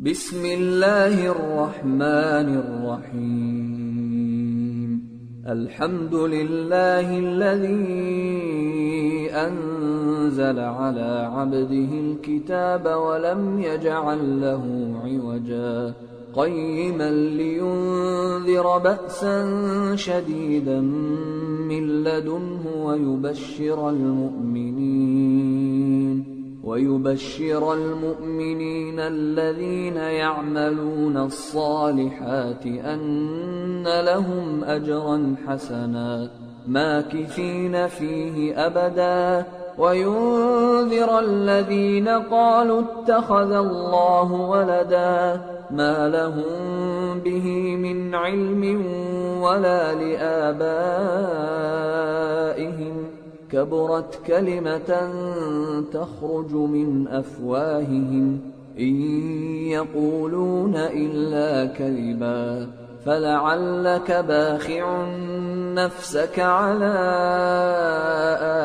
بسم الله الرحمن الرحيم. الحمد لله الذي أنزل على عبده الكتاب ولم يجعل له عوجا قيما لينذر بأسا شديدا من لدنه ويبشر المؤمنين الذين يعملون الصالحات أن لهم أجرا حسنا ماكثين فيه أبدا وينذر الذين قالوا اتخذ الله ولدا ما لهم به من علم ولا لآبائهم كبرت كلمة تخرج من أفواههم إن يقولون إلا كذبا فلعلك باخع نفسك على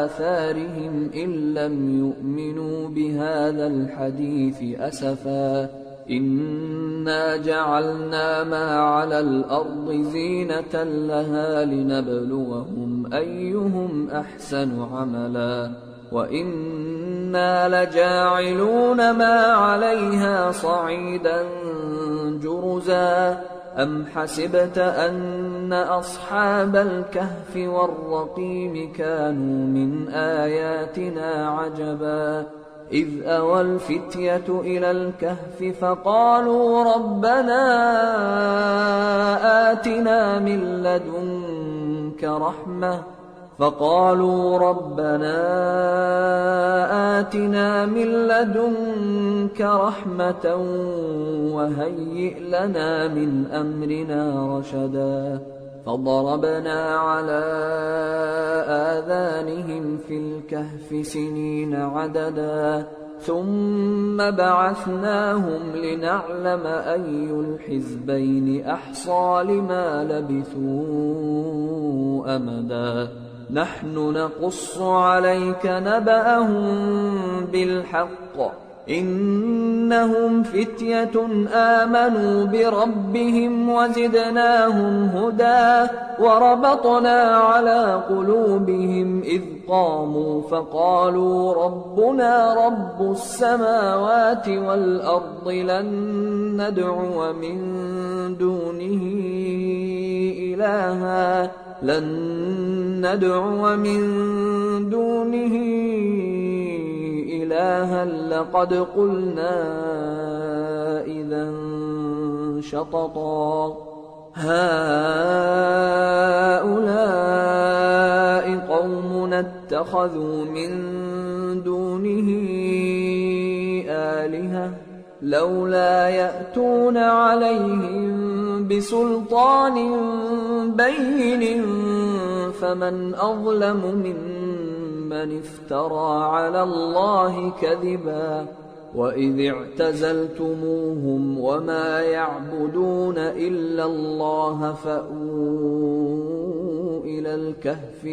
آثارهم إن لم يؤمنوا بهذا الحديث أسفا إنا جعلنا ما على الأرض زينة لها لنبلوهم أيهم أحسن عملا وإنا لجاعلون ما عليها صعيدا جرزا أم حسبت أن أصحاب الكهف والرقيم كانوا من آياتنا عجبا إذ أوى الفتية إلى الكهف فقالوا ربنا آتنا من لدنك رحمة وهيئ لنا من أمرنا رشدا فضربنا على آذانهم في الكهف سنين عددا ثم بعثناهم لنعلم أي الحزبين أحصى لما لبثوا أمدا نحن نقص عليك نبأهم بالحق إنهم فتية آمنوا بربهم وزدناهم هدى وربطنا على قلوبهم إذ قاموا فقالوا ربنا رب السماوات والأرض لن ندعو من دونه إلها لقد قلنا إذا شططا هؤلاء قومنا اتخذوا من دونه آلهة لولا يأتون عليهم بسلطان بين فمن أظلم ممن افترى على الله كذبا وإذ اعتزلتموهم وما يعبدون إلا الله فأووا إلى الكهف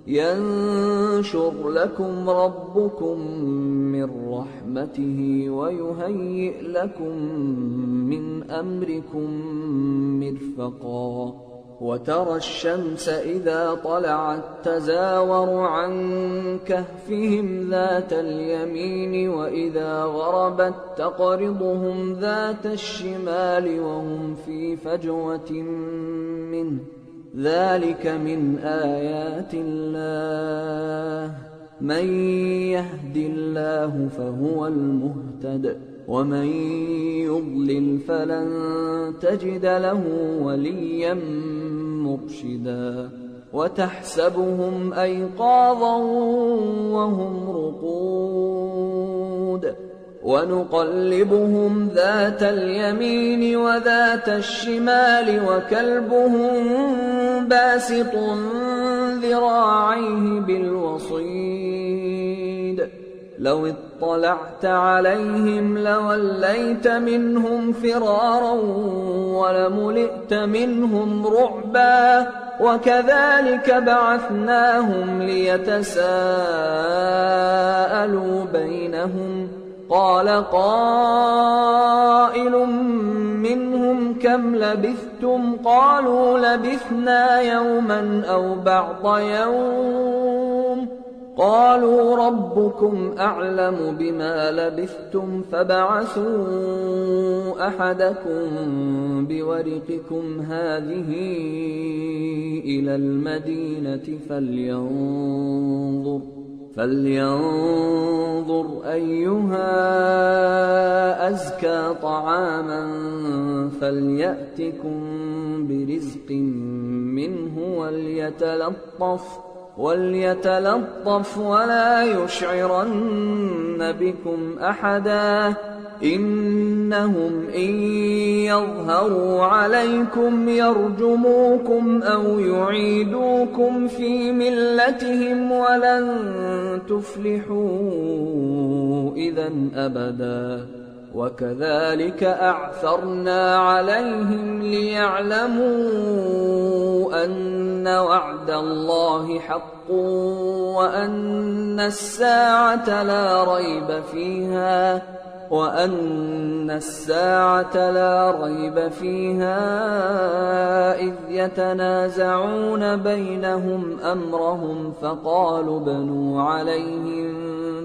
ينشر لكم ربكم من رحمته ويهيئ لكم من أمركم مرفقا وترى الشمس إذا طلعت تزاور عن كهفهم ذات اليمين وإذا غربت تقرضهم ذات الشمال وهم في فجوة منه ذلك من آيات الله من يهد الله فهو المهتد ومن يضلل فلن تجد له وليا مرشدا وتحسبهم أيقاظا وهم رقود ونقلبهم ذات اليمين وذات الشمال وكلبهم باسط ذراعيه بالوصيد لو اطلعت عليهم لوليت منهم فرارا ولملئت منهم رعبا وكذلك بعثناهم ليتساءلوا بينهم قال قائل منهم كم لبثتم قالوا لبثنا يوما أو بعض يوم قالوا ربكم أعلم بما لبثتم فابعثوا أحدكم بورقكم هذه إلى المدينة فلينظر أيها أزكى طعاما فليأتكم برزق منه وليتلطف ولا يشعرن بكم أحدا إنهم إن يظهروا عليكم يرجموكم أو يعيدوكم في ملتهم ولن تفلحوا إذا أبدا وكذلك أعثرنا عليهم ليعلموا أن وعد الله حق وأن الساعة لا ريب فيها إذ يتنازعون بينهم أمرهم فقالوا ابنوا عليهم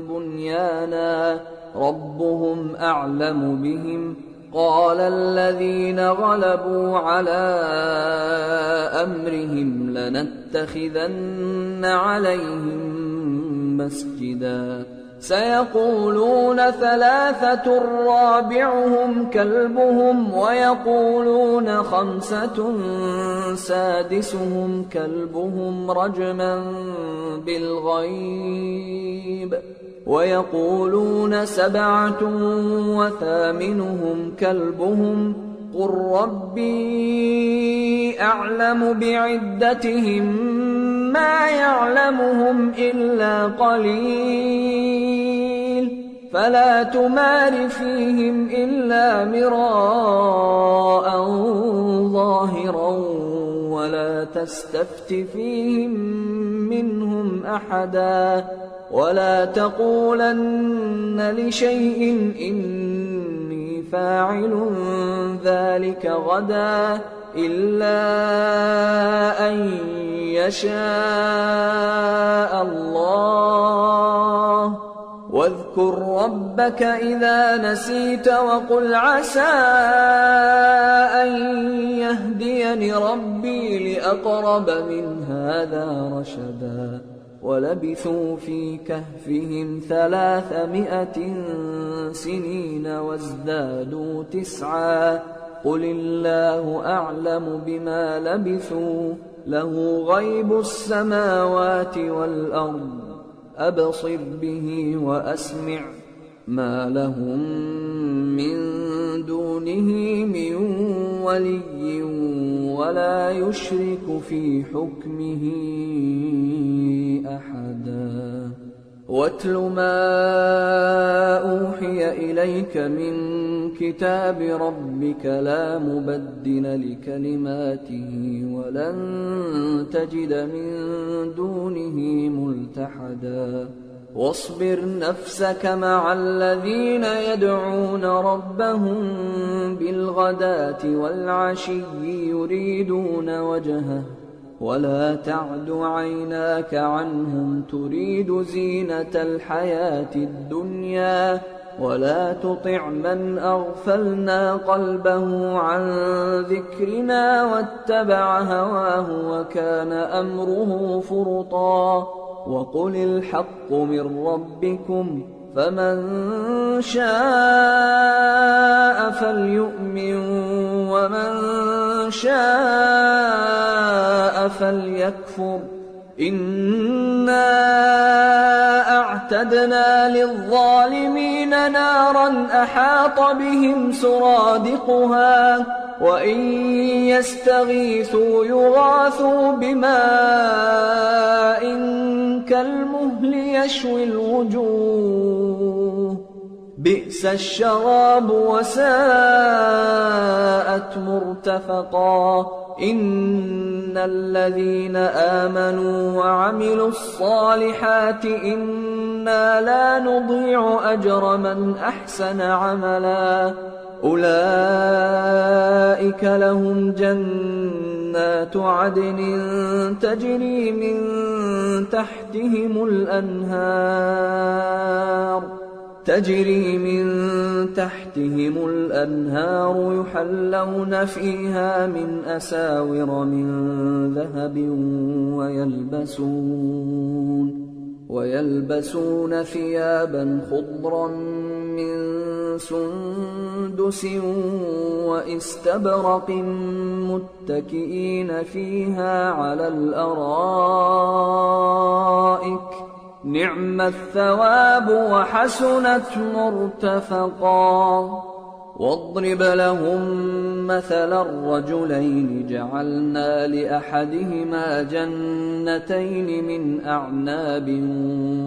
بنيانا ربهم أعلم بهم قال الذين غلبوا على أمرهم لنتخذن عليهم مسجدا سيقولون 3 رابعهم كلبهم ويقولون 5 سادسهم كلبهم رجما بالغيب ويقولون 7 وثامنهم كلبهم قل ربي أعلم بعدتهم ما يعلمهم إلا قليل فلا تمار فيهم إلا مراء ظاهرا ولا تستفت فيهم منهم أحدا ولا تقولن لشيء إني فاعل ذلك غدا إلا أن يشاء الله واذكر ربك إذا نسيت وقل عسى أن يهديني ربي لأقرب من هذا رشدا ولبثوا في كهفهم 300 سنين وازدادوا 9 قل الله أعلم بما لبثوا له غيب السماوات والأرض أبصر به وأسمع ما لهم من دونه من ولي ولا يشرك في حكمه أحدا واتل ما أوحي إليك من كتاب ربك لا مبدل لكلماته ولن تجد من دونه ملتحدا واصبر نفسك مع الذين يدعون ربهم بالغداة والعشي يريدون وجهه ولا تعد عيناك عنهم تريد زينة الحياة الدنيا ولا تطع من أغفلنا قلبه عن ذكرنا واتبع هواه وكان أمره فرطا وقل الحق من ربكم فمن شاء فليؤمن ومن شاء فليكفر إنا أعتدنا للظالمين نارا أحاط بهم سرادقها وإن يستغيثوا يغاثوا بماء كالمهل يشوي الوجوه بئس الشراب وساءت مرتفقا إن الذين آمنوا وعملوا الصالحات إن إنا لا نضيع أجر من أحسن عملا أولئك لهم جنات عدن تجري من تحتهم الأنهار يحلون فيها من أساور من ذهب ويلبسون ثيابا خضرا من سندس وإستبرق متكئين فيها على الأرائك نعم الثواب وحسنت مرتفقا واضرب لهم مثلا الرجلين جعلنا لأحدهما جنتين من أعناب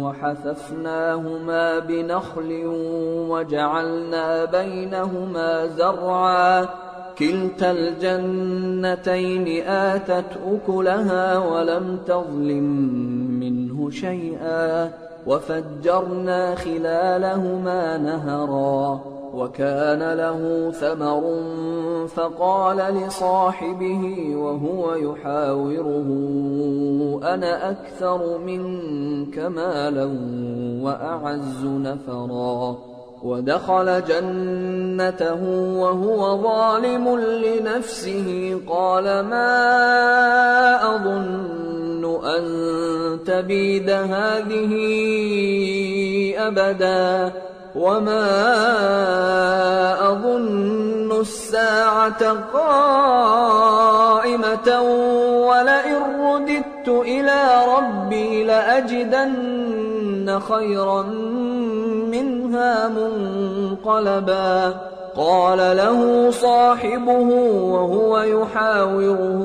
وحففناهما بنخل وجعلنا بينهما زرعا كلتا الجنتين آتت أكلها ولم تظلم منه شيئا وفجرنا خلالهما نهرا وكان له ثمر فقال لصاحبه وهو يحاوره أنا أكثر منك مالا وأعز نفرا ودخل جنته وهو ظالم لنفسه قال ما أظن أن تبيد هذه أبدا وما أظن الساعة قائمة ولئن رددت إلى ربي لأجدن خيرا منها منقلبا قال له صاحبه وهو يحاوره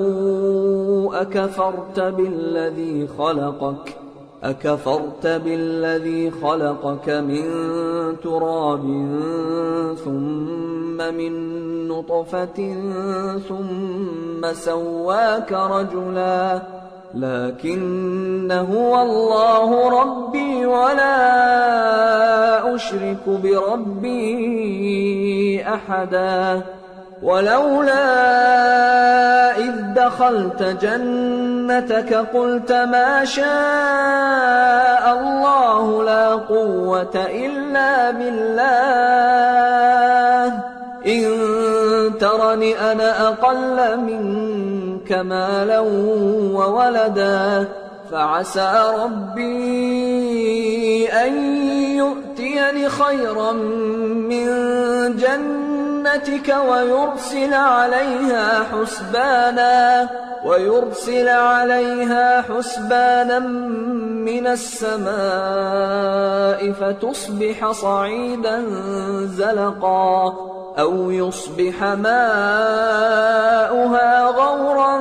أكفرت بالذي خلقك من تراب ثم من نطفة ثم سواك رجلا لكن هو الله ربي ولا أشرك بربي أحدا ولولا إذ دخلت جنتك قلت ما شاء الله لا قوة إلا بالله إن ترني أنا أقل منك مالا وولدا فعسى ربي أن يؤتيني خيرا من جنتك ويرسل عليها حسبانا من السماء فتصبح صعيدا زلقا أو يصبح ماؤها غورا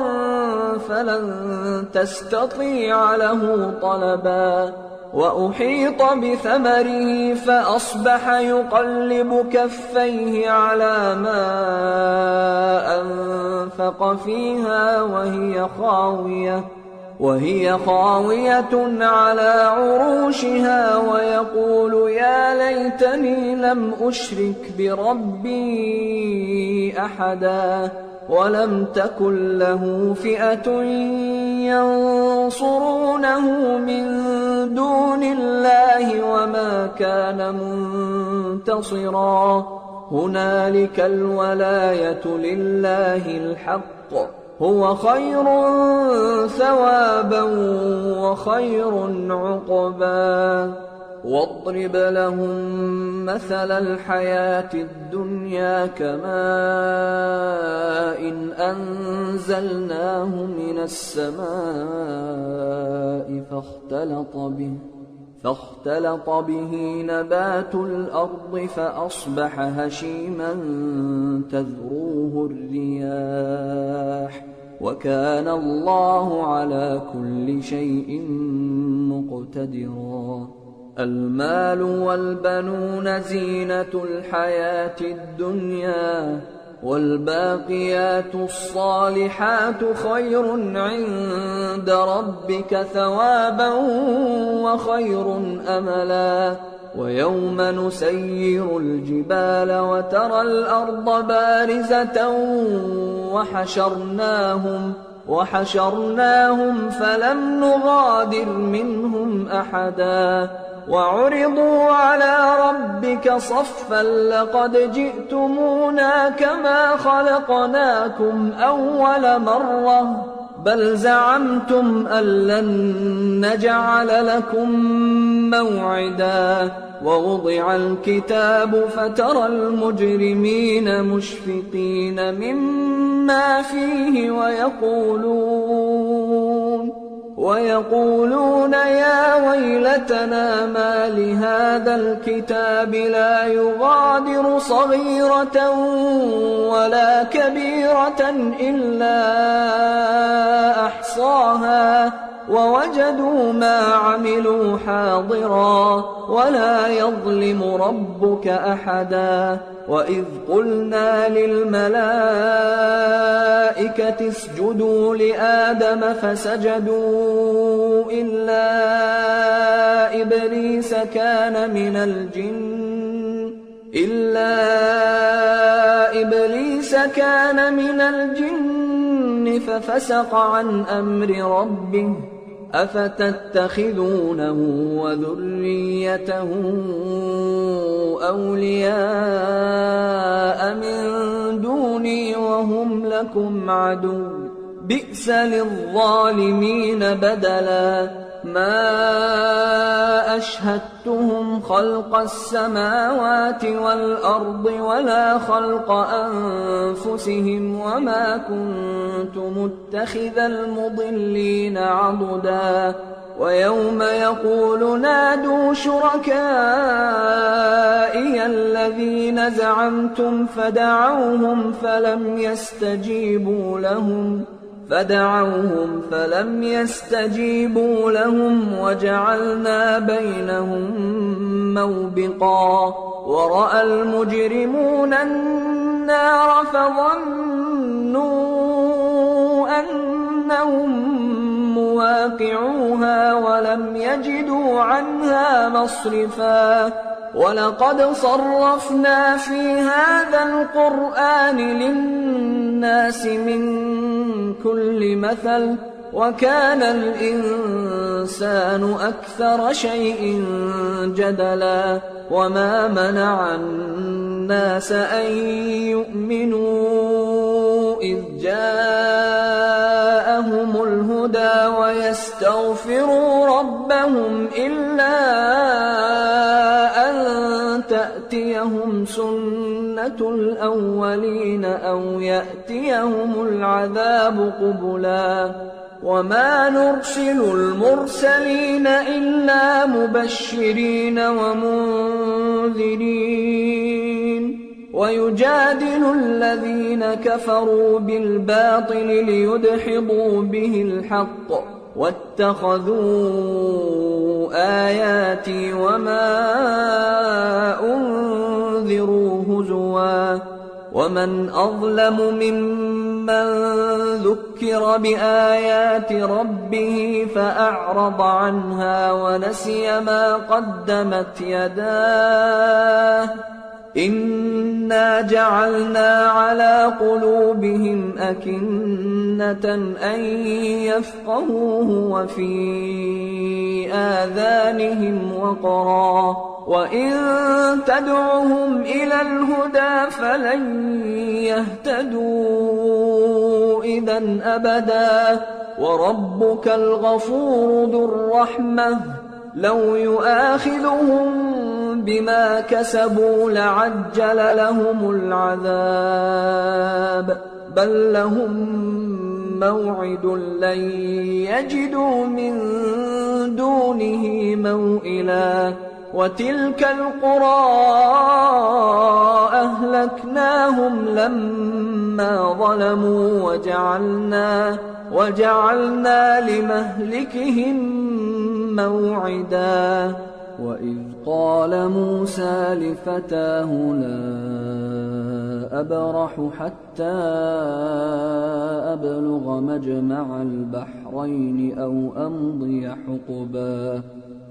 فلن تستطيع له طلبا وأحيط بثمره فأصبح يقلب كفيه على ما أنفق فيها وهي خاوية على عروشها ويقول يا ليتني لم أشرك بربي أحدا ولم تكن له فئة ينصرونه من دون الله وما كان منتصرا هنالك الولاية لله الحق هو خير ثوابا وخير عقبا واضرب لهم مثل الحياة الدنيا كماء أنزلناه من السماء فاختلط به نبات الأرض فأصبح هشيما تذروه الرياح وكان الله على كل شيء مقتدرا المال والبنون زينة الحياة الدنيا والباقيات الصالحات خير عند ربك ثوابا وخير أملا ويوم نسير الجبال وترى الأرض بارزة وحشرناهم فلم نغادر منهم أحدا وعرضوا على ربك صفا لقد جئتمونا كما خلقناكم أول مرة بل زعمتم أن لن نجعل لكم موعدا ووضع الكتاب فترى المجرمين مشفقين مما فيه ويقولون يا ويلتنا ما لهذا الكتاب لا يغادر صغيرة ولا كبيرة إلا أحصاها ووجدوا ما عملوا حاضرا ولا يظلم ربك أحدا وإذ قلنا للملائكة اسجدوا لآدم فسجدوا إلا إبليس كان من الجن ففسق عن أمر ربه أفتتخذونه وذريته أولياء من دوني وهم لكم عدو بئس للظالمين بدلا ما أشهدتهم خلق السماوات والأرض ولا خلق أنفسهم وما كنت متخذ المضلين عضدا ويوم يقول نادوا شركائي الذين زعمتم فدعوهم فلم يستجيبوا لهم وجعلنا بينهم موبقا ورأى المجرمون النار فظنوا أنهم مواقعوها ولم يجدوا عنها مصرفا ولقد صرفنا في هذا القرآن للناس من كل مثل وكان الإنسان أكثر شيء جدلا وما منع الناس أن يؤمنوا إذ جاءهم الهدى ويستغفروا ربهم إلا أن تأتيهم سنة الأولين أو يأتيهم العذاب قبلا وما نرسل المرسلين إلا مبشرين ومنذرين ويجادل الذين كفروا بالباطل ليدحضوا به الحق واتخذوا آياتي وما أنذروا هزوا ومن أظلم ممن ذكر بآيات ربه فأعرض عنها ونسي ما قدمت يداه إنا جعلنا على قلوبهم أكنة أن يفقهوه وفي آذانهم وقرا وإن تدعهم إلى الهدى فلن يهتدوا إذا أبدا وربك الغفور ذو الرحمة لو يؤاخذهم بما كسبوا لعجل لهم العذاب بل لهم موعد لن يجدوا من دونه موئلا وتلك القرى أهلكناهم لما ظلموا وجعلنا لمهلكهم موعدا وإذ قال موسى لفتاه لا أبرح حتى أبلغ مجمع البحرين أو أمضي حقبا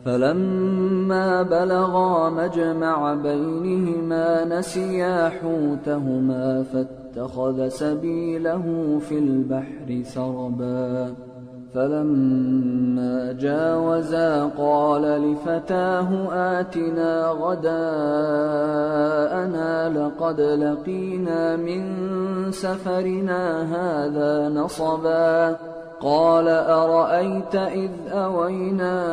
فلما بلغا مجمع بينهما نسيا حوتهما فاتخذ سبيله في البحر سربا فلما جاوزا قال لفتاه آتنا غداءنا لقد لقينا من سفرنا هذا نصبا قال أرأيت إذ أوينا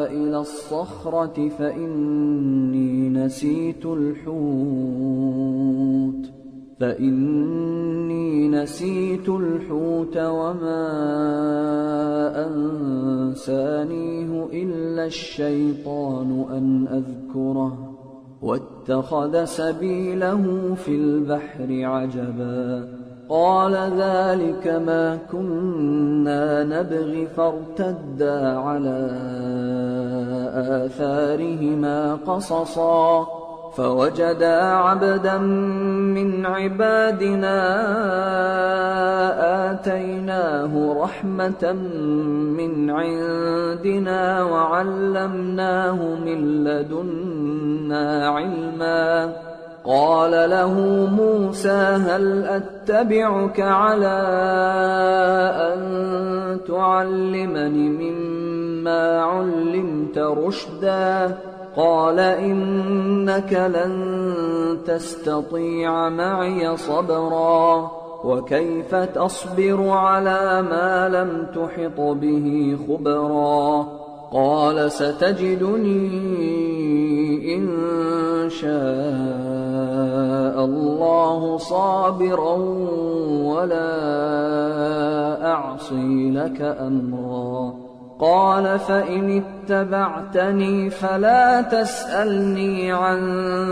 إلى الصخرة فإني نسيت الحوت وما أنسانيه إلا الشيطان أن أذكره واتخذ سبيله في البحر عجبا قال ذلك ما كنا نبغي فارتدا على آثارهما قصصا فوجدا عبدا من عبادنا آتيناه رحمة من عندنا وعلمناه من لدنا علما قال له موسى هل أتبعك على أن تعلمني مما علمت رشدا قال إنك لن تستطيع معي صبرا وكيف تصبر على ما لم تحط به خبرا قال ستجدني إن شاء الله صابرا ولا أعصي لك أمرا قال فإن اتبعتني فلا تسألني عن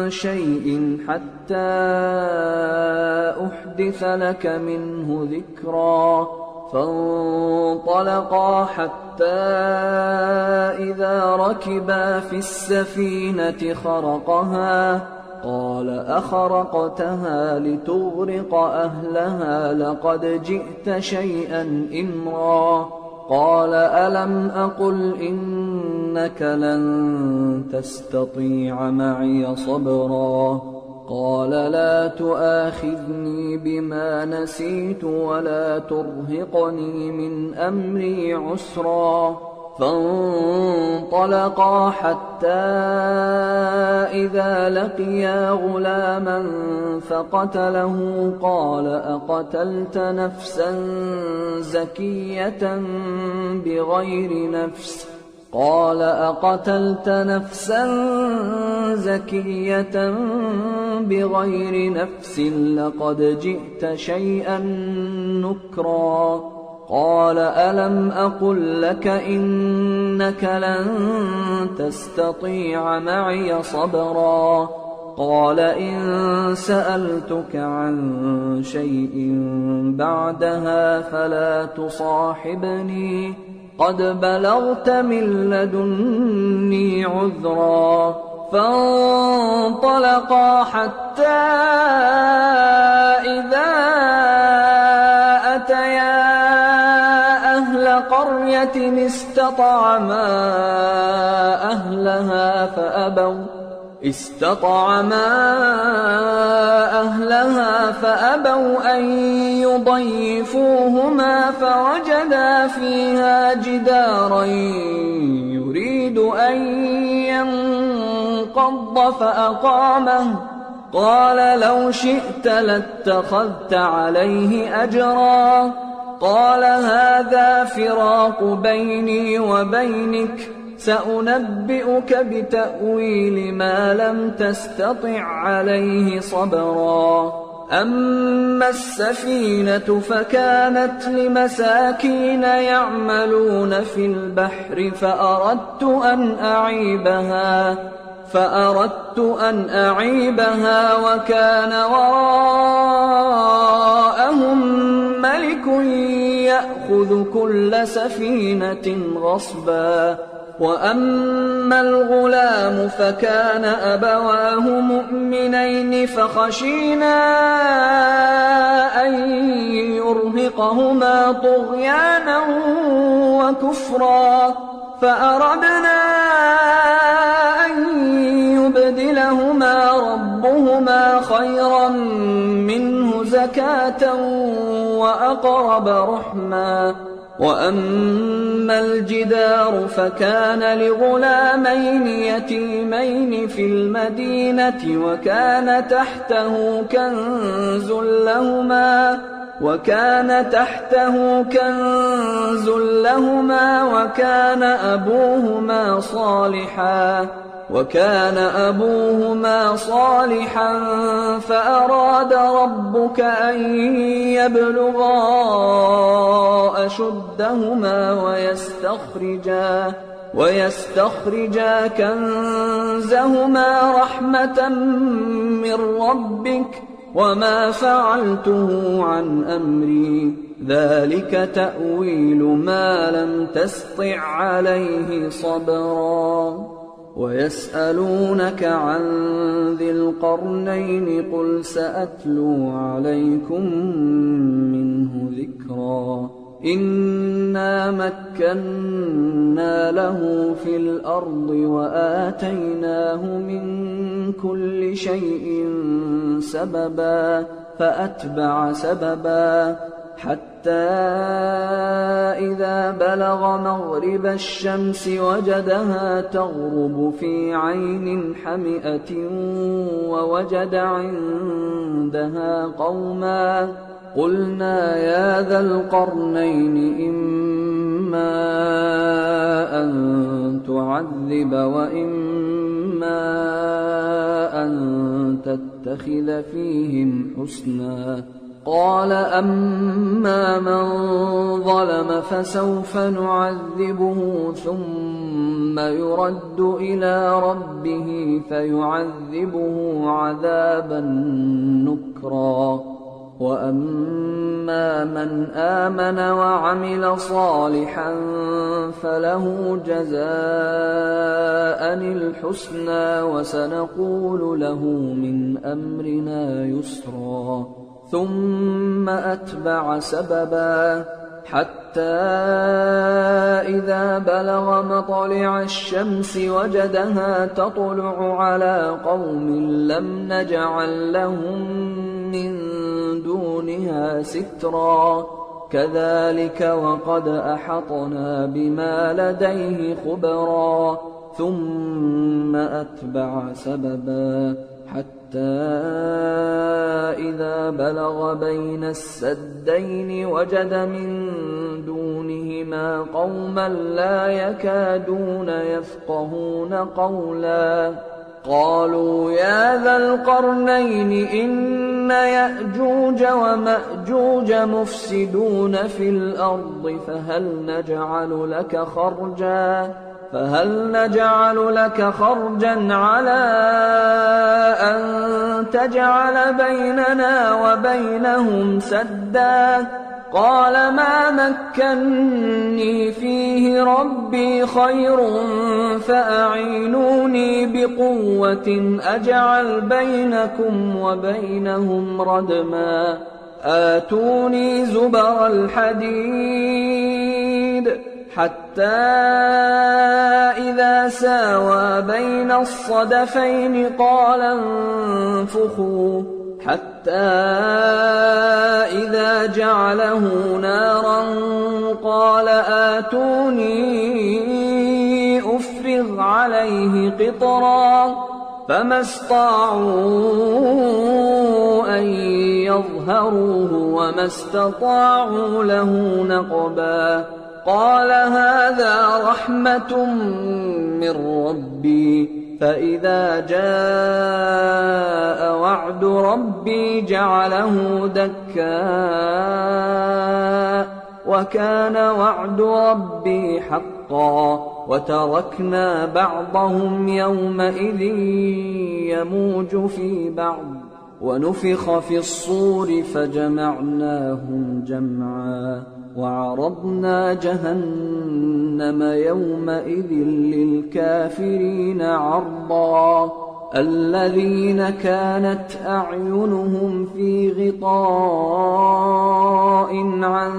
شيء حتى أحدث لك منه ذكرا فانطلقا حتى إذا ركبا في السفينة خرقها قال أخرقتها لتغرق أهلها لقد جئت شيئا إمرا قال ألم أقل إنك لن تستطيع معي صبرا قال لا تؤاخذني بما نسيت ولا ترهقني من أمري عسرا فانطلقا حتى إذا لقيا غلاما فقتله قال أقتلت نفسا زكية بغير نفس قال أقتلت نفسا زكية بغير نفس لقد جئت شيئا نكرا قال ألم أقل لك إنك لن تستطيع معي صبرا قال إن سألتك عن شيء بعدها فلا تصاحبني قد بلغت من لدني عذرا فانطلقا حتى إذا أتيا أهل قرية استطعما أهلها فأبوا أن يضيفوهما فوجدا فيها جدارا يريد أن ينقض فأقامه قال لو شئت لاتخذت عليه أجرا قال هذا فراق بيني وبينك سأنبئك بتأويل ما لم تستطع عليه صبرا أما السفينة فكانت لمساكين يعملون في البحر فأردت أن أعيبها وكان وراءهم ملك يأخذ كل سفينة غصبا وأما الغلام فكان أبواه مؤمنين فخشينا أن يرهقهما طغيانا وكفرا فأردنا أن يبدلهما ربهما خيرا منه زكاة وأقرب رحما. وأما الجدار فكان لغلامين يتيمين في المدينة وكان تحته كنز لهما وكان أبوهما صالحا فأراد ربك أن يبلغا أشدهما ويستخرجا كنزهما رحمة من ربك وما فعلته عن أمري ذلك تأويل ما لم تسطع عليه صبرا. ويسألونك عن ذي القرنين قل سأتلو عليكم منه ذكرا. إنا مكنا له في الأرض وآتيناه من كل شيء سببا فأتبع سببا حتى إذا بلغ مغرب الشمس وجدها تغرب في عين حمئة ووجد عندها قوما قلنا يا ذا القرنين إما أن تعذب وإما أن تتخذ فيهم حسنا. قال أما من ظلم فسوف نعذبه ثم يرد إلى ربه فيعذبه عذابا نكرا. وأما من آمن وعمل صالحا فله جزاء الحسنى وسنقول له من أمرنا يسرا. ثم أتبع سببا حتى إذا بلغ مطلع الشمس وجدها تطلع على قوم لم نجعل لهم من دونها سترا. كذلك وقد أحطنا بما لديه خبرا. ثم أتبع سببا حتى إذا بلغ بين السدين وجد من دونهما قوما لا يكادون يفقهون قولا. قالوا يا ذا القرنين إن يأجوج ومأجوج مفسدون في الأرض فهل نجعل لك خرجا على أن تجعل بيننا وبينهم سدا. قال ما مكني فيه ربي خير فأعينوني بقوة أجعل بينكم وبينهم ردما. آتوني زبر الحديد حتى إذا ساوى بين الصدفين قال انفخوا حتى إذا جعله نارا قال آتوني أفرغ عليه قطرا. فما استطاعوا أن يظهروه وما استطاعوا له نقبا. قال هذا رحمة من ربي فإذا جاء وعد ربي جعله دكا وكان وعد ربي حقا. وتركنا بعضهم يومئذ يموج في بعض ونفخ في الصور فجمعناهم جمعا وعرضنا جهنم يومئذ للكافرين عرضا الذين كانت أعينهم في غطاء عن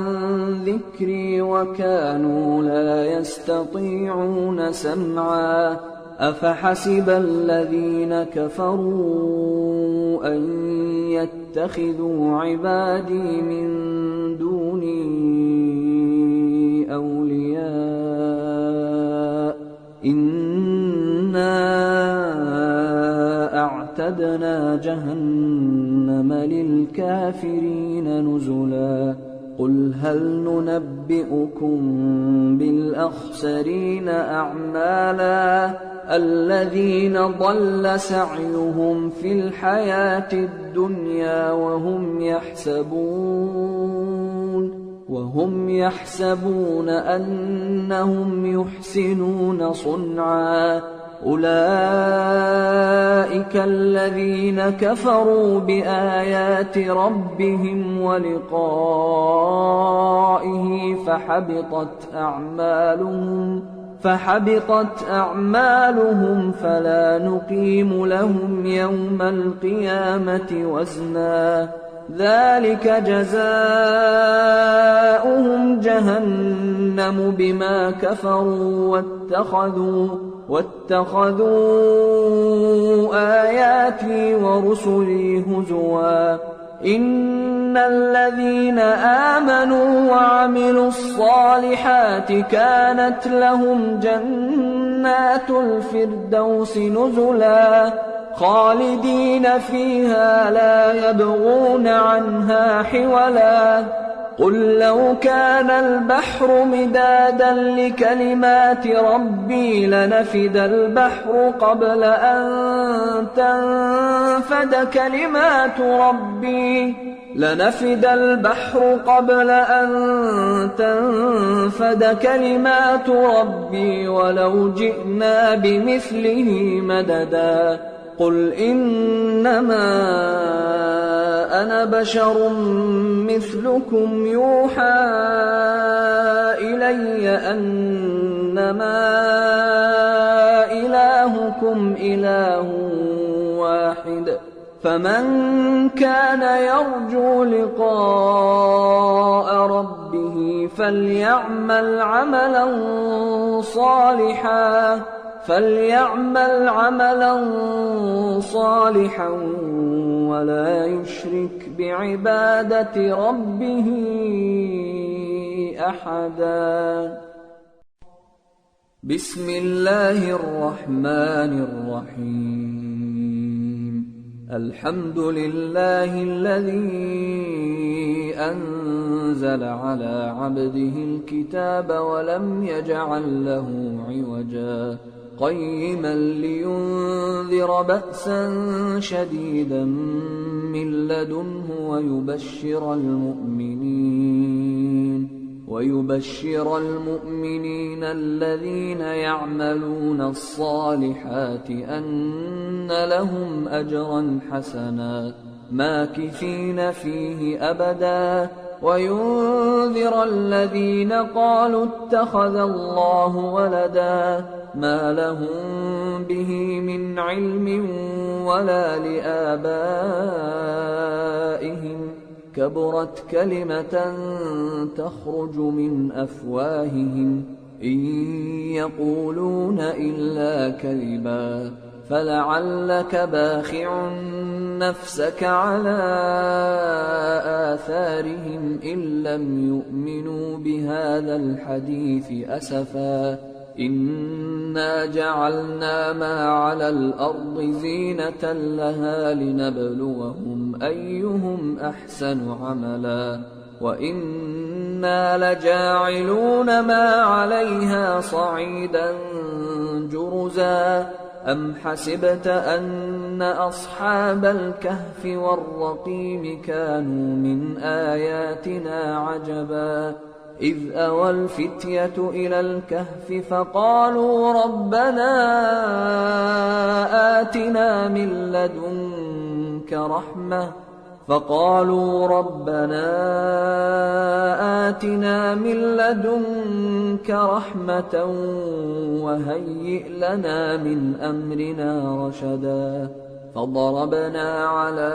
ذكري وكانوا لا يستطيعون سمعا أفحسب الذين كفروا أن يتخذوا عبادي من دوني أولياء إنا أعتدنا جهنم للكافرين نزلا قل هل ننبئكم بالأخسرين أعمالا الذين ضل سعيهم في الحياة الدنيا وهم يحسبون أنهم يحسنون صنعا أولئك الذين كفروا بآيات ربهم ولقائه فحبطت أعمالهم فلا نقيم لهم يوم القيامة وزنا ذلك جزاؤهم جهنم بما كفروا واتخذوا آياتي ورسلي هزوا إن الذين آمنوا وعملوا الصالحات كانت لهم جنات الفردوس نزلا خالدين فيها لا يبغون عنها حولا قل لو كان البحر مدادا لكلمات ربي لنفد البحر قبل أن تنفد كلمات ربي ولو جئنا بمثله مددا قل إنما أنا بشر مثلكم يوحى إلي أنما إلهكم إله واحد فمن كان يرجو لقاء ربه فليعمل عملا صالحا ولا يشرك بعبادة ربه أحدا بسم الله الرحمن الرحيم الحمد لله الذي أنزل على عبده الكتاب ولم يجعل له عوجا قيما لينذر بأسا شديدا من لدنه ويبشر المؤمنين الذين يعملون الصالحات أن لهم أجرا حسنا ماكثين فيه أبدا وينذر الذين قالوا اتخذ الله ولدا ما لهم به من علم ولا لآبائهم كبرت كلمة تخرج من أفواههم إن يقولون إلا كذبا فلعلك باخع نفسك على آثارهم إن لم يؤمنوا بهذا الحديث أسفا إنا جعلنا ما على الأرض زينة لها لنبلوهم أيهم أحسن عملا وإنا لجاعلون ما عليها صعيدا جرزا أم حسبت أن أصحاب الكهف والرقيم كانوا من آياتنا عجبا إذ أوى الفتية إلى الكهف فقالوا ربنا آتنا من لدنك لدنك رحمة فقالوا ربنا آتنا من لدنك رحمة وهيئ لنا من أمرنا رشدا فضربنا على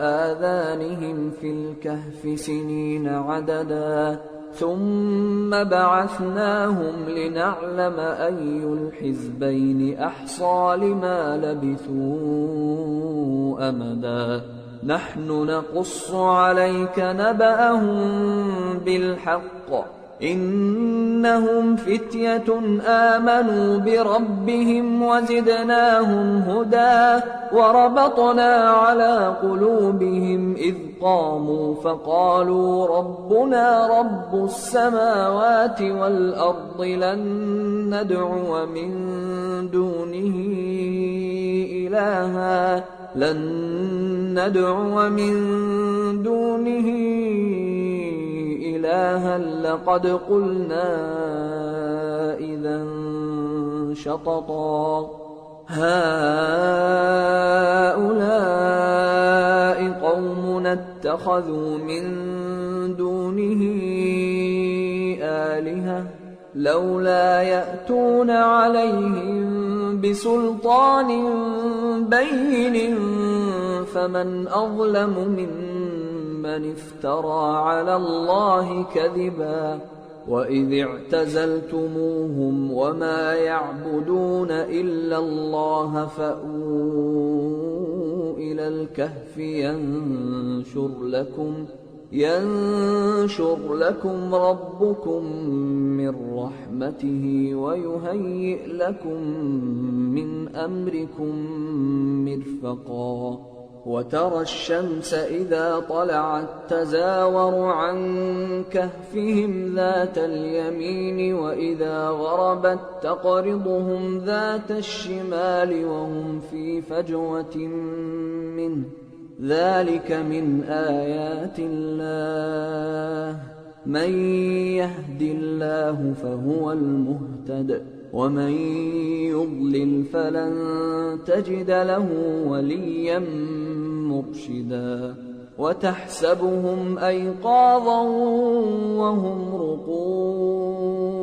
آذانهم في الكهف سنين عددا ثم بعثناهم لنعلم أي الحزبين أحصى لما لبثوا أمدا نحن نقص عليك نبأهم بالحق إنهم فتية آمنوا بربهم وزدناهم هدى وربطنا على قلوبهم إذ قاموا فقالوا ربنا رب السماوات والأرض لن ندعو من دونه إلها لقد قلنا إذا شططا هؤلاء قومنا اتخذوا من دونه آلهة لولا يأتون عليهم بسلطان بين فمن أظلم ممن افترى على الله كذبا وإذ اعتزلتموهم وما يعبدون إلا الله فأووا إلى الكهف ينشر لكم ربكم من رحمته ويهيئ لكم من أمركم مرفقا وترى الشمس إذا طلعت تزاور عن كهفهم ذات اليمين وإذا غربت تقرضهم ذات الشمال وهم في فجوة منه ذلك من آيات الله من يهد الله فهو المهتد ومن يضلل فلن تجد له وليا مرشدا وتحسبهم أيقاظا وهم رقود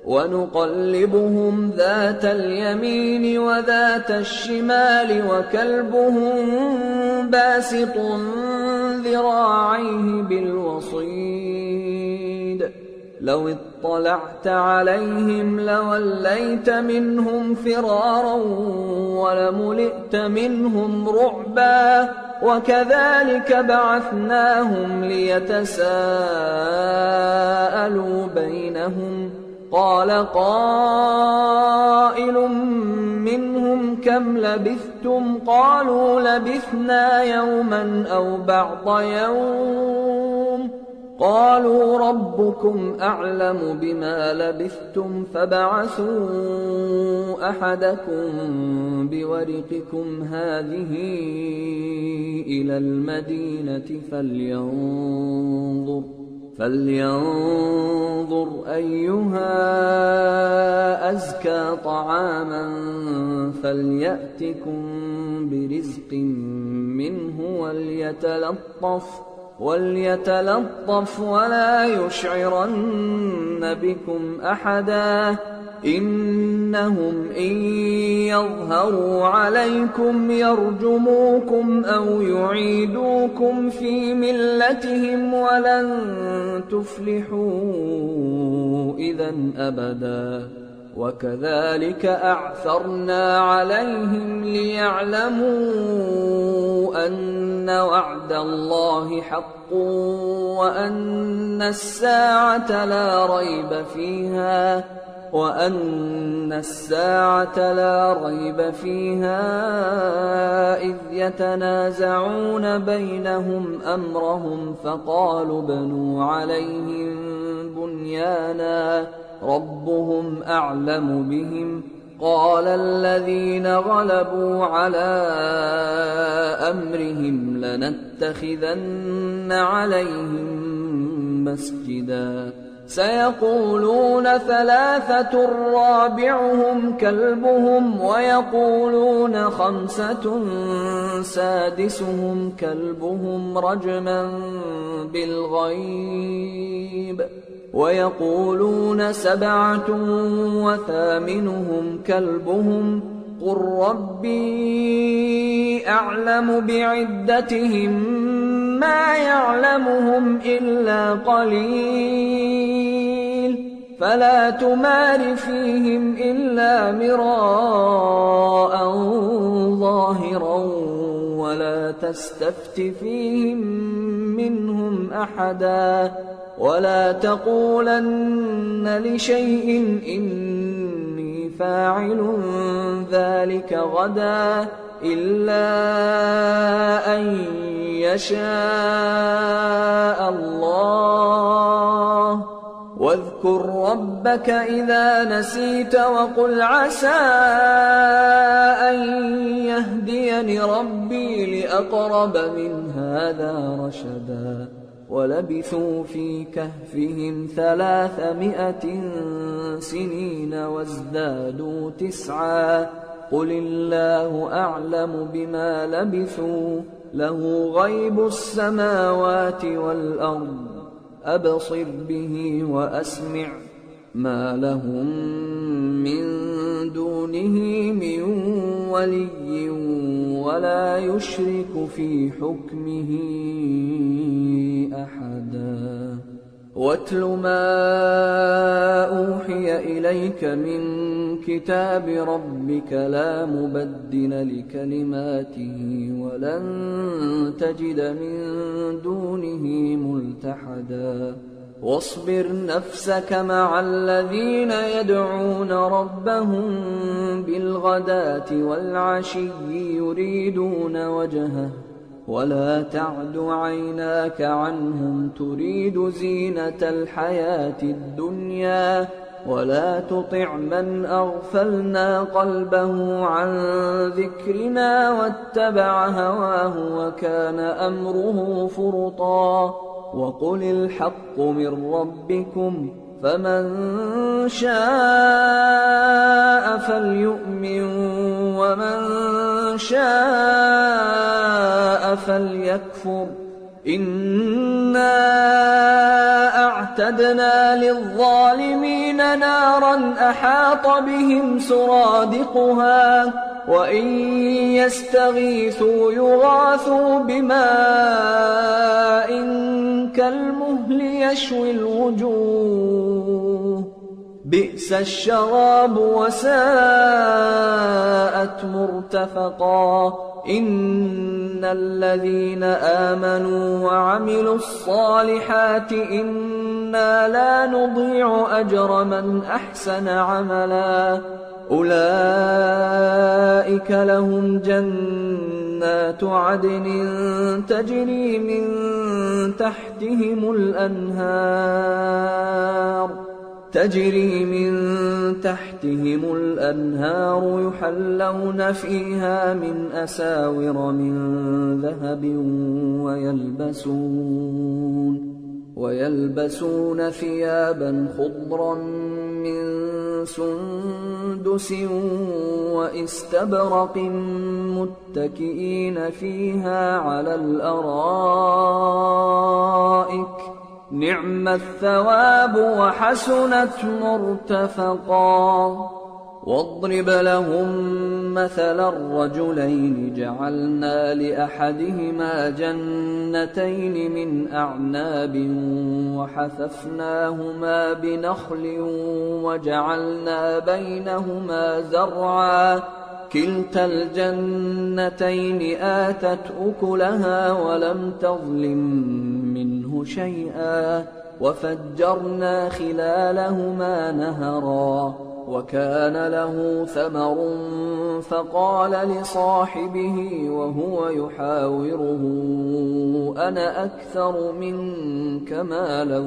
ونقلبهم ذات اليمين وذات الشمال وكلبهم باسط ذراعيه بالوصيد لو اطلعت عليهم لوليت منهم فرارا ولملئت منهم رعبا وكذلك بعثناهم ليتساءلوا بينهم قال قائل منهم كم لبثتم قالوا لبثنا يوما أو بعض يوم قالوا ربكم أعلم بما لبثتم فابعثوا أحدكم بورقكم هذه إلى المدينة فلينظر أيها أزكى طعاما فليأتكم برزق منه وليتلطف ولا يشعرن بكم أحدا إنهم إن يظهروا عليكم يرجموكم أو يعيدوكم في ملتهم ولن تفلحوا إذا أبدا وكذلك أعثرنا عليهم ليعلموا أن وعد الله حق وأن الساعة لا ريب فيها إذ يتنازعون بينهم أمرهم فقالوا بنوا عليهم بنيانا ربهم أعلم بهم قال الذين غلبوا على أمرهم لنتخذن عليهم مسجدا سيقولون ثلاثة رابعهم كلبهم ويقولون خمسة سادسهم كلبهم رجما بالغيب ويقولون سبعة وثامنهم كلبهم قل ربي أعلم بعدتهم ما يعلمهم إلا قليل فلا تمار فيهم إلا مراء ظاهرا ولا تستفت فيهم منهم أحدا ولا تقولن لشيء إني فاعل ذلك غدا إلا أن يشاء الله واذكر ربك إذا نسيت وقل عسى أن يهديني ربي لأقرب من هذا رشدا ولبثوا في كهفهم 300 سنين وازدادوا 9 قل الله أعلم بما لبثوا له غيب السماوات والأرض أبصر به وأسمع ما لهم من دونه من ولي ولا يشرك في حكمه أحدا واتل ما أوحي إليك من كتاب ربك لا مبدل لكلماته ولن تجد من دونه ملتحدا واصبر نفسك مع الذين يدعون ربهم بالغداة والعشي يريدون وجهه ولا تعد عيناك عنهم تريد زينة الحياة الدنيا ولا تطع من أغفلنا قلبه عن ذكرنا واتبع هواه وكان أمره فرطا وقل الحق من ربكم فمن شاء فليؤمن ومن شاء فليكفر إنا أعتدنا للظالمين نارا أحاط بهم سرادقها وإن يستغيثوا يغاثوا بماء كالمهل يشوي الوجوه بئس الشراب وساءت مرتفقا إن الذين آمنوا وعملوا الصالحات إنا لا نضيع أجر من أحسن عملا أولئك لهم جنات عدن تجري من تحتهم الأنهار يحلون فيها من أساور من ذهب ويلبسون ثيابا خضرا من سندس وإستبرق متكئين فيها على الأرائك نعم الثواب وحسنت مرتفقا واضرب لهم مثلا الرجلين جعلنا لأحدهما جنتين من أعناب وحففناهما بنخل وجعلنا بينهما زرعا كلتا الجنتين آتت أكلها ولم تظلم منه شيئا وفجرنا خلالهما نهرا وكان له ثمر فقال لصاحبه وهو يحاوره أنا أكثر منك مالا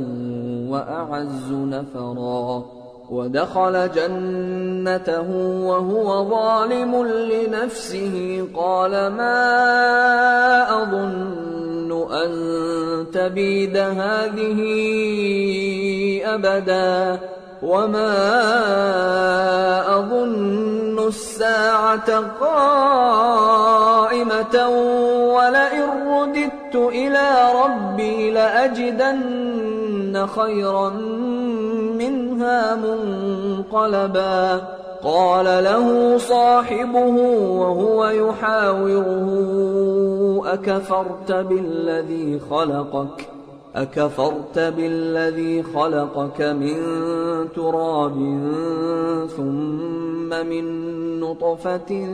وأعز نفرا ودخل جنته وهو ظالم لنفسه قال ما أظن أن تبيد هذه أبدا وما أظن الساعة قائمة ولئن رددت إلى ربي لأجدن خيرا منها منقلبا قال له صاحبه وهو يحاوره أكفرت بالذي خلقك من تراب ثم من نطفة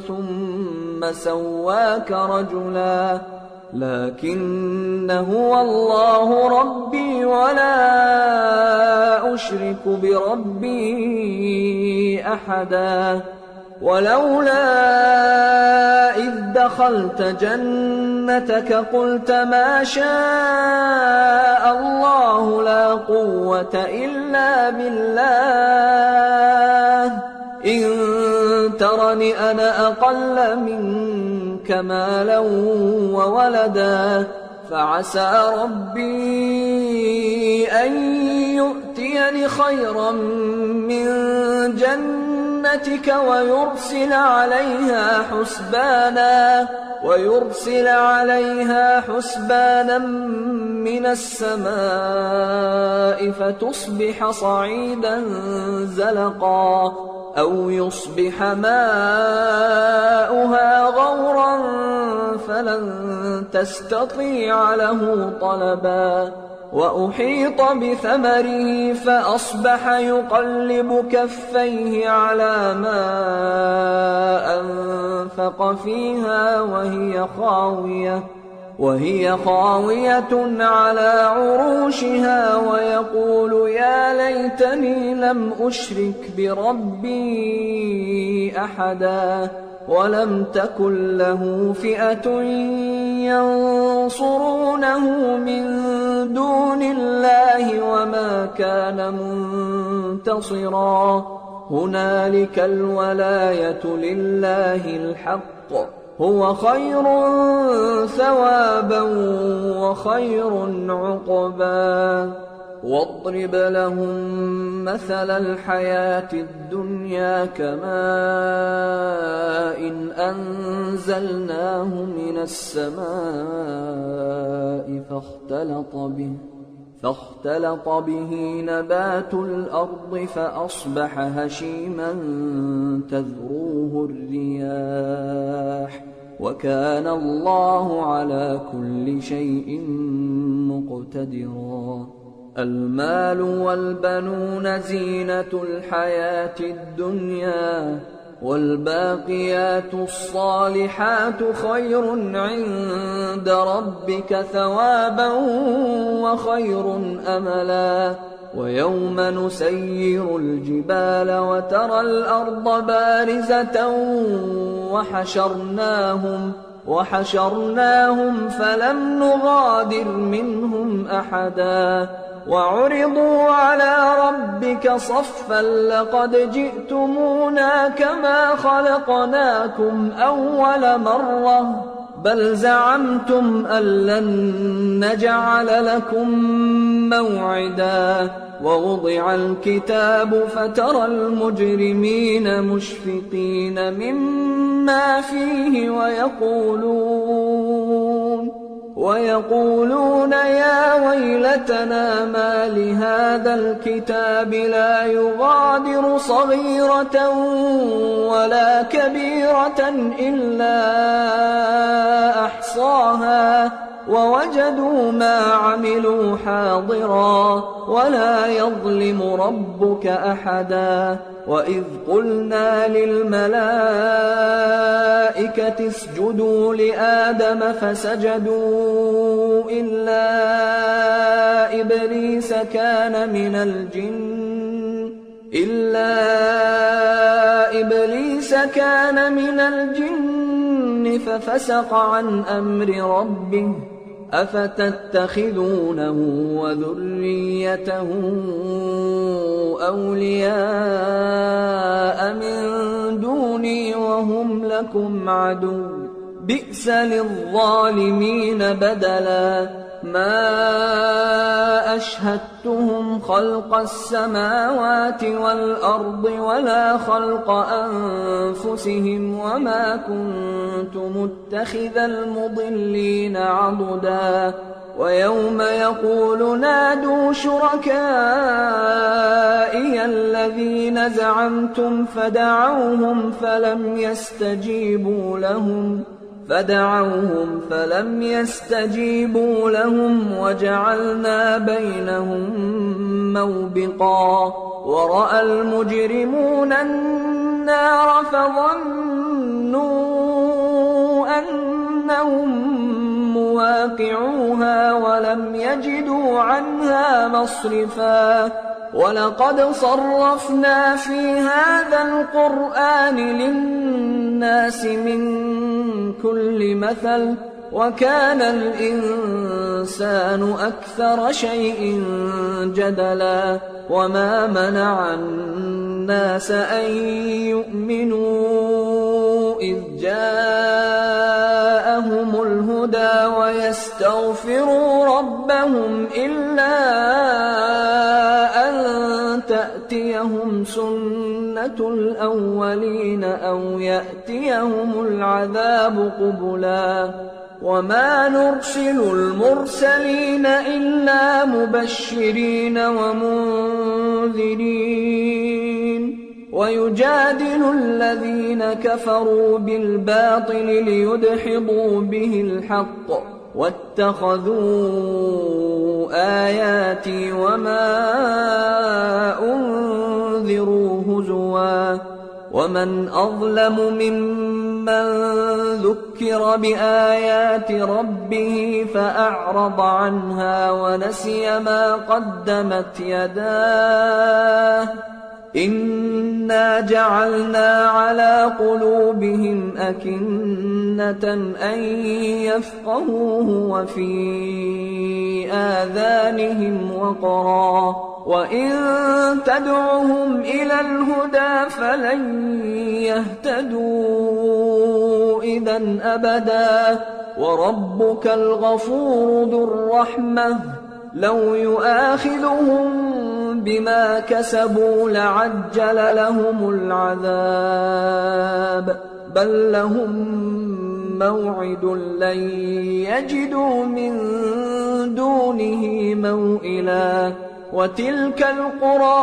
ثم سواك رجلا لكن هو الله ربي ولا أشرك بربي أحدا ولولا إذ دخلت جنتك قلت ما شاء الله لا قوة إلا بالله إن ترني أنا أقل منك مالا وولدا فعسى ربي أن يؤتيني خيرا من جنتك ويرسل عليها حسبانا من السماء فتصبح صعيدا زلقا أو يصبح ماؤها غورا فلن تستطيع له طلبا وأحيط بثمره فأصبح يقلب كفيه على ما أنفق فيها وهي خاوية على عروشها ويقول يا ليتني لم أشرك بربي أحدا ولم تكن له فئة ينصرونه من دون الله وما كان منتصرا هنالك الولاية لله الحق هو خير ثوابا وخير عقبا واضرب لهم مثل الحياة الدنيا كماء أنزلناه من السماء فاختلط به نبات الأرض فأصبح هشيما تذروه الرياح وكان الله على كل شيء مقتدرا المال والبنون زينة الحياة الدنيا والباقيات الصالحات خير عند ربك ثوابا وخير أملا ويوم نسير الجبال وترى الأرض بارزة وحشرناهم فلم نغادر منهم أحدا وعرضوا على ربك صفا لقد جئتمونا كما خلقناكم أول مرة بل زعمتم أن لن نجعل لكم موعدا ووضع الكتاب فترى المجرمين مشفقين مما فيه ويقولون يا ويلتنا ما لهذا الكتاب لا يغادر صغيرة ولا كبيرة إلا أحصاها ووجدوا ما عملوا حاضرا ولا يظلم ربك أحدا وإذ قلنا للملائكة اسجدوا لآدم فسجدوا إلا إبليس كان من الجن ففسق عن أمر ربه أفتتخذونه وذريته أولياء من دوني وهم لكم عدو بئس للظالمين بدلا ما أشهدتهم خلق السماوات والأرض ولا خلق أنفسهم وما كنت متخذ المضلين عضدا ويوم يقول نادوا شركائي الذين زعمتم فدعوهم فلم يستجيبوا لهم وجعلنا بينهم موبقا ورأى المجرمون النار فظنوا أنهم مواقعوها ولم يجدوا عنها مصرفا ولقد صرفنا في هذا القرآن للناس من كل مثل وكان الإنسان أكثر شيء جدلا وما منع الناس أن يؤمنوا إذ جاءهم الهدى ويستغفروا ربهم إلا أن تأتيهم سنة الأولين أو يأتيهم العذاب قبلا وما نرسل المرسلين إلا مبشرين ومنذرين ويجادل الذين كفروا بالباطل ليدحضوا به الحق واتخذوا آياتي وما أنذروا هزوا ومن أظلم ممن ذكر بآيات ربه فأعرض عنها ونسي ما قدمت يداه إنا جعلنا على قلوبهم أكنة أن يفقهوه وفي آذانهم وقرا وإن تدعهم إلى الهدى فلن يهتدوا إذا أبدا وربك الغفور ذو الرحمة لو يؤاخذهم بما كسبوا لعجل لهم العذاب بل لهم موعد لن يجدوا من دونه موئلا وتلك القرى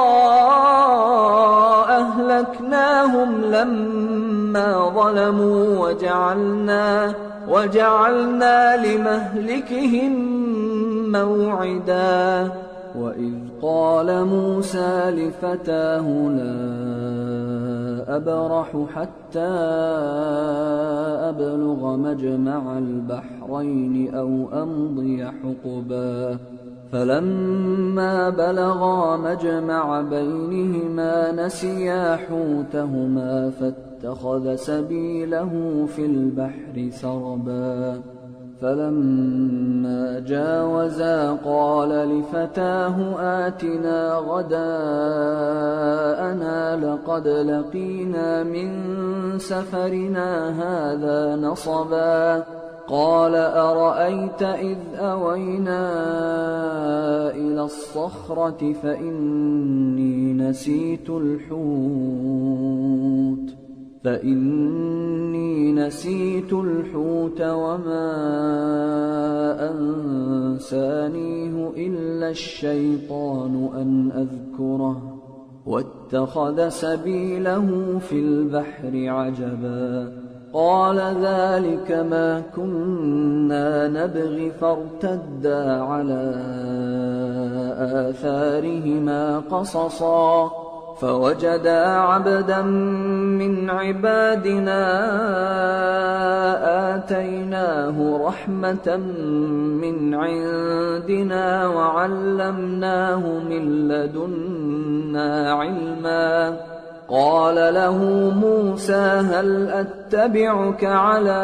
أهلكناهم لما ظلموا وجعلنا لمهلكهم موعدا وإذ قال موسى لفتاه لا أبرح حتى أبلغ مجمع البحرين أو أمضي حقبا فلما بلغا مجمع بينهما نسيا حوتهما فاتخذ سبيله في البحر سربا فلما جاوزا قال لفتاه آتنا غداءنا لقد لقينا من سفرنا هذا نصبا قال أرأيت إذ أوينا إلى الصخرة فإني نسيت الحوت وما أنسانيه إلا الشيطان أن أذكره واتخذ سبيله في البحر عجبا قال ذلك ما كنا نبغي فارتدا على آثارهما قصصا فوجدا عبدا من عبادنا آتيناه رحمة من عندنا وعلمناه من لدنا علما قال له موسى هل أتبعك على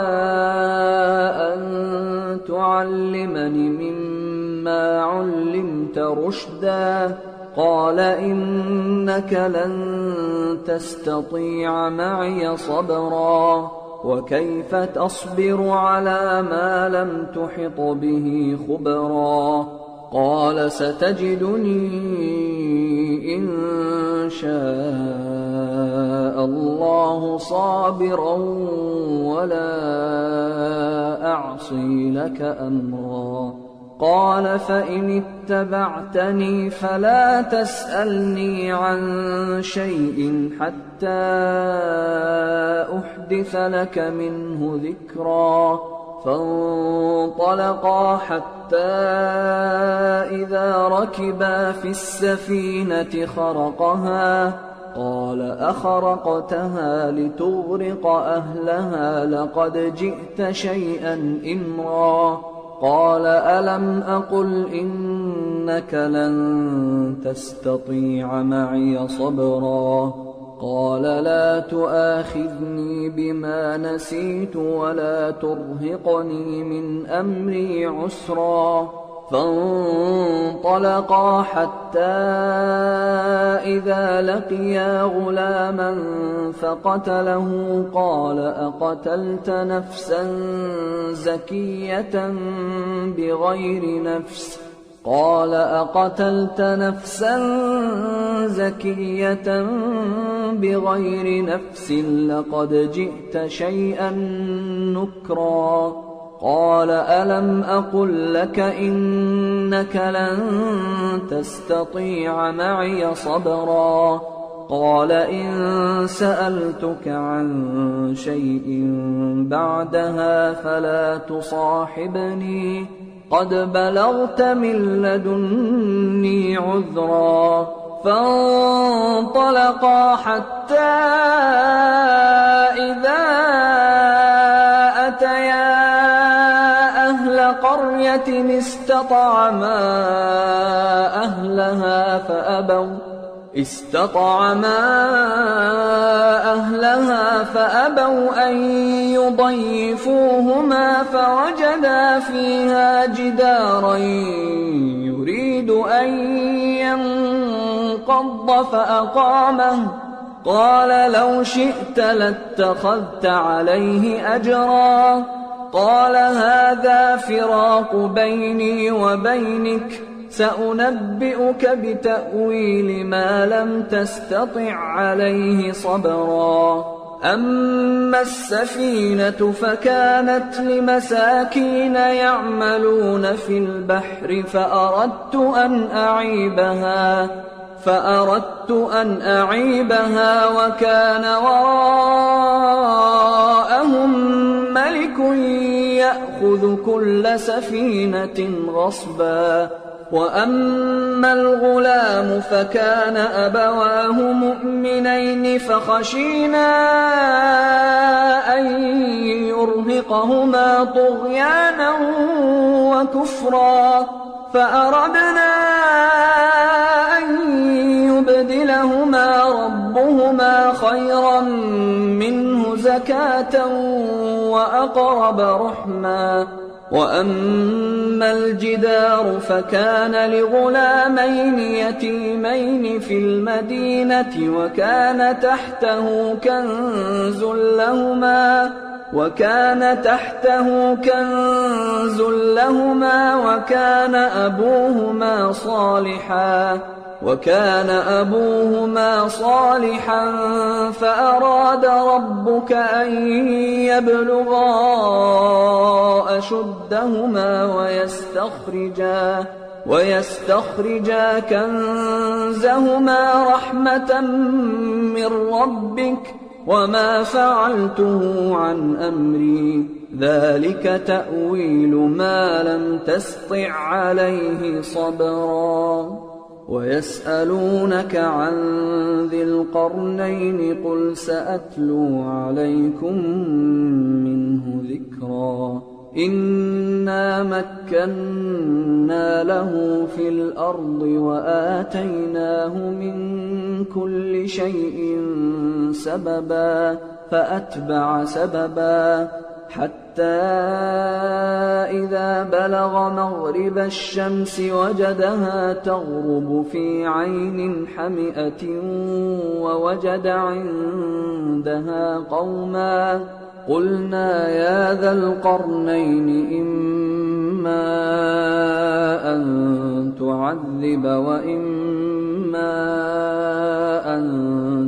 أن تعلمني مما علمت رشدا قال إنك لن تستطيع معي صبرا وكيف تصبر على ما لم تحط به خبرا قال ستجدني إن شاء الله صابرا ولا أعصي لك أمرا قال فإن اتبعتني فلا تسألني عن شيء حتى أحدث لك منه ذكرا فانطلقا حتى إذا ركبا في السفينة خرقها قال أخرقتها لتغرق أهلها لقد جئت شيئا إمرا قال ألم أقل إنك لن تستطيع معي صبرا قال لا تؤاخذني بما نسيت ولا ترهقني من أمري عسرا فانطلقا حتى إذا لقيا غلاما فقتله قال أقتلت نفسا زكية بغير نفس قال أقتلت نفسا زكية بغير نفس لقد جئت شيئا نكرا قال ألم أقل لك إنك لن تستطيع معي صبرا قال إن سألتك عن شيء بعدها فلا تصاحبني قد بلغت من لدني عذرا فانطلقا حتى إذا أتيا أهل قرية استطعما أهلها فأبوا أن يضيفوهما فوجدا فيها جدارا يريد أن ينقض فأقامه قال لو شئت لاتخذت عليه أجرا قال هذا فراق بيني وبينك سأنبئك بتأويل ما لم تستطع عليه صبرا أما السفينة فكانت لمساكين يعملون في البحر فأردت أن أعيبها وكان وراءهم ملك يأخذ كل سفينة غصبا وأما الغلام فكان أبواه مؤمنين فخشينا أن يرهقهما طغيانا وكفرا فأردنا أن يبدلهما ربهما خيرا منه زكاة وأقرب رحما وأما الجدار فكان لغلامين يتيمين في المدينة وكان تحته كنز لهما وكان أبوهما صالحا فأراد ربك أن يبلغا أشدهما ويستخرجا كنزهما رحمة من ربك وما فعلته عن أمري ذلك تأويل ما لم تسطع عليه صبرا ويسألونك عن ذي القرنين قل سأتلو عليكم منه ذكرا إنا مكنا له في الأرض وآتيناه من كل شيء سببا فأتبع سببا حتى إذا بلغ مغرب الشمس وجدها تغرب في عين حمئة ووجد عندها قلنا يا ذا القرنين إما أن تعذب وإما أن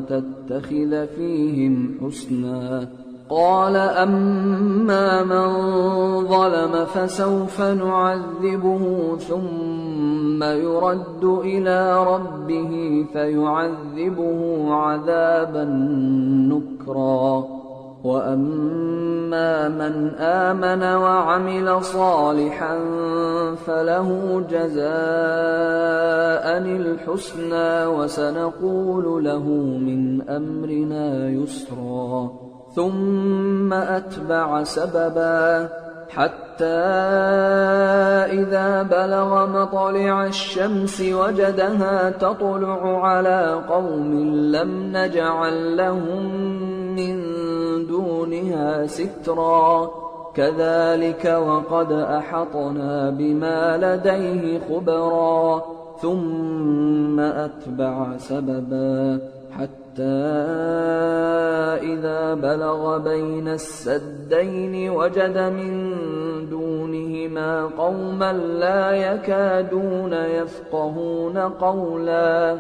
تتخذ فيهم حسنا. قال أما من ظلم فسوف نعذبه ثم يرد إلى ربه فيعذبه عذابا نكرا. وأما من آمن وعمل صالحا فله جزاء الحسنى وسنقول له من أمرنا يسرا. ثم أتبع سببا حتى إذا بلغ مطلع الشمس وجدها تطلع على قوم لم نجعل لهم من دونها سترا. كذلك وقد أحطنا بما لديه خبرا. ثم أتبع سببا حتى إذا بلغ بين السدين وجد من دونهما قوما لا يكادون يفقهون قولا.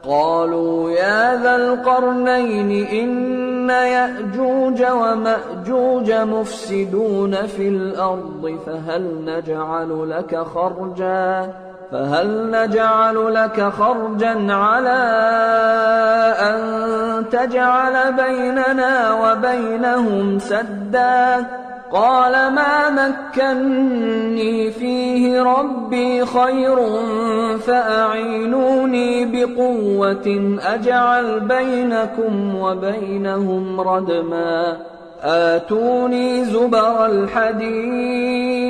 قالوا يا ذا القرنين إن يأجوج ومأجوج مفسدون في الأرض فهل نجعل لك خرجا على أن تجعل بيننا وبينهم سدا. قال ما مكني فيه ربي خير فأعينوني بقوة أجعل بينكم وبينهم ردما. آتوني زبر الحديد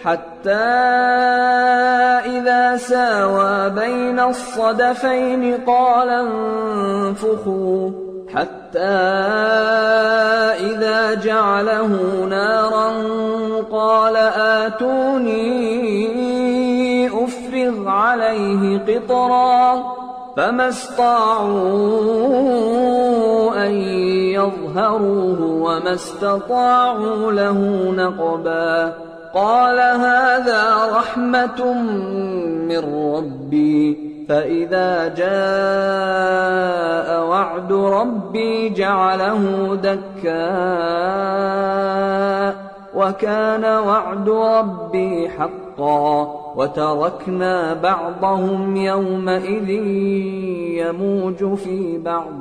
حتى إذا ساوى بين الصدفين قال انفخوا حتى إذا جعله نارا قال آتوني أفرغ عليه قطرا. فما استطاعوا أن يظهروه وما استطاعوا له نقبا. قال هذا رحمة من ربي فإذا جاء وعد ربي جعله دكا وكان وعد ربي حقا. وتركنا بعضهم يومئذ يموج في بعض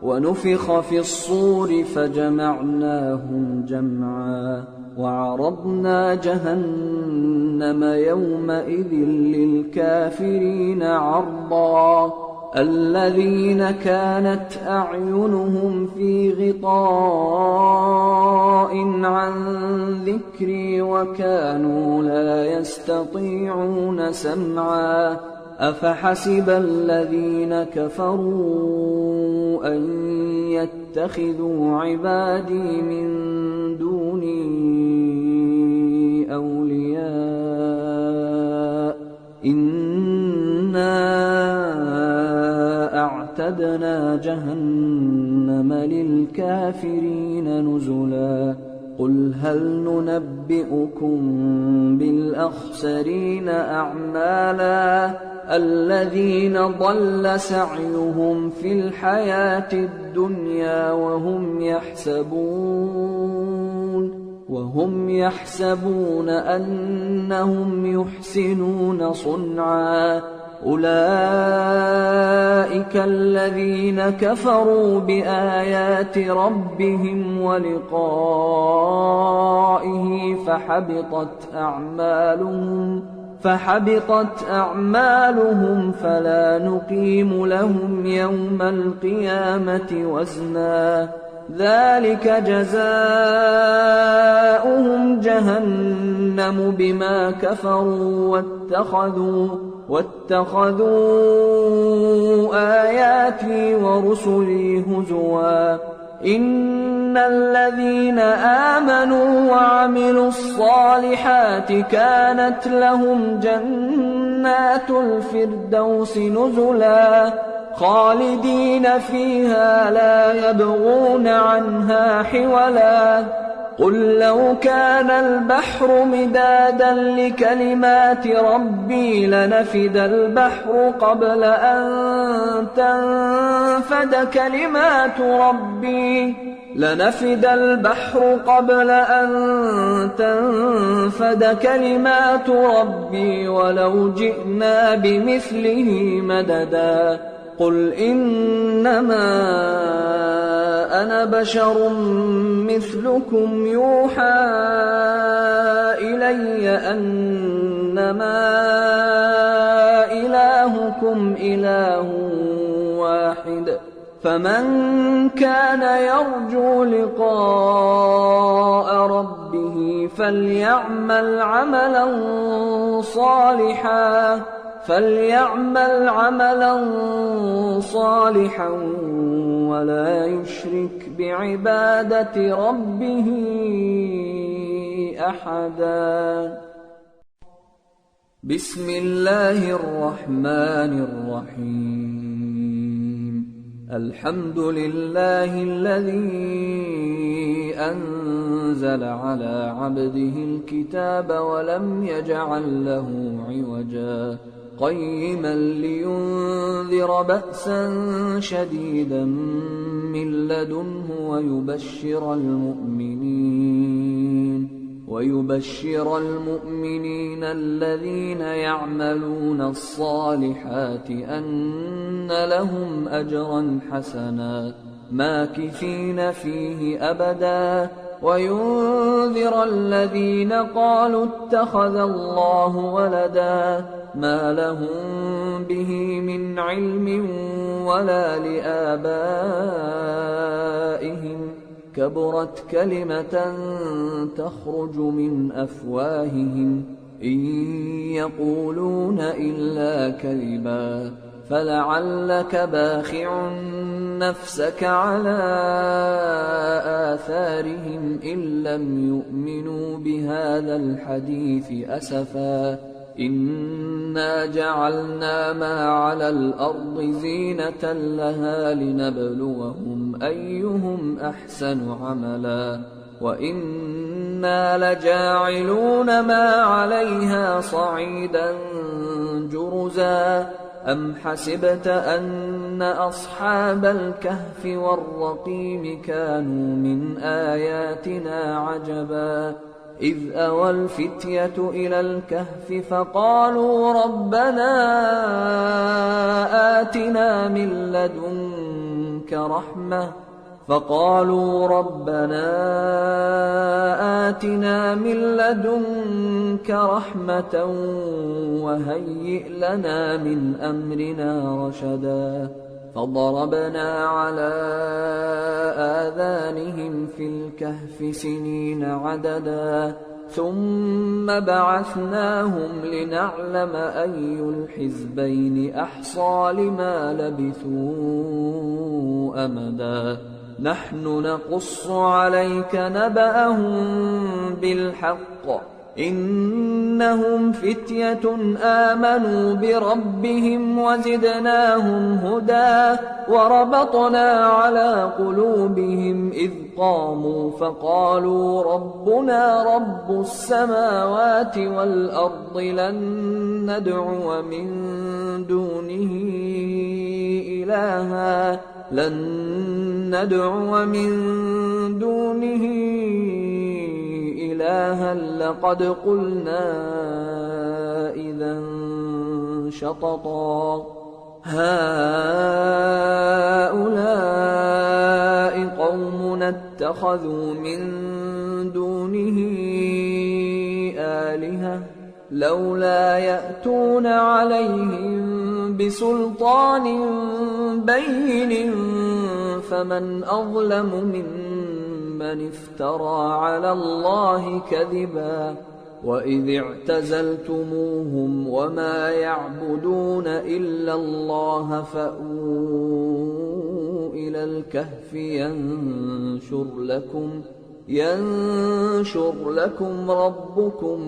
ونفخ في الصور فجمعناهم جمعا. وعرضنا جهنم يومئذ للكافرين عرضا. الذين كانت أعينهم في غطاء عن ذكري وكانوا لا يستطيعون سمعا. أفحسب الذين كفروا أن يتخذوا عبادي من دوني أولياء إنا أعتدنا جهنم للكافرين نزلا. قل هل ننبئكم بالأخسرين أعمالا الذين ضل سعيهم في الحياة الدنيا وهم يحسبون أنهم يحسنون صنعا. أولئك الذين كفروا بآيات ربهم ولقائه فحبطت أعمالهم فلا نقيم لهم يوم القيامة وزنا. ذلك جزاؤهم جهنم بما كفروا واتخذوا آياتي ورسلي هزوا. إن الذين آمنوا وعملوا الصالحات كانت لهم جنات الفردوس نزلا. خالدين فيها لا يبغون عنها حولا قل لو كان البحر مدادا لكلمات ربي لنفد البحر قبل أن تنفد كلمات ربي ولو جئنا بمثله مددا قل إنما أنا بشر مثلكم يوحى إلي أنما إلهكم إله واحد فمن كان يرجو لقاء ربه فليعمل عملا صالحا ولا يشرك بعبادة ربه أحدا. بسم الله الرحمن الرحيم. الحمد لله الذي أنزل على عبده الكتاب ولم يجعل له عوجا قيما لينذر بأسا شديدا من لدنه ويبشر المؤمنين الذين يعملون الصالحات أن لهم أجرا حسنا ماكثين فيه أبدا وينذر الذين قالوا اتخذ الله ولدا ما لهم به من علم ولا لآبائهم كبرت كلمة تخرج من أفواههم إن يقولون إلا كذبا فلعلك باخع نفسك على آثارهم إن لم يؤمنوا بهذا الحديث أسفا إنا جعلنا ما على الأرض زينة لها لنبلوهم أيهم أحسن عملا وإنا لجاعلون ما عليها صعيدا جرزا أم حسبت أن أصحاب الكهف والرقيم كانوا من آياتنا عجبا إذ أوى الفتية إلى الكهف فقالوا ربنا آتنا من لدنك رحمة وهيئ لنا من أمرنا رشدا فضربنا على آذانهم في الكهف سنين عددا ثم بعثناهم لنعلم أي الحزبين أحصى لما لبثوا أمدا نحن نقص عليك نبأهم بالحق إنهم فتية آمنوا بربهم وزدناهم هدى وربطنا على قلوبهم إذ قاموا فقالوا ربنا رب السماوات والأرض لن ندعو من دونه إلها لقد قلنا إذا شططا هؤلاء قومنا اتخذوا من دونه آلهة لولا يأتون عليهم بسلطان بين فمن أظلم ممن افترى على الله كذبا وإذ اعتزلتموهم وما يعبدون إلا الله فأووا إلى الكهف ينشر لكم ربكم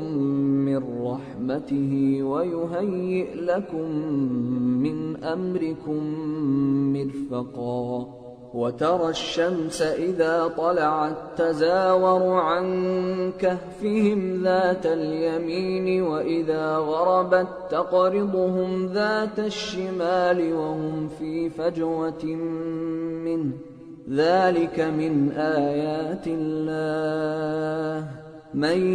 من رحمته ويهيئ لكم من أمركم مرفقا وترى الشمس إذا طلعت تزاور عن كهفهم ذات اليمين وإذا غربت تقرضهم ذات الشمال وهم في فجوة منه ذلك من آيات الله من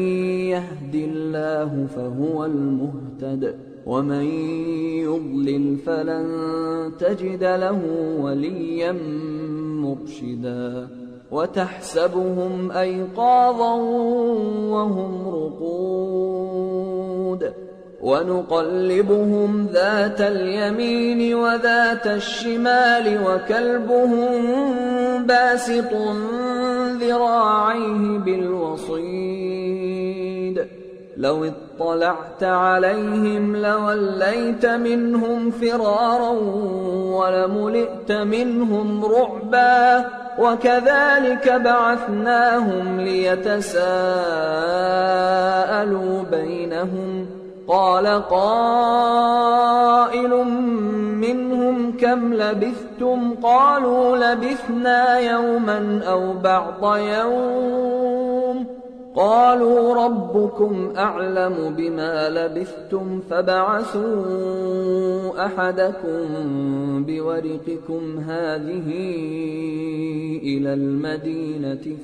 يهد الله فهو المهتد ومن يضلل فلن تجد له وليا مرشدا وتحسبهم أيقاظا وهم رقود ونقلبهم ذات اليمين وذات الشمال وكلبهم باسط ذراعيه بالوصيد لو اطلعت عليهم لوليت منهم فرارا ولملئت منهم رعبا وكذلك بعثناهم ليتساءلوا بينهم قال قائل منهم كم لبثتم قالوا لبثنا يوما أو بعض يوم قالوا ربكم أعلم بما لبثتم فابعثوا أحدكم بورقكم هذه إلى المدينة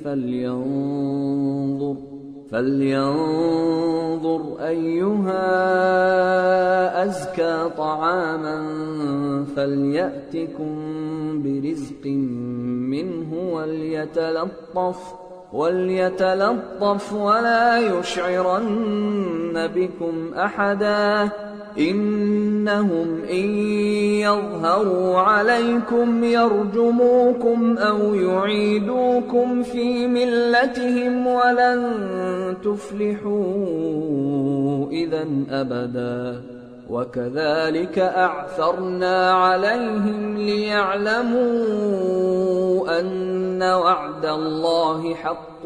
فلينظر أيها أزكى طعاما فليأتكم برزق منه وليتلطف ولا يشعرن بكم أحدا إنهم إن يظهروا عليكم يرجموكم أو يعيدوكم في ملتهم ولن تفلحوا إذا أبدا وكذلك أعثرنا عليهم ليعلموا أن وعد الله حق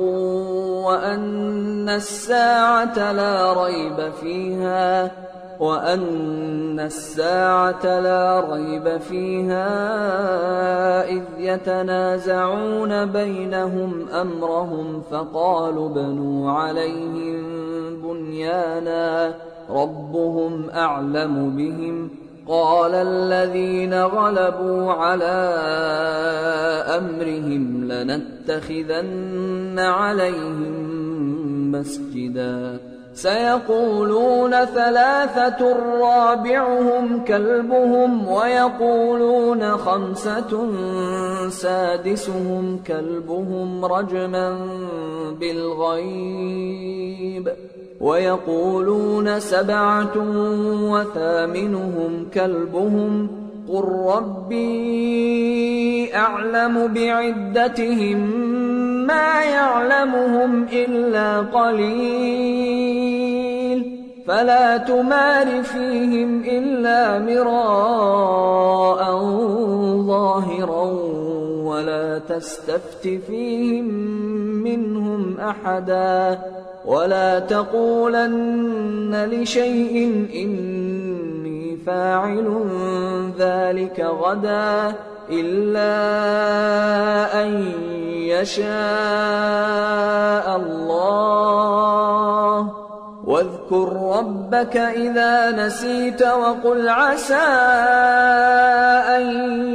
وأن الساعة لا ريب فيها إذ يتنازعون بينهم أمرهم فقالوا بنوا عليهم بنيانا ربهم أعلم بهم قال الذين غلبوا على أمرهم لنتخذن عليهم مسجدا سيقولون ثلاثة رابعهم كلبهم ويقولون خمسة سادسهم كلبهم رجما بالغيب ويقولون سبعة وثامنهم كلبهم قل ربي أعلم بعدتهم ما يعلمهم إلا قليل فلا تمار فيهم إلا مراء ظاهرا ولا تستفت فيهم منهم أحدا ولا تقولن لشيء إني فاعل ذلك غدا إلا أن يشاء الله واذكر ربك إذا نسيت وقل عسى أن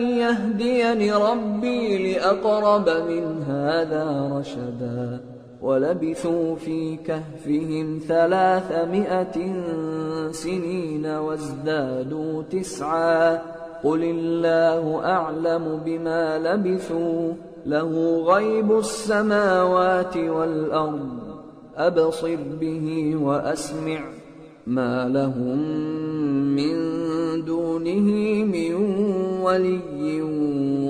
يهديني ربي لأقرب من هذا رشدا ولبثوا في كهفهم 300 سنين وازدادوا 9 قل الله أعلم بما لبثوا له غيب السماوات والأرض أبصر به وأسمع ما لهم من دونه من ولي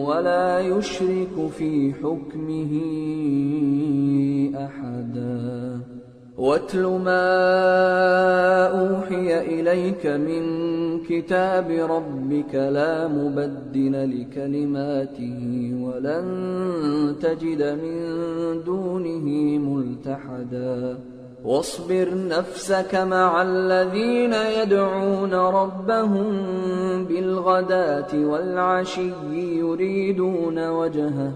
ولا يشرك في حكمه أحدا واتل ما أوحي إليك من كتاب ربك لا مبدل لكلماته ولن تجد من دونه ملتحدا واصبر نفسك مع الذين يدعون ربهم بالغداة والعشي يريدون وجهه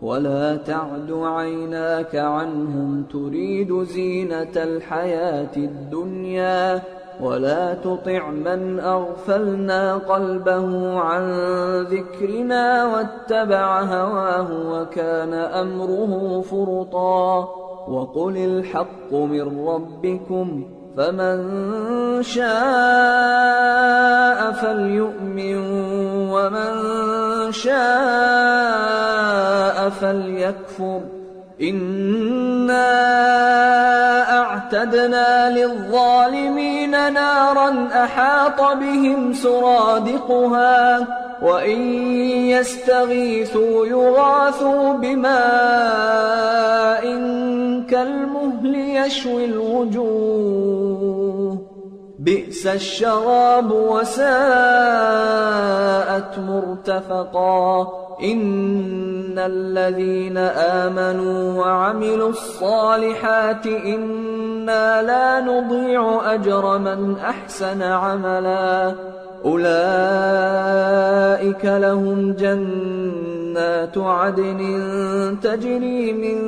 ولا تعد عيناك عنهم تريد زينة الحياة الدنيا ولا تطع من أغفلنا قلبه عن ذكرنا واتبع هواه وكان أمره فرطا وقل الحق من ربكم فمن شاء فليؤمن ومن شاء فليكفر إنا أعتدنا للظالمين نارا أحاط بهم سرادقها وإن يستغيثوا يغاثوا بماء كالمهل يشوي الوجوه بئس الشراب وساءت مرتفقا إن الذين آمنوا وعملوا الصالحات إنا لا نضيع أجر من أحسن عملا أولئك لهم جنات عدن تجري من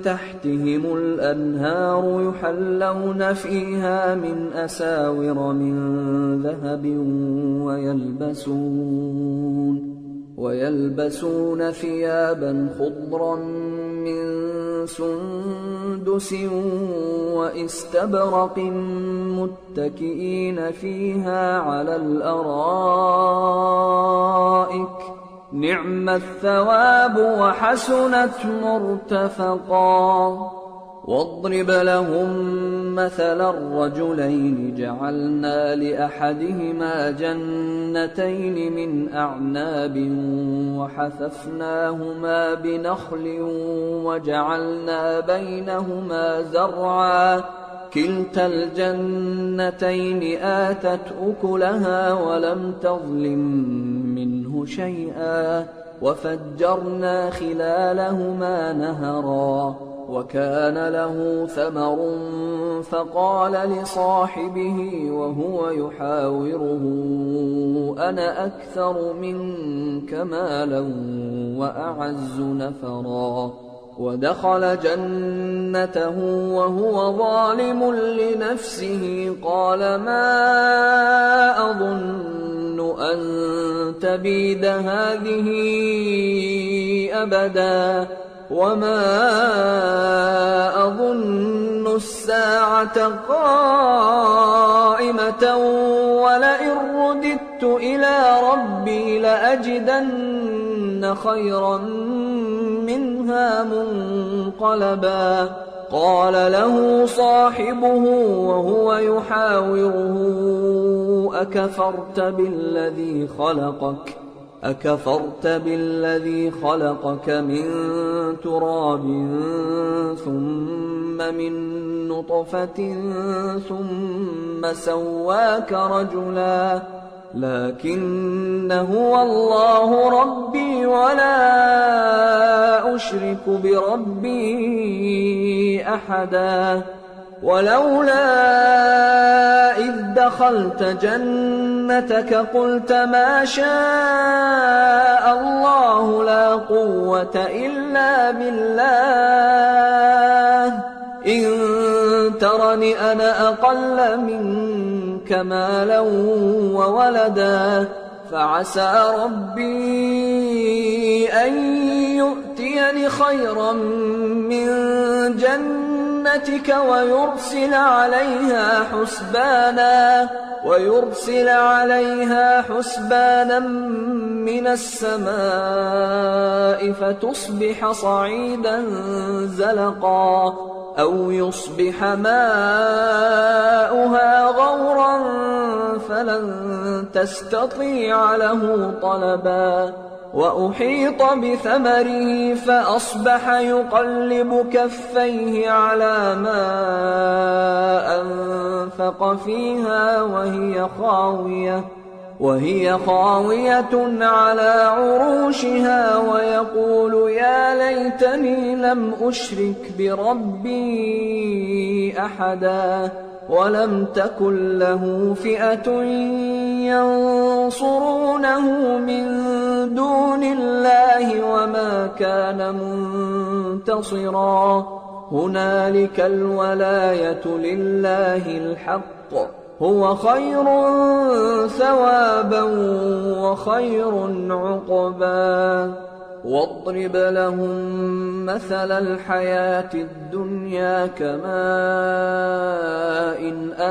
تحتهم الأنهار يحلون فيها من أساور من ذهب ويلبسون ثيابا خضرا من سندس واستبرق متكئين فيها على الأرائك نعم الثواب وحسنت مرتفقا واضرب لهم مثلا الرجلين جعلنا لأحدهما جنتين من أعناب وحففناهما بنخل وجعلنا بينهما زرعا كلتا الجنتين آتت أكلها ولم تظلم منه شيئا وفجرنا خلالهما نهرا وكان له ثمر فقال لصاحبه وهو يحاوره أنا أكثر منك مالا وأعز نفرا ودخل جنته وهو ظالم لنفسه قال ما أظن أن تبيد هذه أبدا وما أظن الساعة قائمة ولئن رددت إلى ربي لأجدن خيرا منها منقلبا قال له صاحبه وهو يحاوره أكفرت بالذي خلقك من تراب ثم من نطفة ثم سواك رجلا لكن هو الله ربي ولا أشرك بربي أحدا ولولا إذ دخلت جنتك قلت ما شاء الله لا قوة إلا بالله إن ترني أنا أقل منك مالا وولدا فعسى ربي أن يؤتيني خيرا من جنتك ويرسل عليها حسبانا من السماء فتصبح صعيدا زلقا أو يصبح ماؤها غورا فلن تستطيع له طلبا وأحيط بثمره فأصبح يقلب كفيه على ما أنفق فيها وهي خاوية على عروشها ويقول يا ليتني لم أشرك بربي أحدا ولم تكن له فئة ينصرونه من دون الله وما كان منتصرا هنالك الولاية لله الحق هو خير ثوابا وخير عقبا واضرب لهم مثل الحياة الدنيا كماء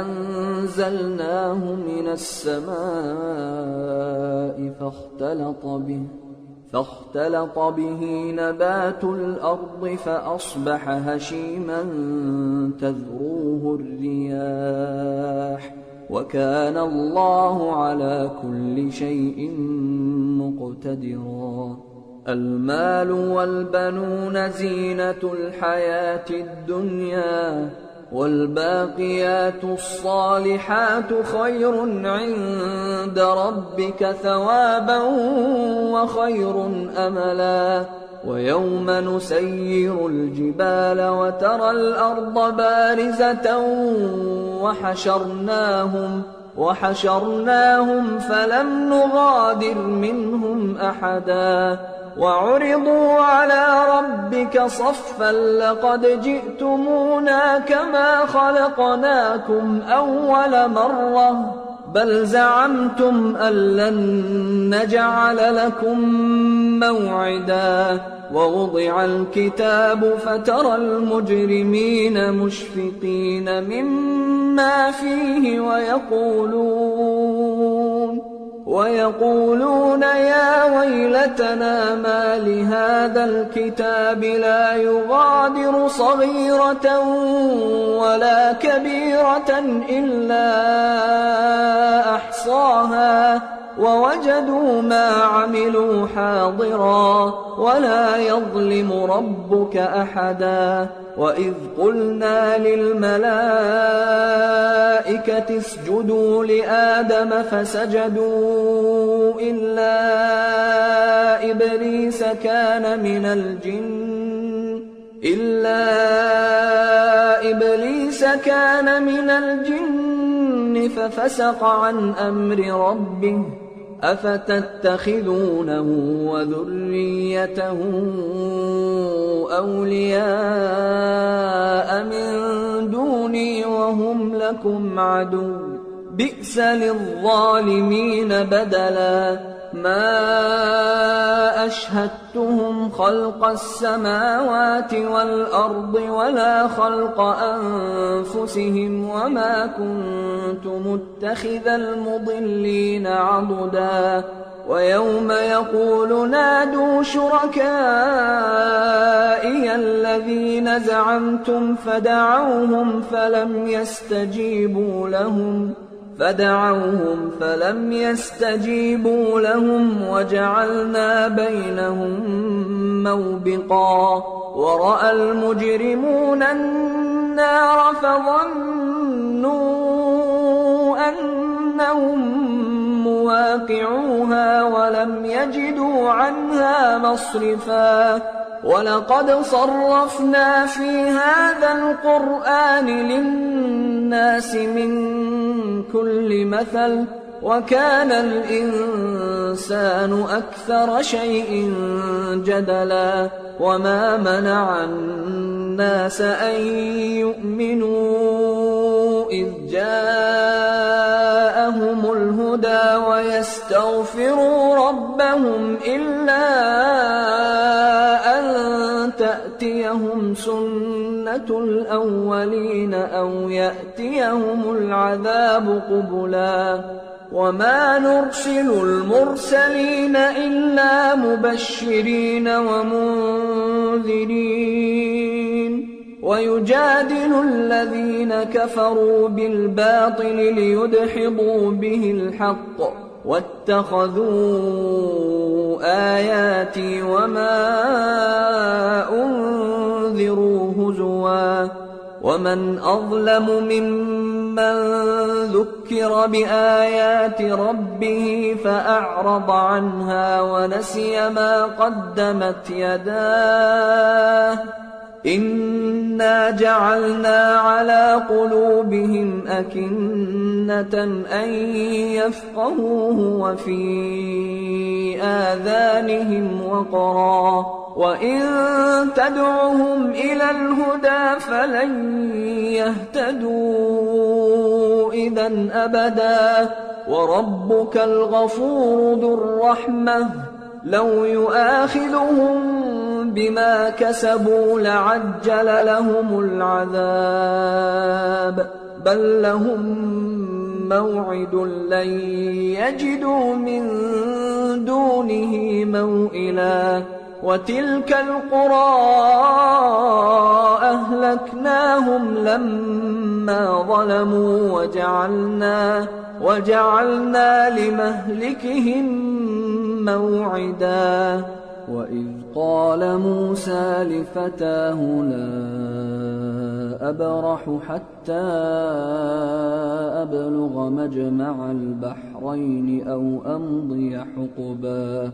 أنزلناه من السماء فاختلط به نبات الأرض فأصبح هشيما تذروه الرياح وكان الله على كل شيء مقتدرا المال والبنون زينة الحياة الدنيا والباقيات الصالحات خير عند ربك ثوابا وخير أملا ويوم نسير الجبال وترى الأرض بارزة وحشرناهم فلم نغادر منهم أحدا وعرضوا على ربك صفا لقد جئتمونا كما خلقناكم أول مرة بل زعمتم أن لن نجعل لكم موعدا ووضع الكتاب فترى المجرمين مشفقين مما فيه ويقولون يا ويلتنا ما لهذا الكتاب لا يغادر صغيرة ولا كبيرة إلا أحصاها ووجدوا ما عملوا حاضرا ولا يظلم ربك أحدا وإذ قلنا للملائكة اسجدوا لآدم فسجدوا إلا إبليس كان من الجن ففسق عن أمر ربه أفتتخذونه وذريته أولياء من دوني وهم لكم عدو بئس للظالمين بدلا ما أشهدتهم خلق السماوات والأرض ولا خلق أنفسهم وما كنت متخذ المضلين عضدا ويوم يقول نادوا شركائي الذين زعمتم فدعوهم فلم يستجيبوا لهم وجعلنا بينهم موبقا ورأى المجرمون النار فظنوا أنهم مواقعوها ولم يجدوا عنها مصرفا ولقد صرفنا في هذا القرآن للناس من كل مثل وكان الإنسان أكثر شيء جدلا وما منع الناس أن يؤمنوا إذ جاءهم الهدى ويستغفروا ربهم إلا أن تأتيهم سنة الأولين أو يأتيهم العذاب قبلا وما نرسل المرسلين إلا مبشرين ومنذرين ويجادل الذين كفروا بالباطل ليدحضوا به الحق واتخذوا آياتي وما أنذروا هزوا ومن أظلم ممن ذكر بآيات ربه فأعرض عنها ونسي ما قدمت يداه إنا جعلنا على قلوبهم أكنة أن يفقهوه وفي آذانهم وقرا وإن تدعهم إلى الهدى فلن يهتدوا إذا أبدا وربك الغفور ذو الرحمة لو يؤاخذهم بما كسبوا لعجل لهم العذاب بل لهم موعد لن يجدوا من دونه موئلا وتلك القرى أهلكناهم لما ظلموا وجعلنا لمهلكهم موعدا وإذ قال موسى لفتاه لا أبرح حتى أبلغ مجمع البحرين أو أمضي حقبا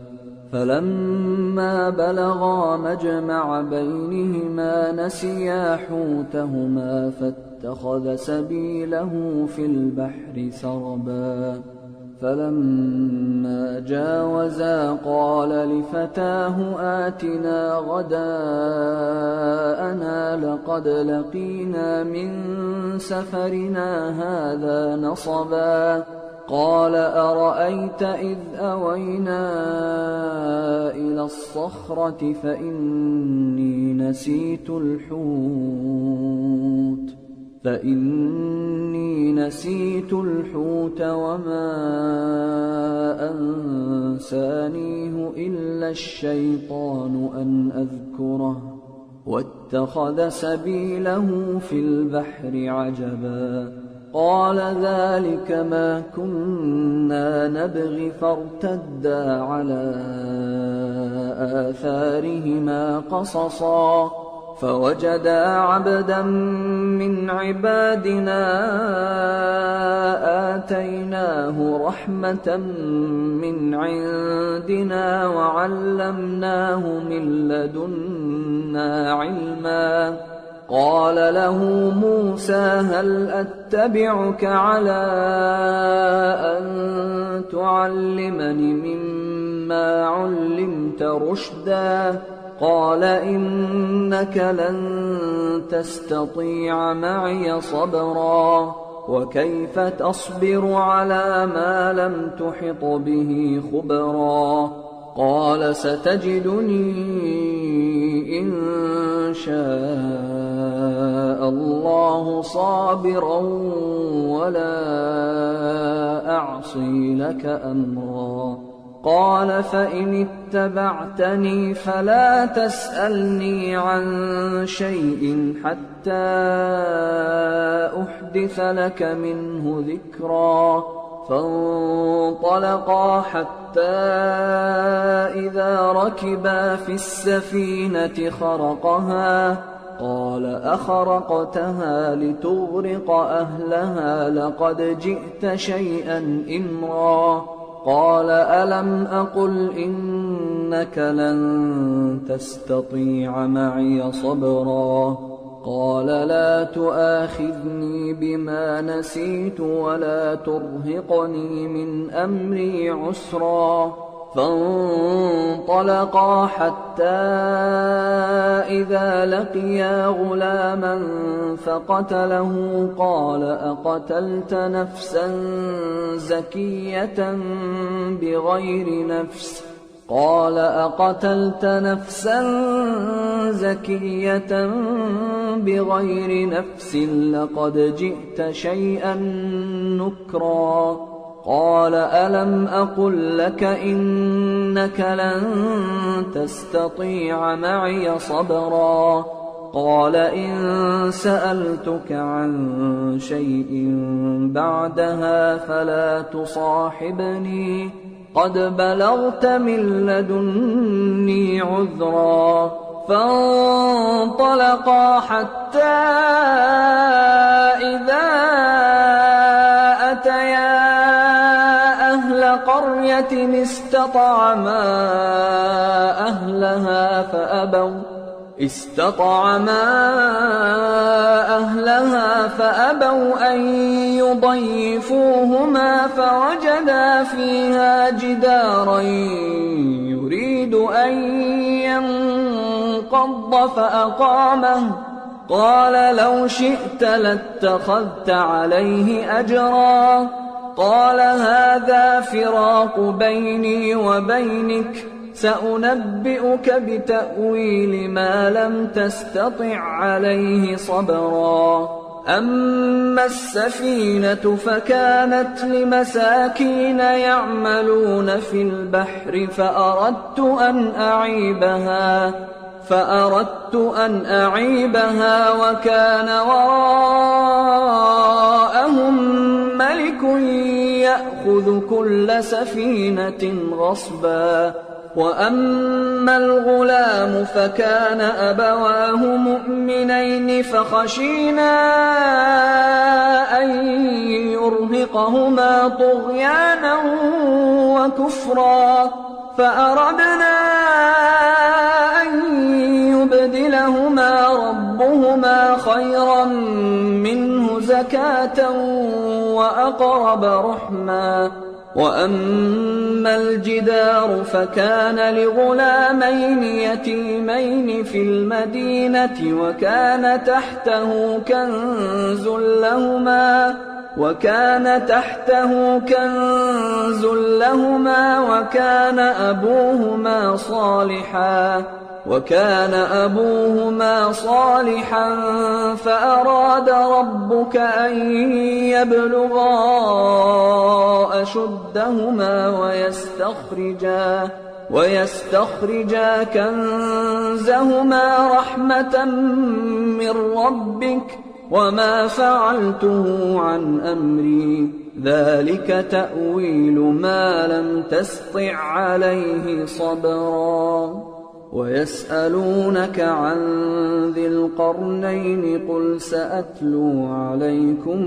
فلما بلغا مجمع بينهما نسيا حوتهما فاتخذ سبيله في البحر سربا فلما جاوزا قال لفتاه آتنا غداءنا لقد لقينا من سفرنا هذا نصبا قال أرأيت إذ أوينا إلى الصخرة فإني نسيت الحوت وما أنسانيه إلا الشيطان أن أذكره واتخذ سبيله في البحر عجبا قال ذلك ما كنا نبغي فارتدا على آثارهما قصصا فوجدا عبدا من عبادنا آتيناه رحمة من عندنا وعلمناه من لدنا علما قال له موسى هل أتبعك على أن تعلمني مما علمت رشدا قال إنك لن تستطيع معي صبرا وكيف تصبر على ما لم تحط به خبرا قال ستجدني إن شاء الله صابرا ولا أعصي لك أمرا قال فإن اتبعتني فلا تسألني عن شيء حتى أحدث لك منه ذكرا فانطلقا حتى إذا ركبا في السفينة خرقها قال أخرقتها لتغرق أهلها لقد جئت شيئا إمرا قال ألم أقل إنك لن تستطيع معي صبرا قال لا تؤاخذني بما نسيت ولا ترهقني من أمري عسرا فانطلقا حتى إذا لقيا غلاما فقتله قال أقتلت نفسا زكية بغير نفس قال أقتلت نفسا زكية بغير نفس لقد جئت شيئا نكرا قال ألم أقل لك إنك لن تستطيع معي صبرا قال إن سألتك عن شيء بعدها فلا تصاحبني قد بلغت من لدني عذرا. فانطلقا حتى إذا أتيا أهل قرية استطعما أهلها فأبوا أن يضيفوهما فوجدا فيها جدارا يريد أن ينقض فأقامه. قال لو شئت لاتخذت عليه أجرا. قال هذا فراق بيني وبينك سأنبئك بتأويل ما لم تستطع عليه صبرا. أما السفينة فكانت لمساكين يعملون في البحر فأردت أن أعيبها وكان وراءهم ملك يأخذ كل سفينة غصبا. وأما الغلام فكان أبواه مؤمنين فخشينا أن يرهقهما طغيانا وكفرا فأردنا أن يبدلهما ربهما خيرا منه زكاة وأقرب رحما. وأما الجدار فكان لغلامين يتيمين في المدينة وكان تحته كنز لهما وكان أبوهما صالحا فأراد ربك أن يبلغا أشدهما ويستخرجا كنزهما رحمة من ربك وما فعلته عن أمري ذلك تأويل ما لم تسطع عليه صبرا. ويسألونك عن ذي القرنين قل سأتلو عليكم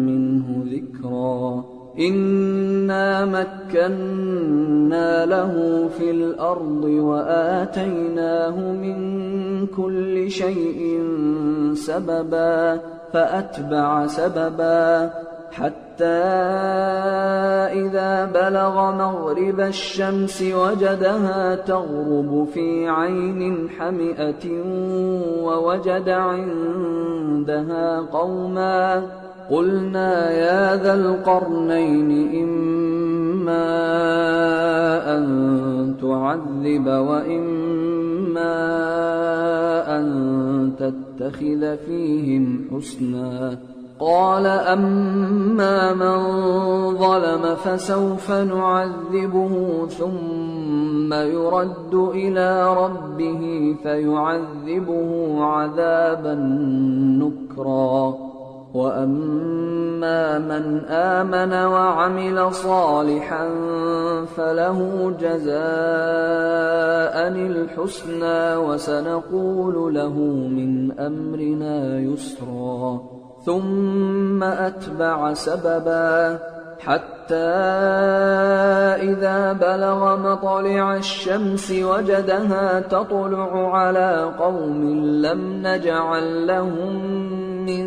منه ذكرا. إنا مكنا له في الأرض وآتيناه من كل شيء سببا فأتبع سببا حتى إذا بلغ مغرب الشمس وجدها تغرب في عين حمئة ووجد عندها قوما. قلنا يا ذا القرنين إما أن تعذب وإما أن تتخذ فيهم حسنا. قال أما من ظلم فسوف نعذبه ثم يرد إلى ربه فيعذبه عذابا نكرا. وأما من آمن وعمل صالحا فله جزاء الحسنى وسنقول له من أمرنا يسرا. ثم أتبع سببا حتى إذا بلغ مطلع الشمس وجدها تطلع على قوم لم نجعل لهم من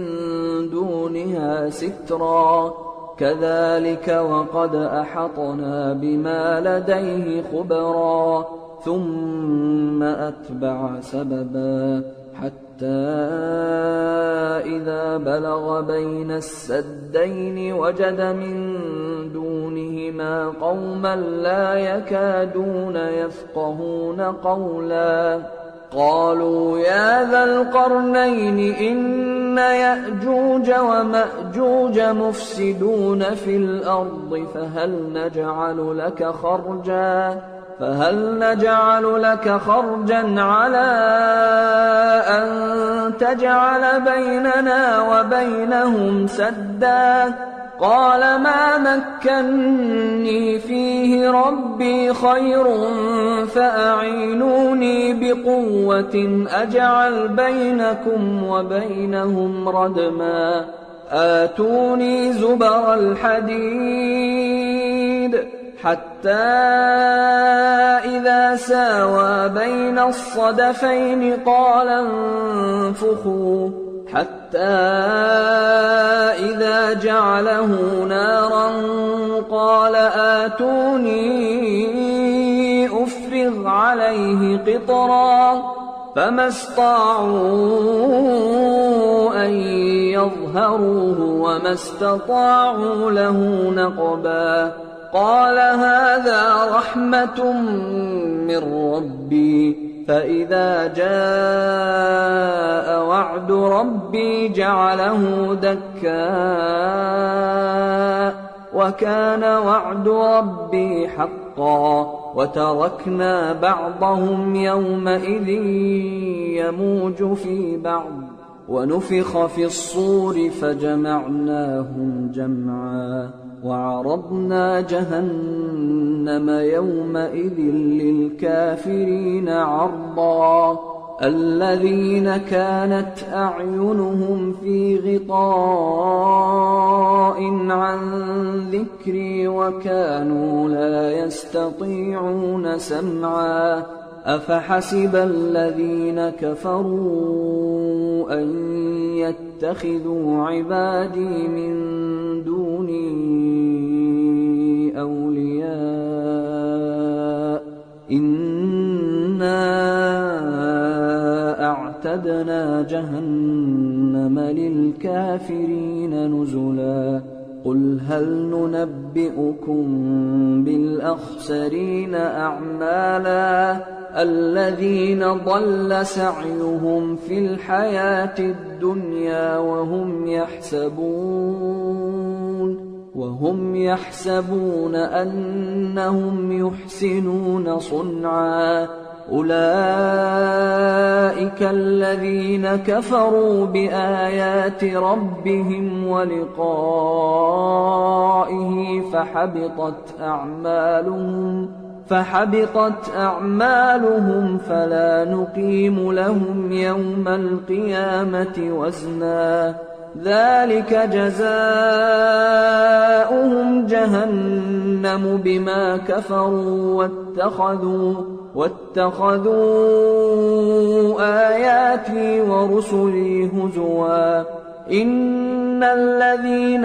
دونها سترا. كذلك وقد أحطنا بما لديه خبرا. ثم أتبع سببا حتى إذا بلغ بين السدين وجد من دونهما قوما لا يكادون يفقهون قولا. قالوا يا ذا القرنين إن يأجوج ومأجوج مفسدون في الأرض فهل نجعل لك خرجا فهل نجعل لك خرجا على أن تجعل بيننا وبينهم سدا؟ قال ما مكني فيه ربي خير فأعينوني بقوة أجعل بينكم وبينهم ردما آتوني زبر الحديد حتى إذا ساوى بين الصدفين قال انفخوا حتى إذا جعله نارا قال آتوني أفرغ عليه قطرا فما استطاعوا أن يظهروه وما استطاعوا له نقبا قال هذا رحمة من ربي فإذا جاء وعد ربي جعله دكا وكان وعد ربي حقا وتركنا بعضهم يومئذ يموج في بعض ونفخ في الصور فجمعناهم جمعا وعرضنا جهنم يومئذ للكافرين عرضا الذين كانت أعينهم في غطاء عن ذكري وكانوا لا يستطيعون سمعا أفحسب الذين كفروا أن يتخذوا عبادي من دوني أولياء إنا أعتدنا جهنم للكافرين نزلا قل هل ننبئكم بالأخسرين أعمالا الذين ضل سعيهم في الحياة الدنيا وهم يحسبون أنهم يحسنون صنعا أولئك الذين كفروا بآيات ربهم ولقائه فحبطت أعمالهم فلا نقيم لهم يوم القيامة وزنا ذلك جزاؤهم جهنم بما كفروا واتخذوا آياتي ورسلي هزوا إن الذين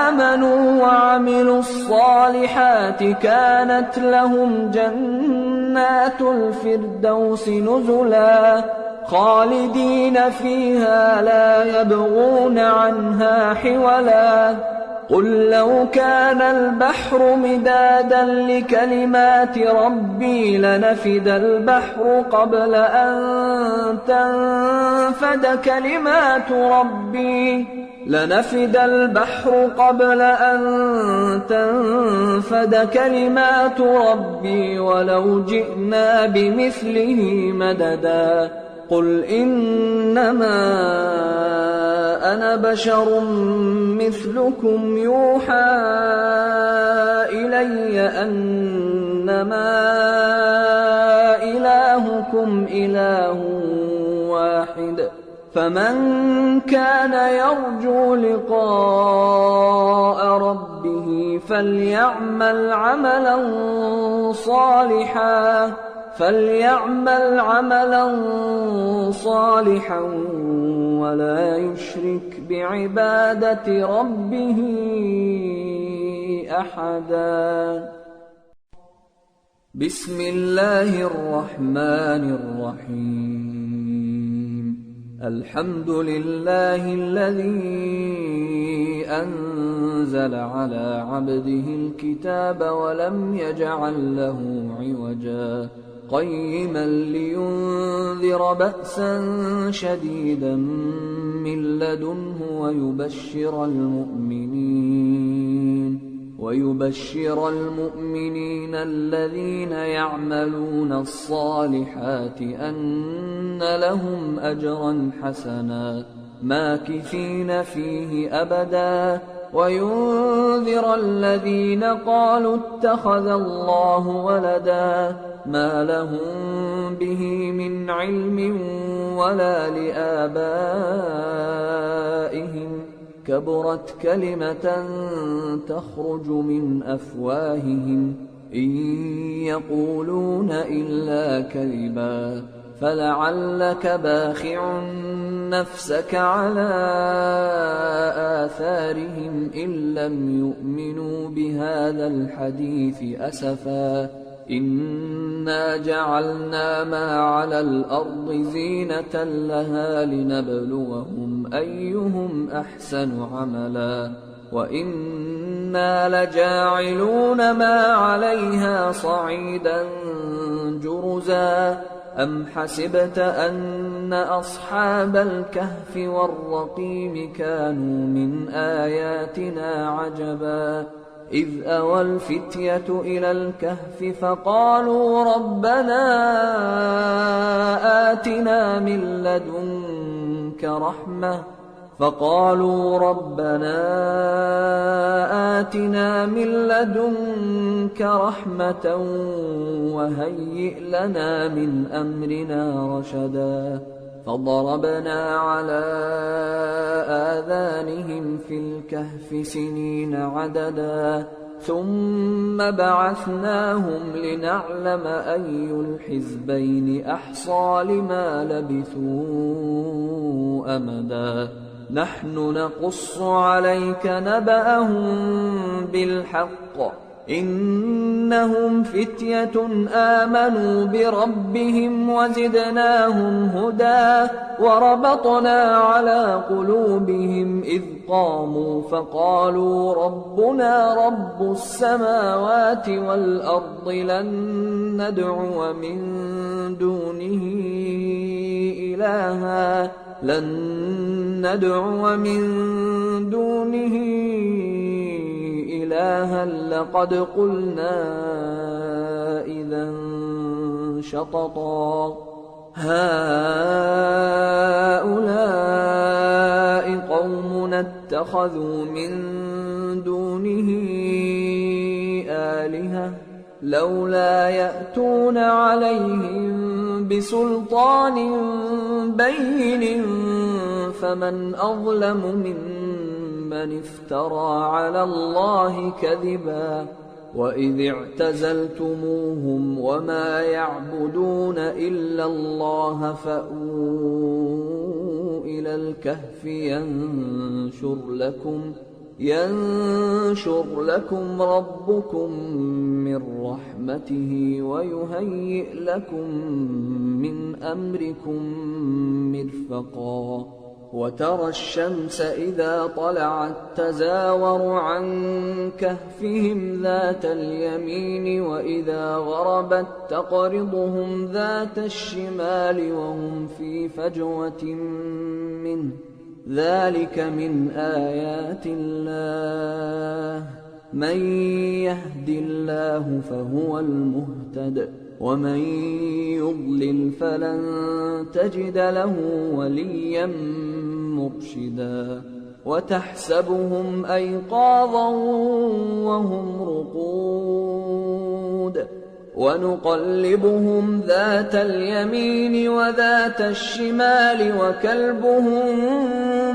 آمنوا وعملوا الصالحات كانت لهم جنات الفردوس نزلا خالدين فيها لا يبغون عنها حولا قل لو كان البحر مدادا لكلمات ربي لنفد البحر قبل أن تنفد كلمات ربي ولو جئنا بمثله مددا قل إنما أنا بشر مثلكم يوحى إلي أنما إلهكم إله واحد فمن كان يرجو لقاء ربه فليعمل عملا صالحا ولا يشرك بعبادة ربه أحدا بسم الله الرحمن الرحيم الحمد لله الذي أنزل على عبده الكتاب ولم يجعل له عوجا قيما لينذر بأسا شديدا من لدنه ويبشر المؤمنين ويبشر المؤمنين الذين يعملون الصالحات أن لهم أجرا حسنا ماكثين فيه أبدا، وينذر الذين قالوا اتخذ الله ولدا ما لهم به من علم ولا لآبائهم، كبرت كلمة تخرج من أفواههم إن يقولون إلا كذبا، فلعلك باخع نفسك على آثارهم إن لم يؤمنوا بهذا الحديث أسفا، إنا جعلنا ما على الأرض زينة لها لنبلوهم أيهم أحسن عملا، وإنا لجاعلون ما عليها صعيدا جرزا. أم حسبت أن أصحاب الكهف والرقيم كانوا من آياتنا عجبا، إذ أوى الفتية إلى الكهف فقالوا ربنا آتنا من لدنك رحمة وهيئ لنا من أمرنا رشدا، فضربنا على آذانهم في الكهف سنين عددا، ثم بعثناهم لنعلم أي الحزبين أحصى لما لبثوا أمدا. نحن نقص عليك نبأهم بالحق، إنهم فتية آمنوا بربهم وزدناهم هدى، وربطنا على قلوبهم إذ قاموا فقالوا ربنا رب السماوات والأرض لن ندعو من دونه إلها لقد قلنا إذا شططا، هؤلاء قومنا اتخذوا من دونه آلهة لولا يأتون عليهم بسلطان بين، فمن أظلم ممن افترى على الله كذبا. وإذ اعتزلتموهم وما يعبدون إلا الله فأووا إلى الكهف ينشر لكم ربكم من رحمته ويهيئ لكم من أمركم مرفقا. وترى الشمس إذا طلعت تزاور عن كهفهم ذات اليمين وإذا غربت تقرضهم ذات الشمال وهم في فجوة منه، ذلك من آيات الله، من يهد الله فهو المهتد، ومن يضلل فلن تجد له وليا مرشدا. وتحسبهم أيقاظا وهم رقود ونقلبهم ذات اليمين وذات الشمال وكلبهم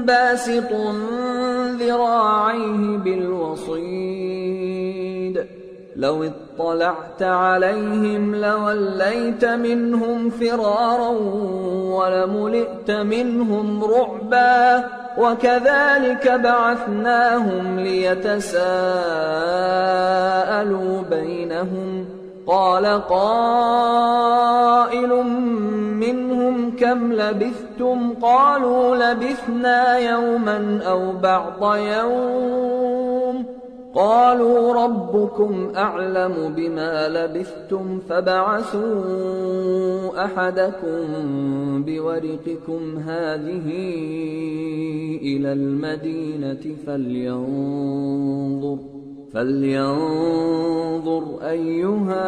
باسط ذراعيه بالوصيد، لو اطلعت عليهم لوليت منهم فرارا ولملئت منهم رعبا. وكذلك بعثناهم ليتساءلوا بينهم، قال قائل منهم كم لبثتم؟ قالوا لبثنا يوما أو بعض يوم، قالوا ربكم أعلم بما لبثتم فابعثوا أحدكم بورقكم هذه إلى المدينة فلينظر أيها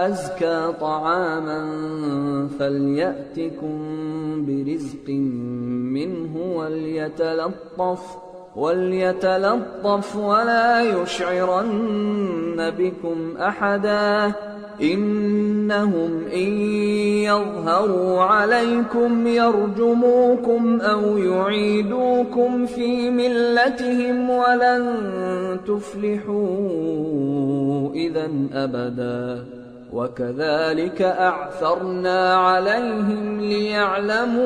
أزكى طعاما فليأتكم برزق منه وليتلطف ولا يشعرن بكم أحدا إنهم إن يظهروا عليكم يرجموكم أو يعيدوكم في ملتهم ولن تفلحوا إذا أبدا وكذلك أعثرنا عليهم ليعلموا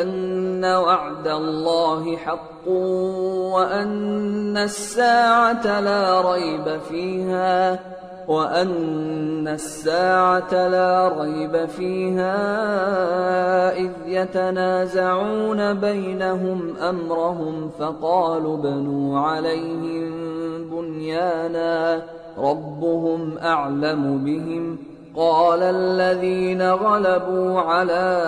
أن وعد الله حق وأن الساعة لا ريب فيها إذ يتنازعون بينهم أمرهم فقالوا ابنوا عليهم بنيانا ربهم أعلم بهم قال الذين غلبوا على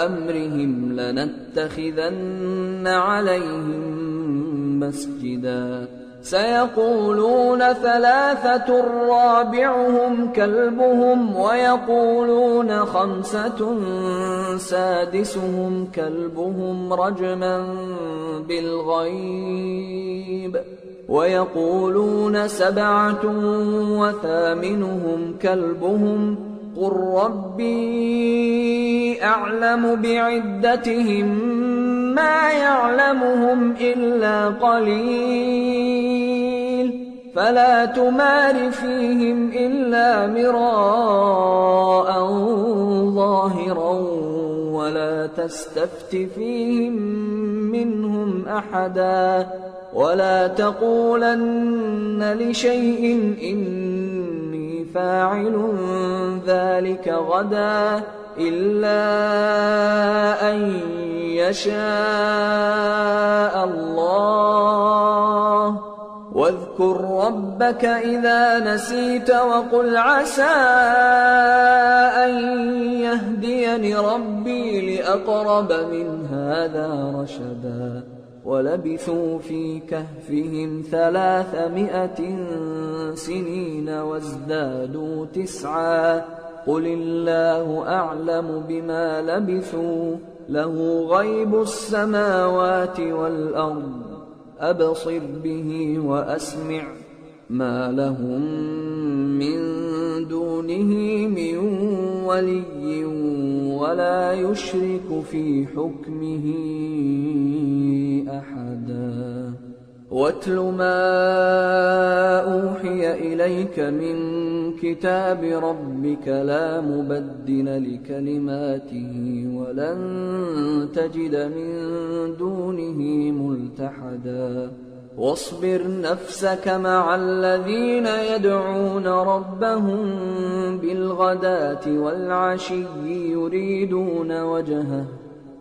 أمرهم لنتخذن عليهم مسجدا سيقولون 3 رابعهم كلبهم ويقولون 5 سادسهم كلبهم رجما بالغيب ويقولون 7 وثامنهم كلبهم قل ربي أعلم بعدتهم ما يعلمهم إلا قليل فلا تمار فيهم إلا مراء ظاهرا ولا تستفت فيهم منهم أحدا ولا تقولن لشيء إني فاعل ذلك غدا إلا أن يشاء الله واذكر ربك إذا نسيت وقل عسى أن يهديني ربي لأقرب من هذا رشدا ولبثوا في كهفهم 300 سنين وازدادوا 9 قل الله أعلم بما لبثوا له غيب السماوات والأرض أبصر به وأسمع ما لهم من دونه من ولي ولا يشرك في حكمه أحدا واتل ما أوحي إليك من كتاب ربك لا مبدل لكلماته ولن تجد من دونه ملتحدا واصبر نفسك مع الذين يدعون ربهم بالغداة والعشي يريدون وجهه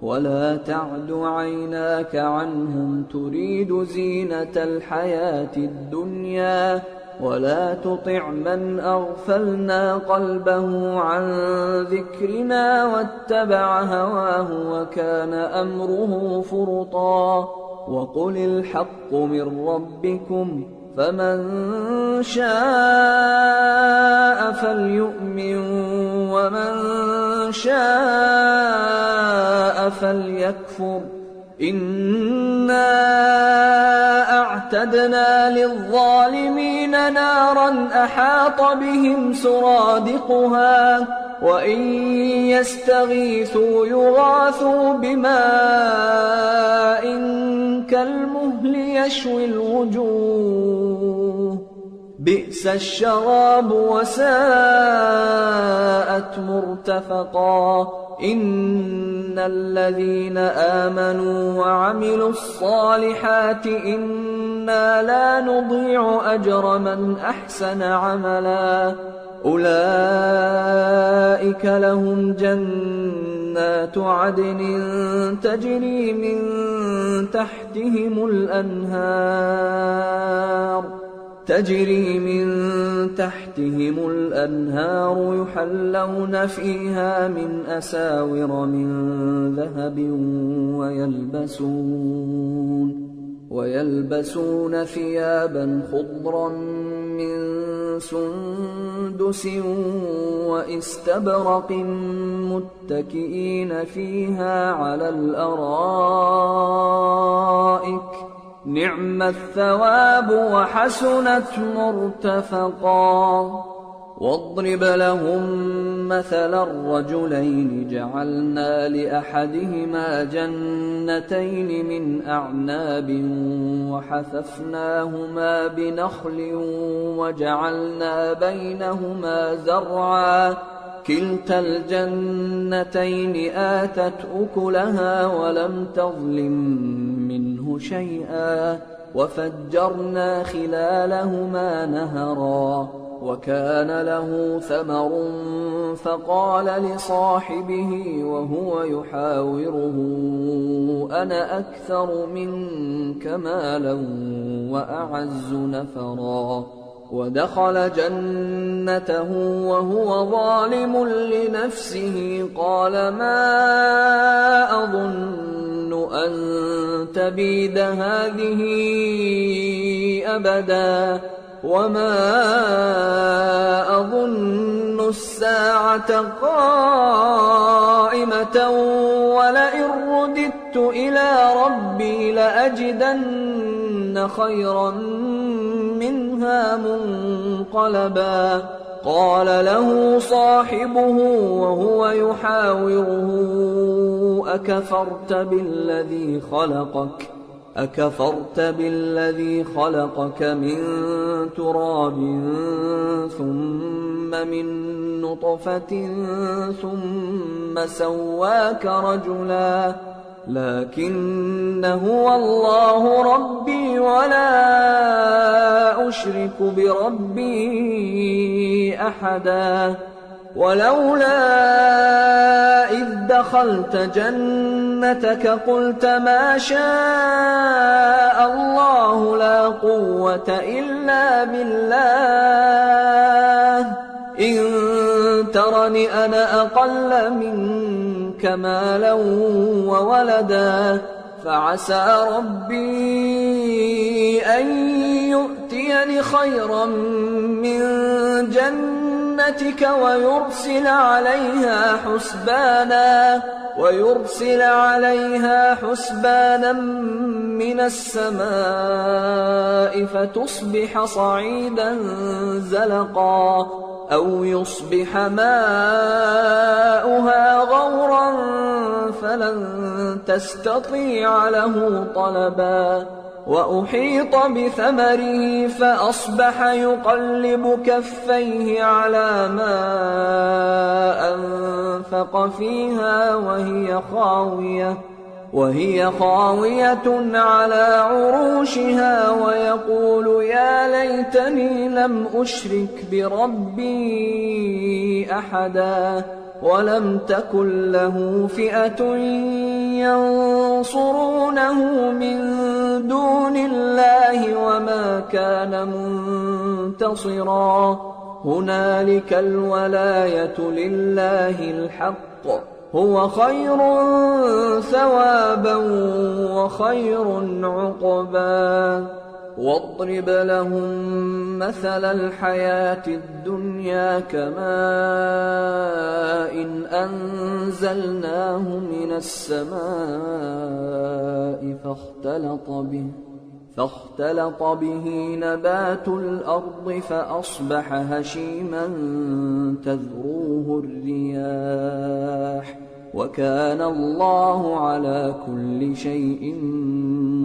ولا تعد عيناك عنهم تريد زينة الحياة الدنيا ولا تطع من أغفلنا قلبه عن ذكرنا واتبع هواه وكان أمره فرطا وقل الحق من ربكم فمن شاء فليؤمن ومن شاء فليكفر إنا أعتدنا للظالمين نارا أحاط بهم سرادقها وإن يستغيثوا يغاثوا بماء كالمهل يشوي الوجوه بئس الشراب وساءت مرتفقا إن الذين آمنوا وعملوا الصالحات إنا لا نضيع أجر من أحسن عملا أولئك لهم جنات عدن تجري من تحتهم الأنهار يحلون فيها من أساور من ذهب ويلبسون ثيابا خضرا من سندس واستبرق متكئين فيها على الأرائك نعم الثواب وحسنت مرتفقا. واضرب لهم مثلا الرجلين جعلنا لأحدهما جنتين من أعناب وحففناهما بنخل وجعلنا بينهما زرعا كلتا الجنتين آتت أكلها ولم تظلم منه شيئا وفجرنا خلالهما نهرا وكان له ثمر فقال لصاحبه وهو يحاوره أنا أكثر منك مالا وأعز نفرا. ودخل جنته وهو ظالم لنفسه قال ما أظن أن تبيد هذه أبدا وما أظن الساعة قائمة ولئن رددت إلى ربي لأجدن خيرا منها منقلبا. قال له صاحبه وهو يحاوره أكفرت بالذي خلقك من تراب ثم من نطفة ثم سواك رجلا لكن هو الله ربي ولا أشرك بربي أحدا. ولولا إذ دخلت جنتك قلت ما شاء الله لا قوة إلا بالله إن ترني أنا أقل منك مالا وولدا فعسى ربي أن يؤتيني خيرا من جنتك ويرسل عليها حسبانا من السماء فتصبح صعيدا زلقا أو يصبح ماؤها غورا فلن تستطيع له طلبا. وأحيط بثمره فأصبح يقلب كفيه على ما أنفق فيها وهي خاوية على عروشها ويقول يا ليتني لم أشرك بربي أحدا ولم تكن له فئة ينصرونه من دون الله وما كان منتصرا. هنالك الولاية لله الحق هو خير ثوابا وخير عقبا. واضرب لهم مثل الحياة الدنيا كماء أنزلناه من السماء فاختلط به نبات الأرض فأصبح هشيما تذروه الرياح وكان الله على كل شيء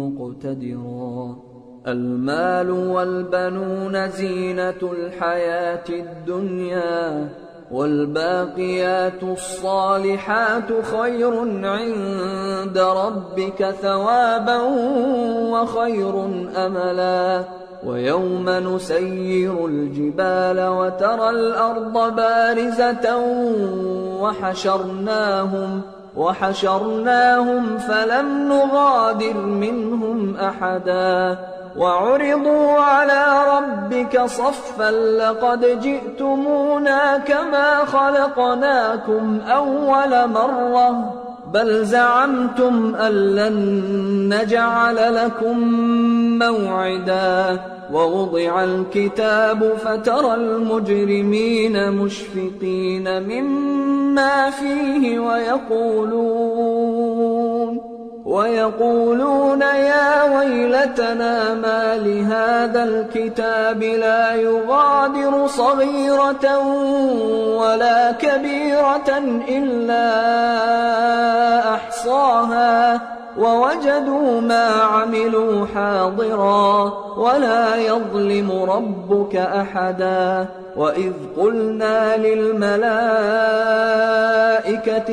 مقتدرا. المال والبنون زينة الحياة الدنيا والباقيات الصالحات خير عند ربك ثوابا وخير أملا. ويوم نسير الجبال وترى الأرض بارزة وحشرناهم فلم نغادر منهم أحدا وعرضوا على ربك صفا لقد جئتمونا كما خلقناكم أول مرة بل زعمتم أن لن نجعل لكم موعدا ووضع الكتاب فترى المجرمين مشفقين مما فيه ويقولون يا ويلتنا ما لهذا الكتاب لا يغادر صغيرة ولا كبيرة إلا أحصاها ووجدوا ما عملوا حاضرا ولا يظلم ربك أحدا وإذ قلنا للملائكة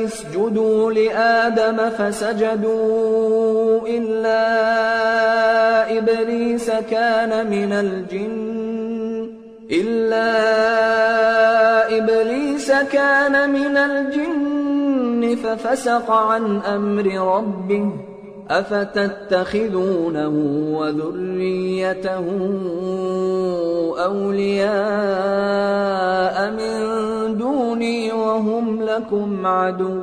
اسجدوا لآدم فسجدوا إلا إبليس كان من الجن ففسق عن أمر ربه أفتتخذونه وذريته أولياء من دوني وهم لكم عدو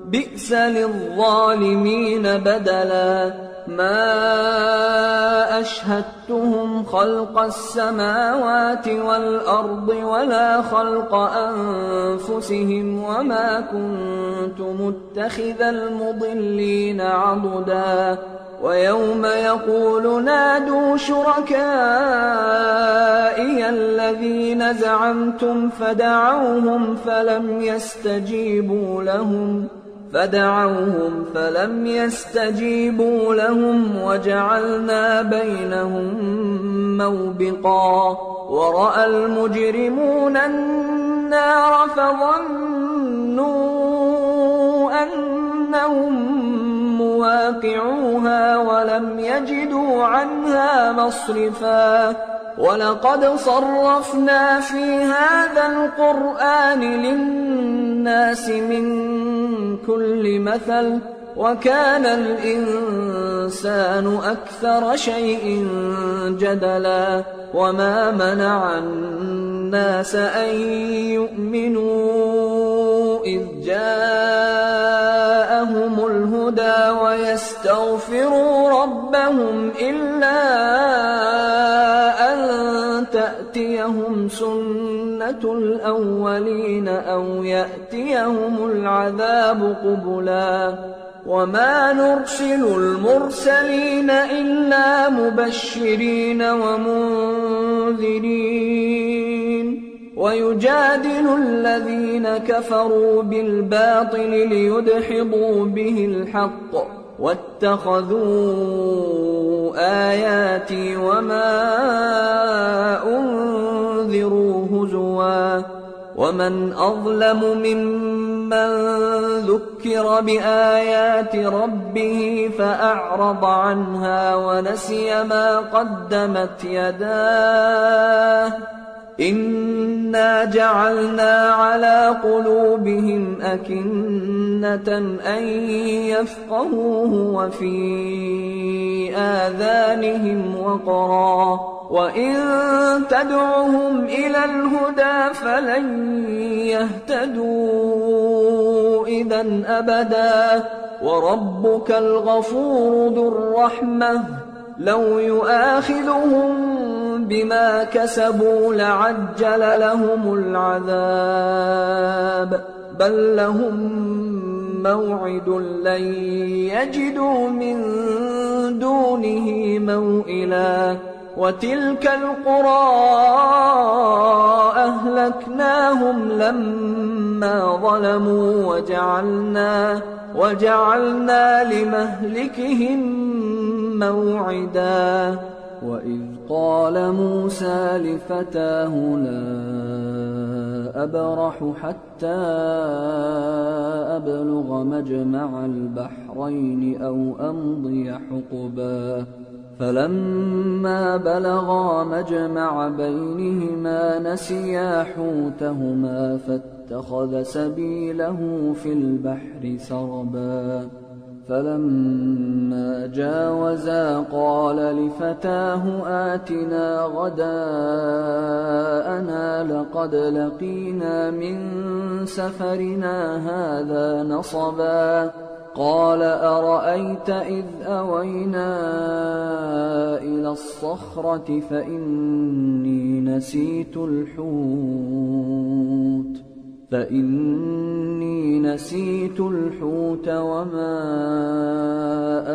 بئس للظالمين بدلا ما أشهدتهم خلق السماوات والأرض ولا خلق أنفسهم وما كنت متخذ المضلين عضدا ويوم يقول نادوا شركائي الذين زعمتم فدعوهم فلم يستجيبوا لهم وجعلنا بينهم موبقا ورأى المجرمون النار فظنوا أنهم مواقعوها ولم يجدوا عنها مصرفا ولقد صرفنا في هذا القرآن للناس من كل مثل وكان الإنسان أكثر شيء جدلا وما منع الناس أن يؤمنوا إذ جاءهم الهدى ويستغفروا ربهم إلا أن تأتيهم سنة الأولين أو يأتيهم العذاب قبلا وما نرسل المرسلين إلا مبشرين ومنذرين ويجادل الذين كفروا بالباطل ليدحضوا به الحق واتخذوا آياتي وما أنذروا هزوا ومن أظلم ممن ذكر بآيات ربه فأعرض عنها ونسي ما قدمت يداه إنا جعلنا على قلوبهم أكنة أن يفقهوه وفي آذانهم وقرا وإن تدعهم إلى الهدى فلن يهتدوا إذا أبدا وربك الغفور ذو الرحمة لو يؤاخذهم بما كسبوا لعجل لهم العذاب بل لهم موعد لن يجدوا من دونه موئلا وتلك القرى أهلكناهم لما ظلموا وجعلنا لمهلكهم موعدا وإذ قال موسى لفتاه لا أبرح حتى أبلغ مجمع البحرين أو أمضي حقبا فلما بلغا مجمع بينهما نسيا حوتهما فاتخذ سبيله في البحر سربا فلما جاوزا قال لفتاه آتنا غداءنا لقد لقينا من سفرنا هذا نصبا قال أرأيت إذ أوينا إلى الصخرة فإني نسيت الحوت وما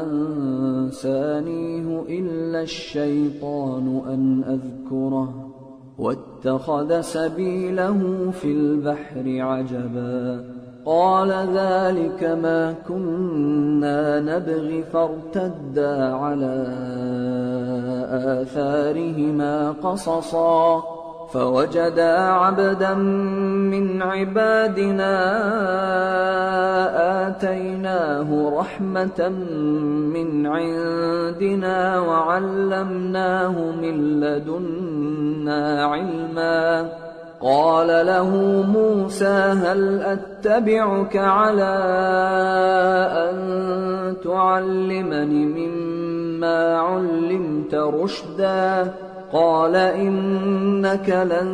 أنسانيه إلا الشيطان أن أذكره واتخذ سبيله في البحر عجبا قال ذلك ما كنا نبغي فارتدا على آثارهما قصصا فوجدا عبدا من عبادنا آتيناه رحمة من عندنا وعلمناه من لدنا علما قال له موسى هل أتبعك على أن تعلمني مما علمت رشدا قال إنك لن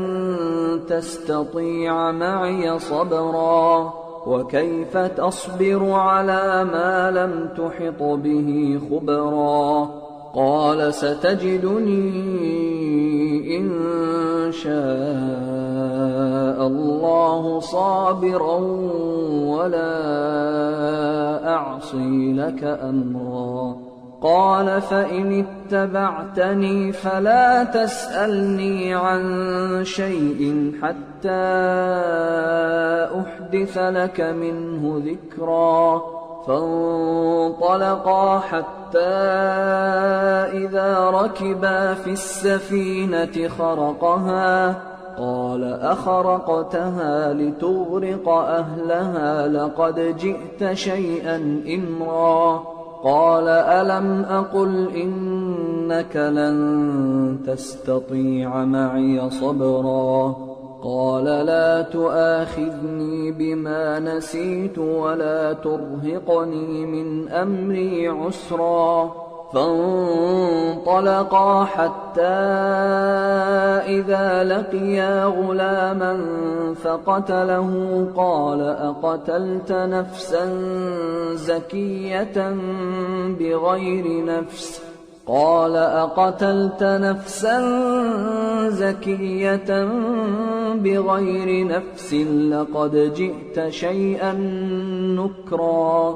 تستطيع معي صبرا وكيف تصبر على ما لم تحط به خبرا قال ستجدني إن شاء الله صابرا ولا أعصي لك أمرا قال فإن اتبعتني فلا تسألني عن شيء حتى أحدث لك منه ذكرا فانطلقا حتى إذا ركبا في السفينة خرقها قال أخرقتها لتغرق أهلها لقد جئت شيئا إمرا قال ألم أقل إنك لن تستطيع معي صبرا قال لا تؤاخذني بما نسيت ولا ترهقني من أمري عسرا فانطلقا حتى إذا لقيا غلاما فقتله قال أقتلت نفسا زكية بغير نفس قال أقتلت نفسا زكية بغير نفس لقد جئت شيئا نكرا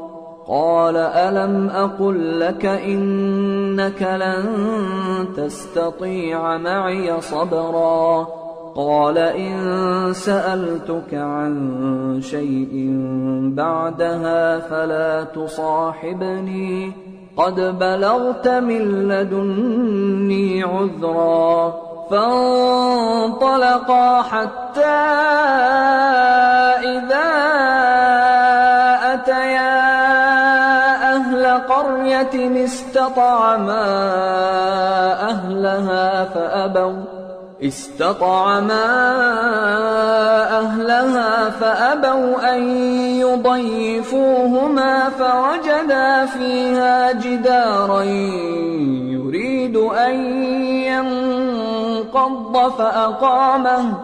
قال ألم أقل لك إنك لن تستطيع معي صبرا قال إن سألتك عن شيء بعدها فلا تصاحبني قد بلغت من لدني عذرا فانطلقا حتى إذا أتيا أهل قرية استطعما أهلها فأبوا أن يضيفوهما فوجدا فيها جدارا يريد أن ينقض فأقامه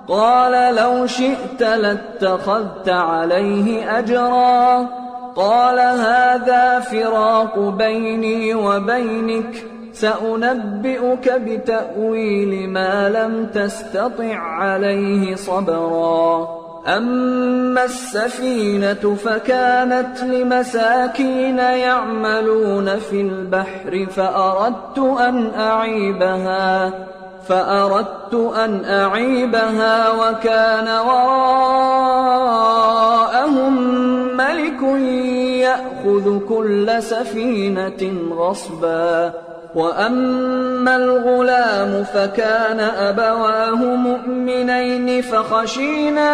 قال لو شئت لاتخذت عليه أجرا قال هذا فراق بيني وبينك سأنبئك بتأويل ما لم تستطع عليه صبرا أما السفينة فكانت لمساكين يعملون في البحر فأردت أن أعيبها وكان وراءهم ملك يأخذ كل سفينة غصبا وأما الغلام فكان أبواه مؤمنين فخشينا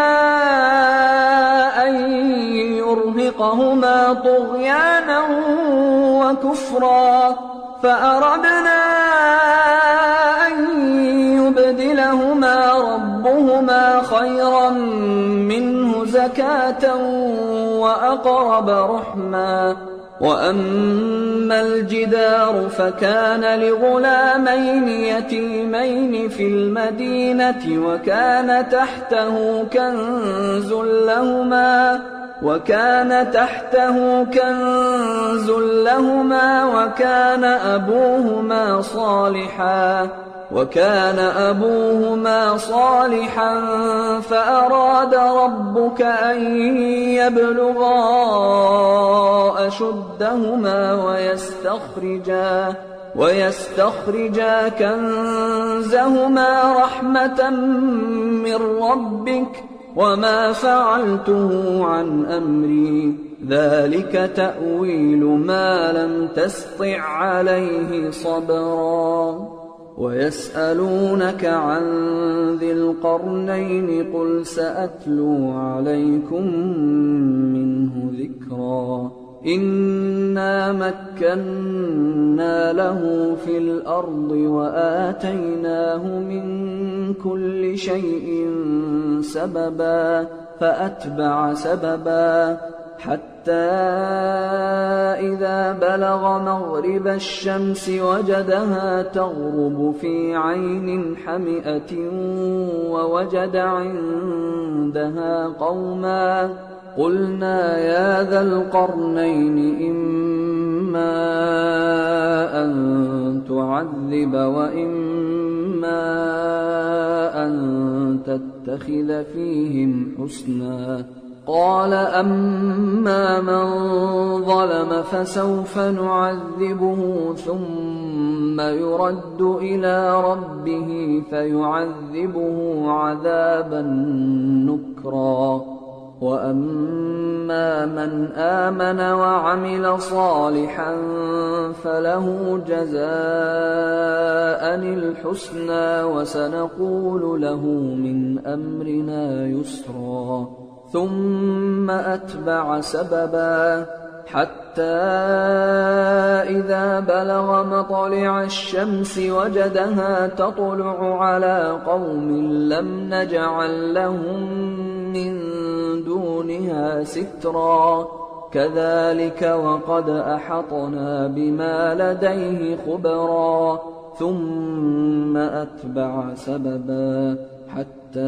أن يرهقهما طغيانا وكفرا فأردنا أن يبدلهما ربهما خيرا منه زكاة وأقرب رحما وأما الجدار فكان لغلامين يتيمين في المدينة وكان تحته كنز لهما وكان تحته كنز لهما وكان أبوهما صالحا فأراد ربك أن يبلغا أشدهما ويستخرجا كنزهما رحمة من ربك وما فعلته عن أمري ذلك تأويل ما لم تسطع عليه صبرا ويسألونك عن ذي القرنين قل سأتلو عليكم منه ذكرا إنا مكنا له في الأرض وآتيناه من كل شيء سببا فأتبع سببا حتى إذا بلغ مغرب الشمس وجدها تغرب في عين حمئة ووجد عندها قوما قلنا يا ذا القرنين إما أن تعذب وإما أن تتخذ فيهم حسنا قال أما من ظلم فسوف نعذبه ثم يرد إلى ربه فيعذبه عذابا نكرا وأما من آمن وعمل صالحا فله جزاء الحسنى وسنقول له من أمرنا يسرا ثم أتبع سببا حتى إذا بلغ مطلع الشمس وجدها تطلع على قوم لم نجعل لهم من دونها سترا كذلك وقد أحطنا بما لديه خبرا ثم أتبع سببا حتى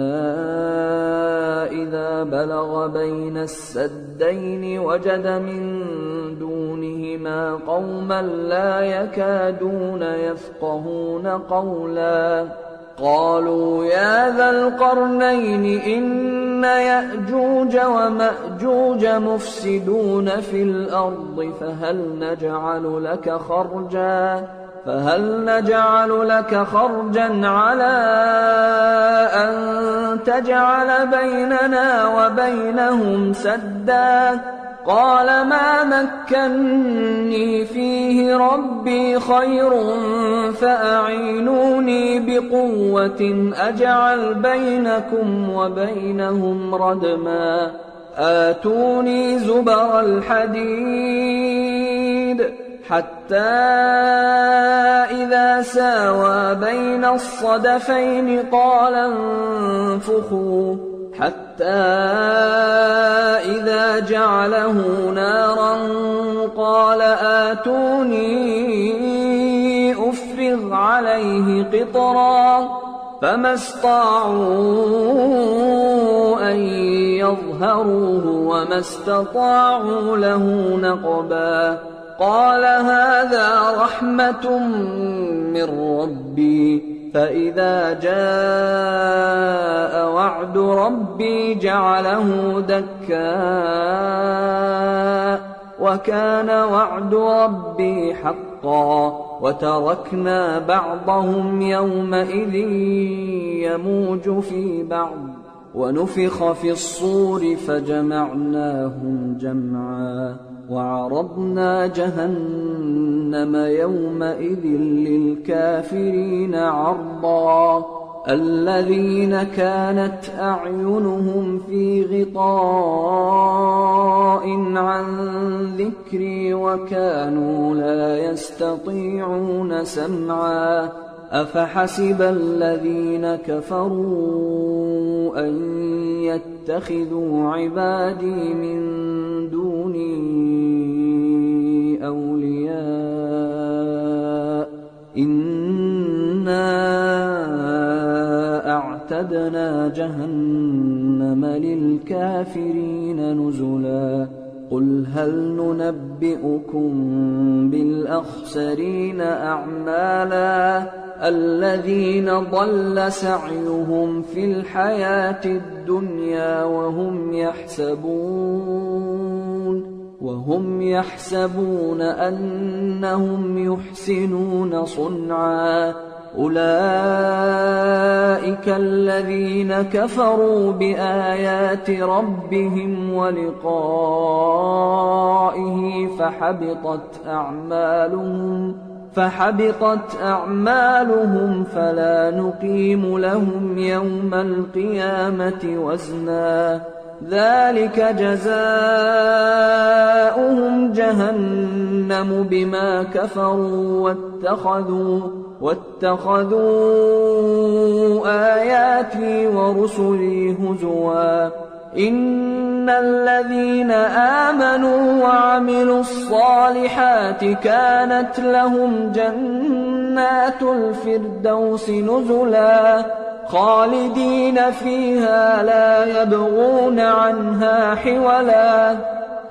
إذا بلغ بين السدين وجد من دونهما قوما لا يكادون يفقهون قولا قالوا يا ذا القرنين إن يأجوج ومأجوج مفسدون في الأرض فهل نجعل لك خرجا على أن تجعل بيننا وبينهم سدا قال ما مكني فيه ربي خير فأعينوني بقوة أجعل بينكم وبينهم ردما آتوني زبر الحديد حتى إذا ساوى بين الصدفين قال انفخوا حتى إذا جعله نارا قال آتوني أفرغ عليه قطرا فما استطاعوا أن يظهروه وما استطاعوا له نقبا قال هذا رحمة من ربي فإذا جاء وعد ربي جعله دكا وكان وعد ربي حقا وتركنا بعضهم يومئذ يموج في بعض ونفخ في الصور فجمعناهم جمعا وعرضنا جهنم يومئذ للكافرين عرضا الذين كانت أعينهم في غطاء عن ذكري وكانوا لا يستطيعون سمعا أفحسب الذين كفروا أن يتخذوا عبادي من دوني أولياء إنا أعتدنا جهنم للكافرين نزلا نزلا قل هل ننبئكم بالأخسرين أعمالا الذين ضل سعيهم في الحياة الدنيا وهم يحسبون أنهم يحسنون صنعا أولئك الذين كفروا بآيات ربهم ولقائه فحبطت أعمالهم فلا نقيم لهم يوم القيامة وزنا ذلك جزاؤهم جهنم بما كفروا واتخذوا آياتي ورسلي هزوا إن الذين آمنوا وعملوا الصالحات كانت لهم جنات الفردوس نزلا خالدين فيها لا يبغون عنها حولا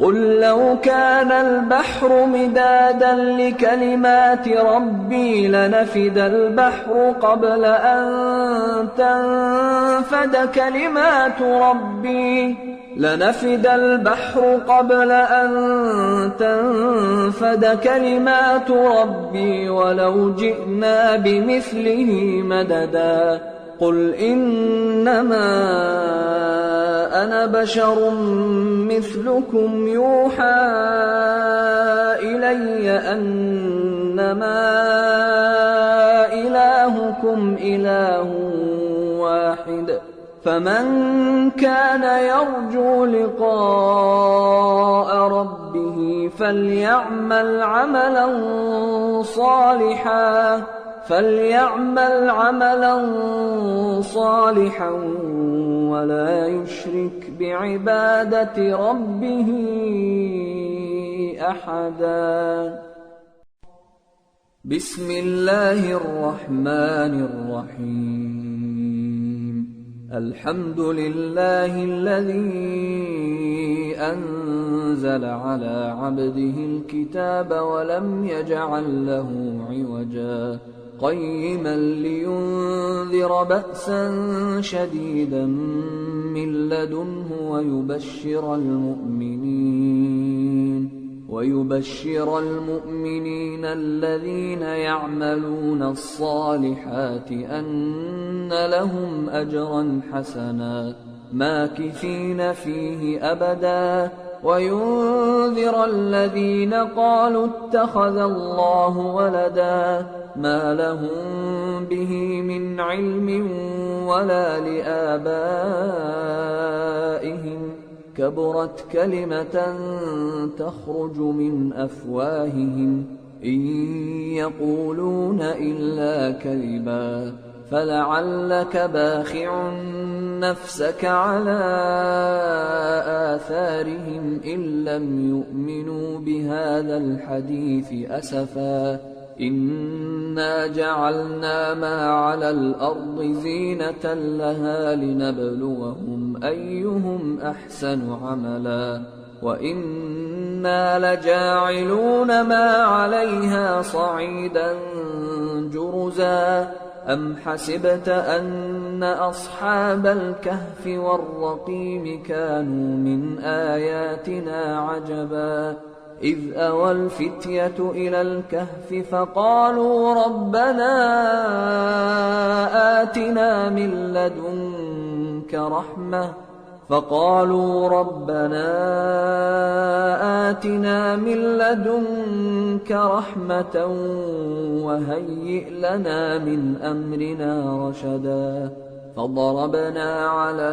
قل لو كان البحر مدادا لكلمات ربي لنفد البحر قبل أن تنفد كلمات ربي ولو جئنا بمثله مددا قل إنما أنا بشر مثلكم يوحى إلي أنما إلهكم إله واحد فمن كان يرجو لقاء ربه فليعمل عملا صالحا ولا يشرك بعبادة ربه أحدا بسم الله الرحمن الرحيم الحمد لله الذي أنزل على عبده الكتاب ولم يجعل له عوجا قيما لينذر بأسا شديدا من لدنه ويبشر المؤمنين الذين يعملون الصالحات أن لهم أجرا حسنا ماكثين فيه أبدا وينذر الذين قالوا اتخذ الله ولدا ما لهم به من علم ولا لآبائهم كبرت كلمة تخرج من أفواههم إن يقولون إلا كذبا فلعلك باخع نفسك على آثارهم إن لم يؤمنوا بهذا الحديث أسفا إنا جعلنا ما على الأرض زينة لها لنبلوهم أيهم أحسن عملا وإنا لجاعلون ما عليها صعيدا جرزا أم حسبت أن أصحاب الكهف والرقيم كانوا من آياتنا عجبا إذ أوى الفتية إلى الكهف فقالوا ربنا آتنا من لدنك رحمة وهيئ لنا من أمرنا رشدا فضربنا على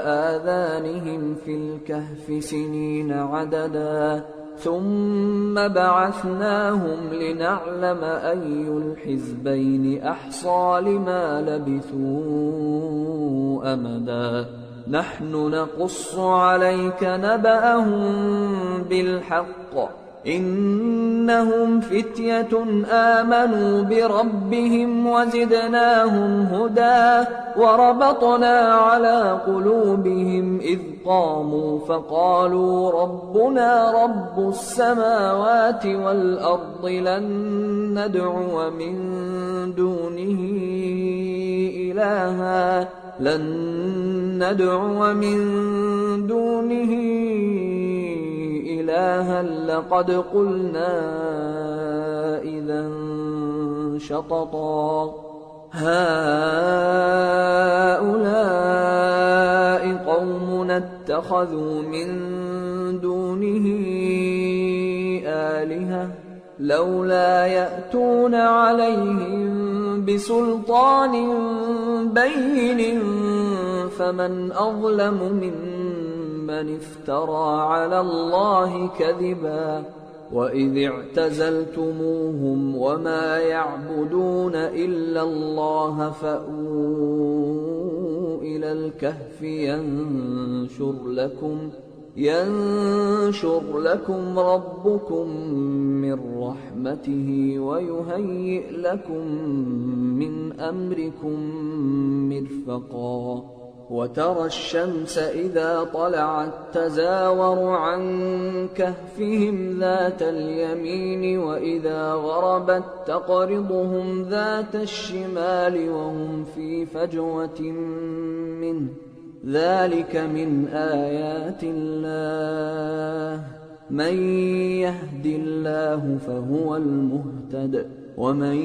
آذانهم في الكهف سنين عددا ثم بعثناهم لنعلم أي الحزبين أحصى لما لبثوا أمدا نحن نقص عليك نبأهم بالحق إنهم فتية آمنوا بربهم وزدناهم هدى وربطنا على قلوبهم إذ قاموا فقالوا ربنا رب السماوات والأرض لن ندعو من دونه إلها لقد قلنا إذا شططا هؤلاء قومنا اتخذوا من دونه آلهة لولا يأتون عليهم بسلطان بين فمن أظلم ممن افترى على الله كذبا وإذ اعتزلتموهم وما يعبدون إلا الله فأووا إلى الكهف ينشر لكم ربكم من رحمته ويهيئ لكم من أمركم مرفقا وترى الشمس إذا طلعت تزاور عن كهفهم ذات اليمين وإذا غربت تقرضهم ذات الشمال وهم في فجوة منه ذلك من آيات الله من يهد الله فهو المهتد ومن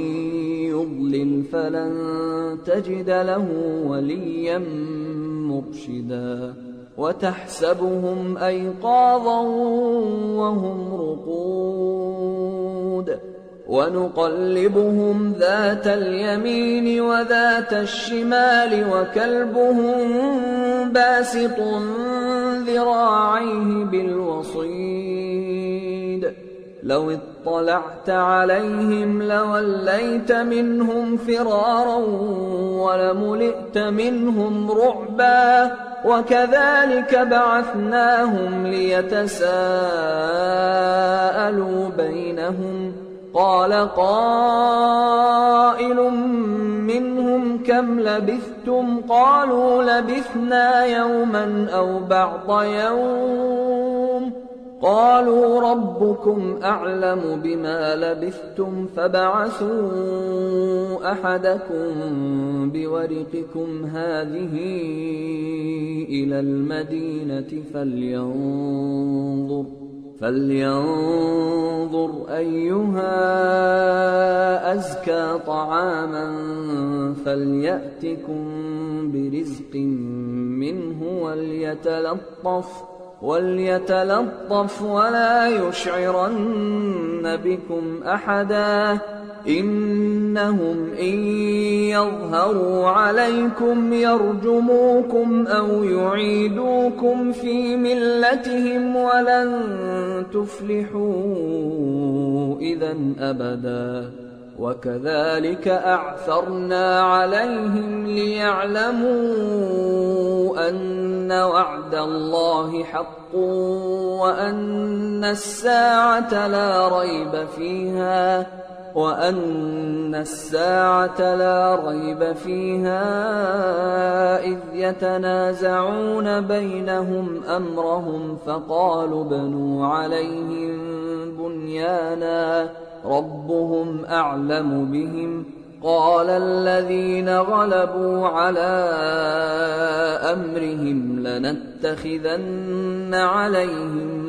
يضلل فلن تجد له وليا مرشدا وتحسبهم أيقاظا وهم رقود ونقلبهم ذات اليمين وذات الشمال وكلبهم باسط ذراعيه بالوصيد لو اطلعت عليهم لوليت منهم فرارا ولملئت منهم رعبا وكذلك بعثناهم ليتساءلوا بينهم قال قائل منهم كم لبثتم قالوا لبثنا يوما أو بعض يوم قالوا ربكم أعلم بما لبثتم فابعثوا أحدكم بورقكم هذه إلى المدينة فلينظر أيها أزكى طعاما فليأتكم برزق منه وليتلطف ولا يشعرن بكم أحدا إنهم إن يظهروا عليكم يرجموكم أو يعيدوكم في ملتهم ولن تفلحوا إذا أبدا وكذلك أعثرنا عليهم ليعلموا أن وعد الله حق وأن الساعة لا ريب فيها إذ يتنازعون بينهم أمرهم فقالوا بنوا عليهم بنيانا ربهم أعلم بهم قال الذين غلبوا على أمرهم لنتخذن عليهم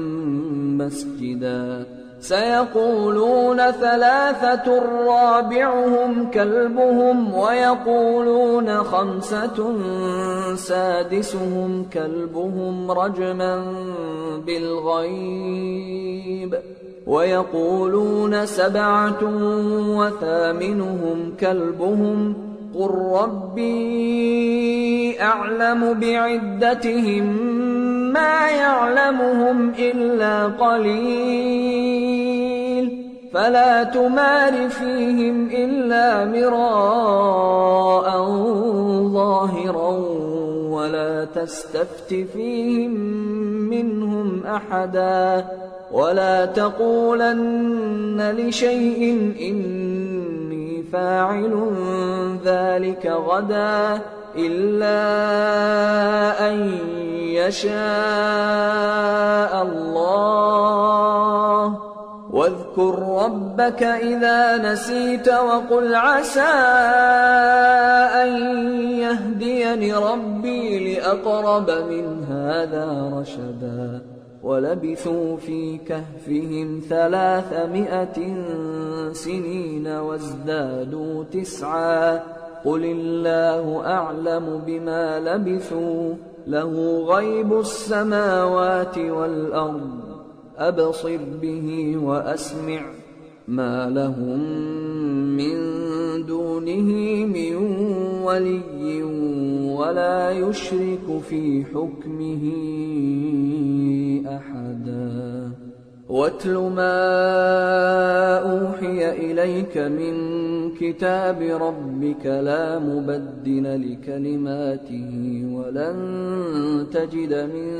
مسجدا سيقولون ثلاثة رابعهم كلبهم ويقولون خمسة سادسهم كلبهم رجما بالغيب ويقولون سبعة وثامنهم كلبهم قل ربي أعلم بعدتهم ما يعلمهم إلا قليل فلا تمار فيهم إلا مراء ظاهرا ولا تستفت فيهم منهم أحدا ولا تقولن لشيء إني فاعل ذلك غدا إلا أن يشاء الله واذكر ربك إذا نسيت وقل عسى أن يهديني ربي لأقرب من هذا رشدا ولبثوا في كهفهم 300 سنين وازدادوا 9 قل الله أعلم بما لبثوا له غيب السماوات والأرض أبصر به وأسمع ما لهم من دونه من ولي ولا يشرك في حكمه أحدا واتل ما أوحي إليك من كتاب ربك لا مبدل لكلماته ولن تجد من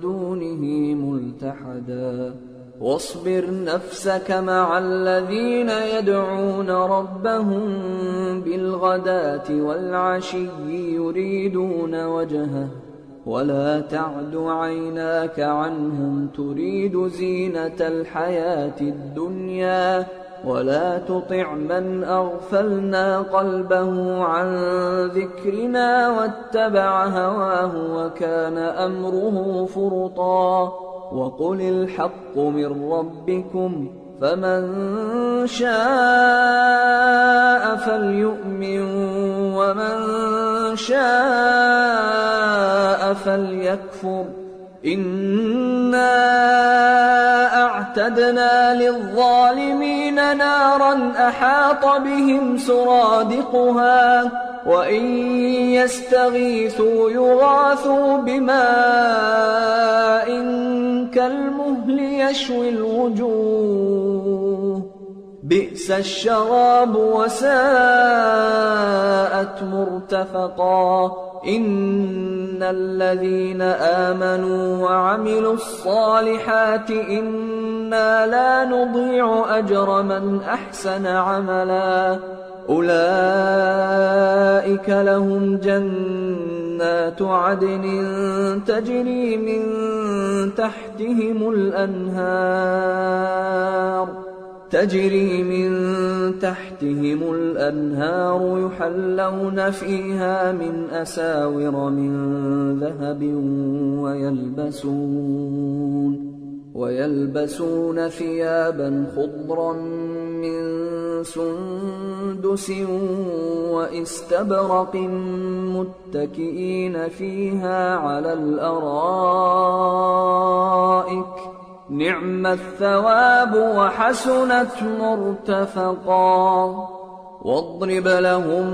دونه ملتحدا واصبر نفسك مع الذين يدعون ربهم بالغداة والعشي يريدون وجهه ولا تعد عيناك عنهم تريد زينة الحياة الدنيا ولا تطع من أغفلنا قلبه عن ذكرنا واتبع هواه وكان أمره فرطا وقل الحق من ربكم فمن شاء فليؤمن ومن شاء فليكفر إنا أعتدنا للظالمين نارا أحاط بهم سرادقها وإن يستغيثوا يغاثوا بماء كالمهل يشوي الوجوه بئس الشراب وساءت مرتفقا إن الذين آمنوا وعملوا الصالحات إنا لا نضيع أجر من أحسن عملا أولئك لهم جنات عدن تجري من تحتهم الأنهار يحلون فيها من أساور من ذهب ويلبسون ثيابا خضرا من سندس وإستبرق متكئين فيها على الأرائك نعم الثواب وحسنت مرتفقا واضرب لهم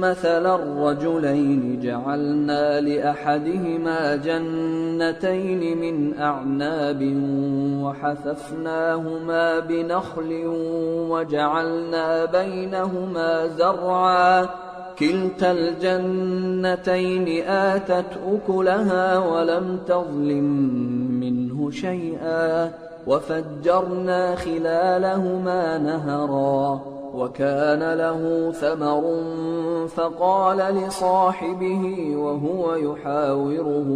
مثل الرجلين جعلنا لأحدهما جنتين من أعناب وحففناهما بنخل وجعلنا بينهما زرعا كلتا الجنتين آتت أكلها ولم تظلم منه شيئا وفجرنا خلالهما نهرا وكان له ثمر فقال لصاحبه وهو يحاوره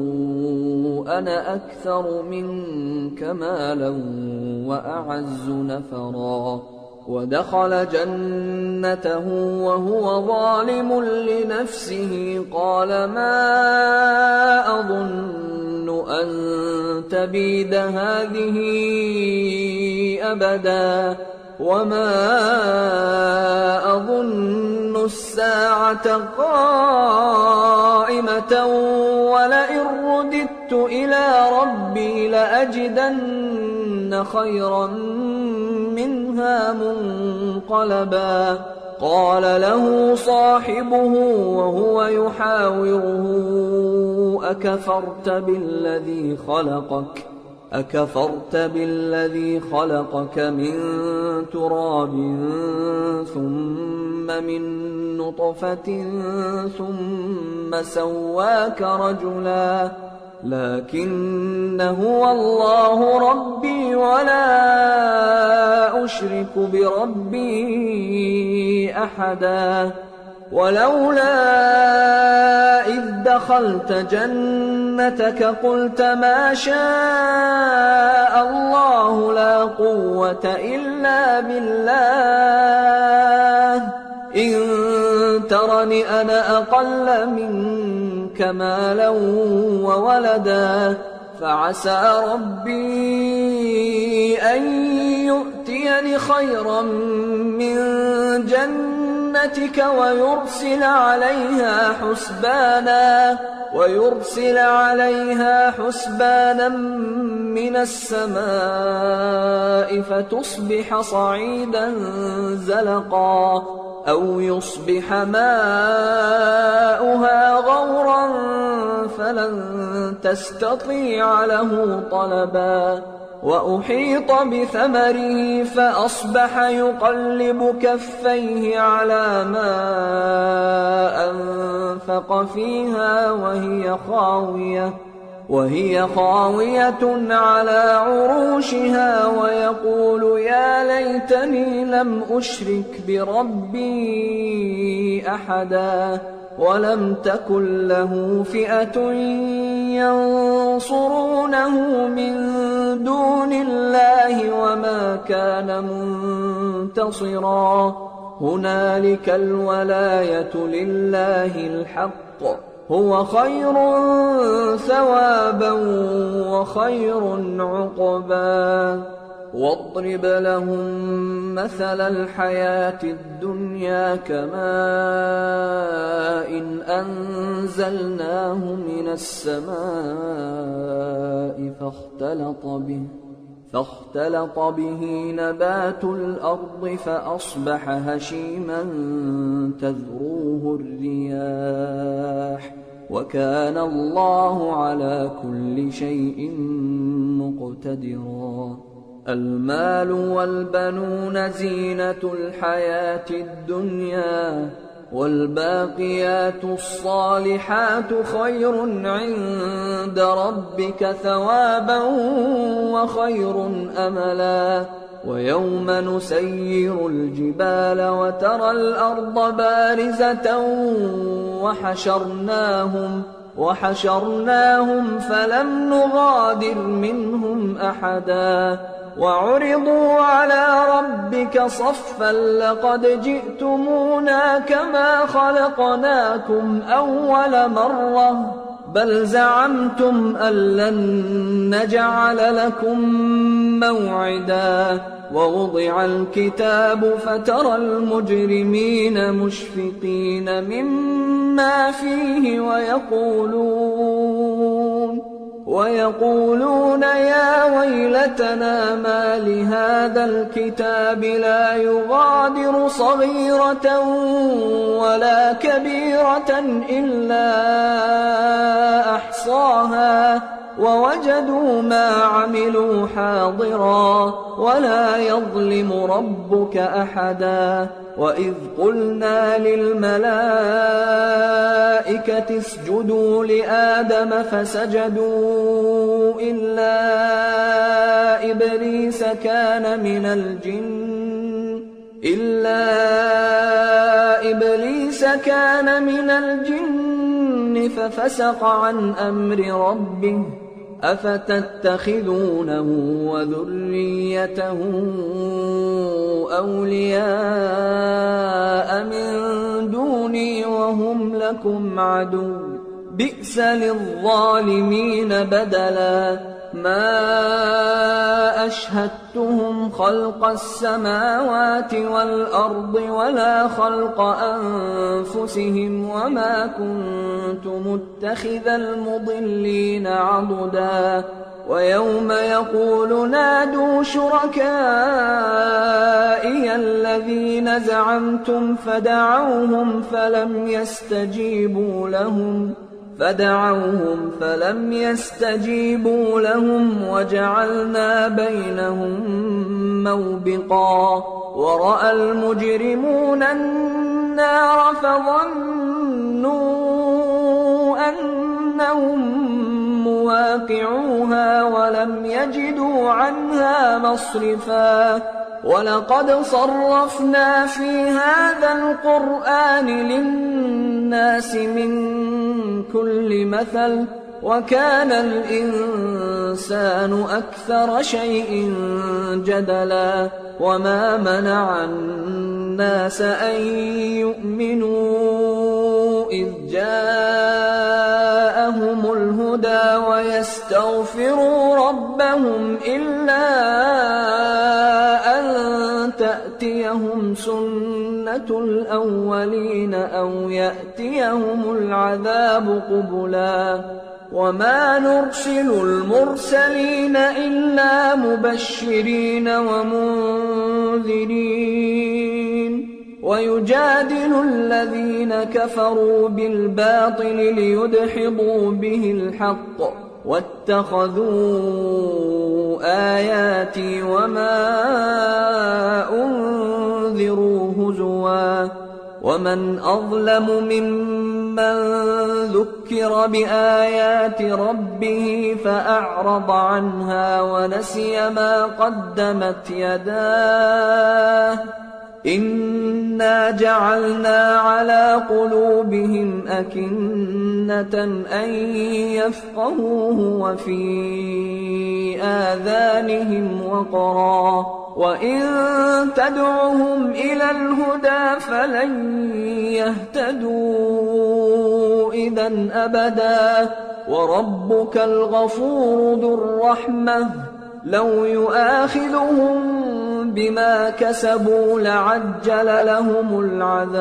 أنا أكثر منك مالا وأعز نفرا ودخل جنته وهو ظالم لنفسه قال ما أظن أن تبيد هذه أبدا وما أظن الساعة قائمة ولئن رددت إلى ربي لأجدن خيرا منها منقلبا قال له صاحبه وهو يحاوره أكفرت بالذي خلقك أكفرت بالذي خلقك من تراب ثم من نطفة ثم سواك رجلا لكن هو الله ربي ولا أشرك بربي أحدا ولولا إذ دخلت جنتك قلت ما شاء الله لا قوة إلا بالله إن ترني أنا أقل منك مالا وولدا فعسى ربي أن يؤتيني خيرا من جنتك ويرسل عليها حسبانا من السماء فتصبح صعيدا زلقا أو يصبح ماؤها غورا فلن تستطيع له طلبا وأحيط بثمره فأصبح يقلب كفيه على ما أنفق فيها وهي خاوية على عروشها ويقول يا ليتني لم أشرك بربي أحدا ولم تكن له فئة ينصرونه من دون الله وما كان منتصرا هنالك الولاية لله الحق هو خير ثوابا وخير عقبا واضرب لهم مثل الحياة الدنيا كماء أنزلناه من السماء فاختلط به نبات الأرض فأصبح هشيما تذروه الرياح وكان الله على كل شيء مقتدرا المال والبنون زينة الحياة الدنيا والباقيات الصالحات خير عند ربك ثوابا وخير أملا ويوم نسير الجبال وترى الأرض بارزة وحشرناهم فلم نغادر منهم أحدا وعرضوا على ربك صفا لقد جئتمونا كما خلقناكم أول مرة بل زعمتم أن لن نجعل لكم موعدا ووضع الكتاب فترى المجرمين مشفقين مما فيه ويقولون يا ويلتنا ما لهذا الكتاب لا يغادر صغيرة ولا كبيرة إلا أحصاها ووجدوا ما عملوا حاضرا ولا يظلم ربك أحدا وإذ قلنا للملائكة اسجدوا لآدم فسجدوا إلا إبليس كان من الجن ففسق عن أمر ربه أفتتخذونه وذريته أولياء من دوني وهم لكم عدو بئس للظالمين بدلا ما أشهدتهم خلق السماوات والأرض ولا خلق أنفسهم وما كنت متخذ المضلين عضدا ويوم يقول نادوا شركائي الذين زعمتم فدعوهم فلم فدعوهم فلم يستجيبوا لهم وجعلنا بينهم موبقا ورأى المجرمون النار فظنوا أنهم مواقعوها ولم يجدوا عنها مصرفا ولقد صرفنا في هذا القرآن للناس من كل مثل وكان الإنسان أكثر شيء جدلا وما منع الناس أن يؤمنوا إذ جاءهم الهدى ويستغفروا ربهم إلا أن تأتيهم سنة الأولين أو يأتيهم العذاب قبلا وما نرسل المرسلين إلا مبشرين ومنذرين ويجادل الذين كفروا بالباطل ليدحضوا به الحق واتخذوا آياتي وما أنذروا هزوا ومن أظلم ممن ذكر بآيات ربه فأعرض عنها ونسي ما قدمت يداه إنا جعلنا على قلوبهم أكنة أن يفقهوه وفي آذانهم وقرا وإن تدعهم إلى الهدى فلن يهتدوا إذا أبدا وربك الغفور ذو الرحمة لو يؤاخذهم بما كسبوا لعجل لهم العذاب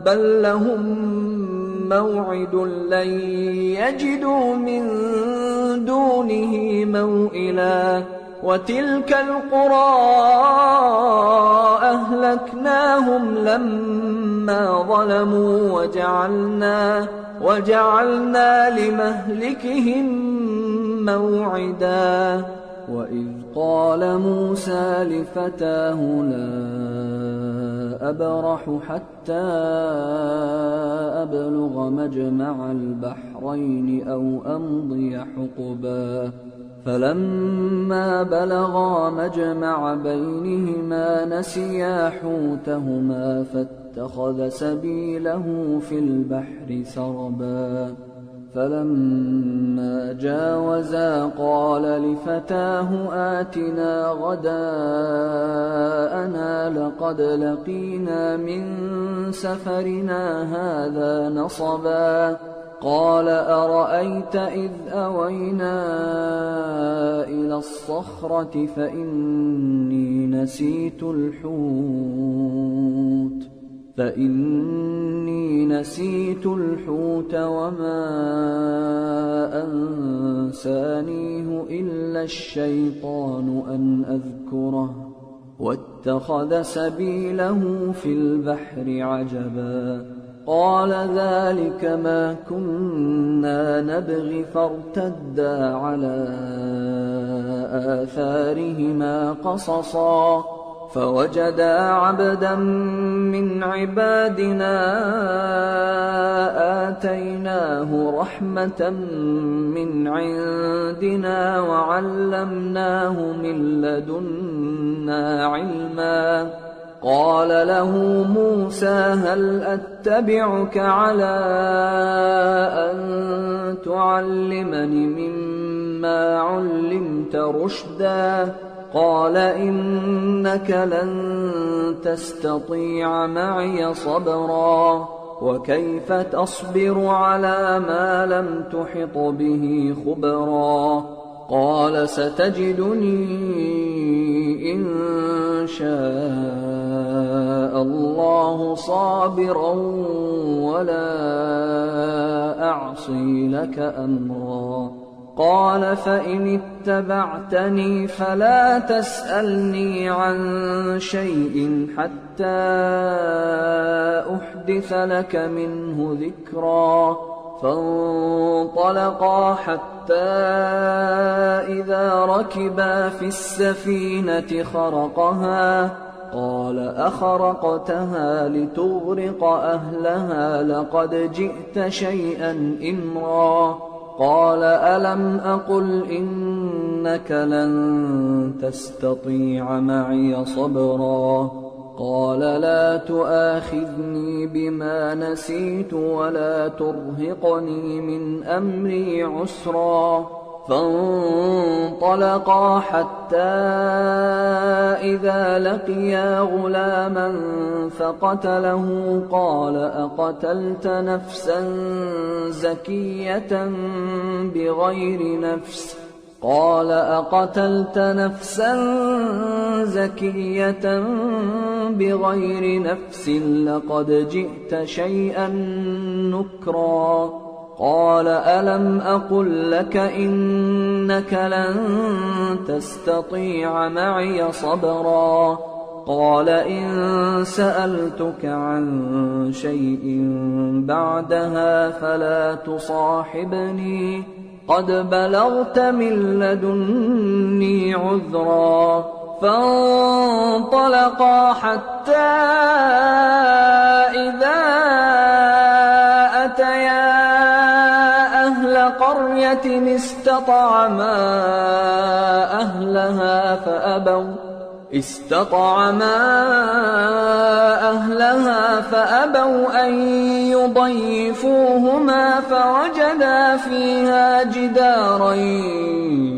بل لهم موعد لن يجدوا من دونه موئلا وتلك القرى أهلكناهم لما ظلموا وجعلنا لمهلكهم موعدا وإذ قال موسى لفتاه لا أبرح حتى أبلغ مجمع البحرين أو أمضي حقبا فلما بلغا مجمع بينهما نسيا حوتهما فاتخذ سبيله في البحر سربا فلما جاوزا قال لفتاه آتنا غداءنا لقد لقينا من سفرنا هذا نصبا قال أرأيت إذ أوينا إلى الصخرة فإني نسيت الحوت وما أنسانيه إلا الشيطان أن أذكره واتخذ سبيله في البحر عجبا قال ذلك ما كنا نبغي فارتدا على آثارهما قصصا فوجدا عبدا من عبادنا آتيناه رحمة من عندنا وعلمناه من لدنا علما قال له موسى هل أتبعك على أن تعلمني مما علمت رشدا قال إنك لن تستطيع معي صبرا وكيف تصبر على ما لم تحط به خبرا قال ستجدني إن شاء الله صابرا ولا أعصي لك أمرا قال فإن اتبعتني فلا تسألني عن شيء حتى أحدث لك منه ذكرا فانطلقا حتى إذا ركبا في السفينة خرقها قال أخرقتها لتغرق أهلها لقد جئت شيئا إمرا قال ألم أقل إنك لن تستطيع معي صبرا قال لا تؤاخذني بما نسيت ولا ترهقني من أمري عسرا فانطلقا حتى إذا لقيا غلاما فقتله قال أقتلت نفسا زكية بغير نفس قال أقتلت نفسا زكية بغير نفس لقد جئت شيئا نكرا قال ألم أقل لك إنك لن تستطيع معي صبرا قال إن سألتك عن شيء بعدها فلا تصاحبني قد بلغت من لدني عذرا فانطلقا حتى إذا أتيا أهل قرية استطعما أهلها فأبوا أن يضيفوهما فوجدا فيها جدارا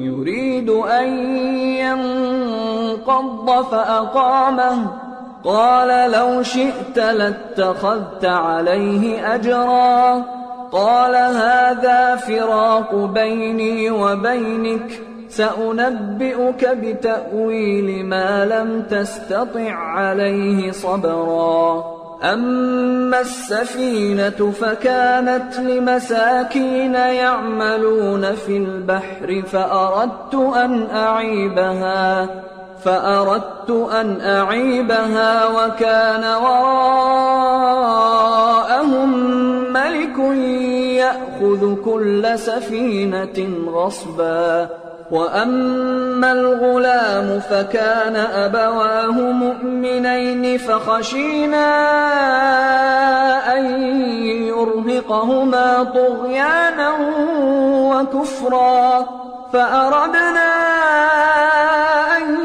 يريد أن ينقض فأقامه قال لو شئت لاتخذت عليه أجرا قال هذا فراق بيني وبينك سأنبئك بتأويل ما لم تستطع عليه صبرا أما السفينة فكانت لمساكين يعملون في البحر فأردت أن أعيبها وكان وراءهم ملك يأخذ كل سفينة غصبا وأما الغلام فكان أبواه مؤمنين فخشينا أن يرهقهما طغيانا وكفرا فأردنا أن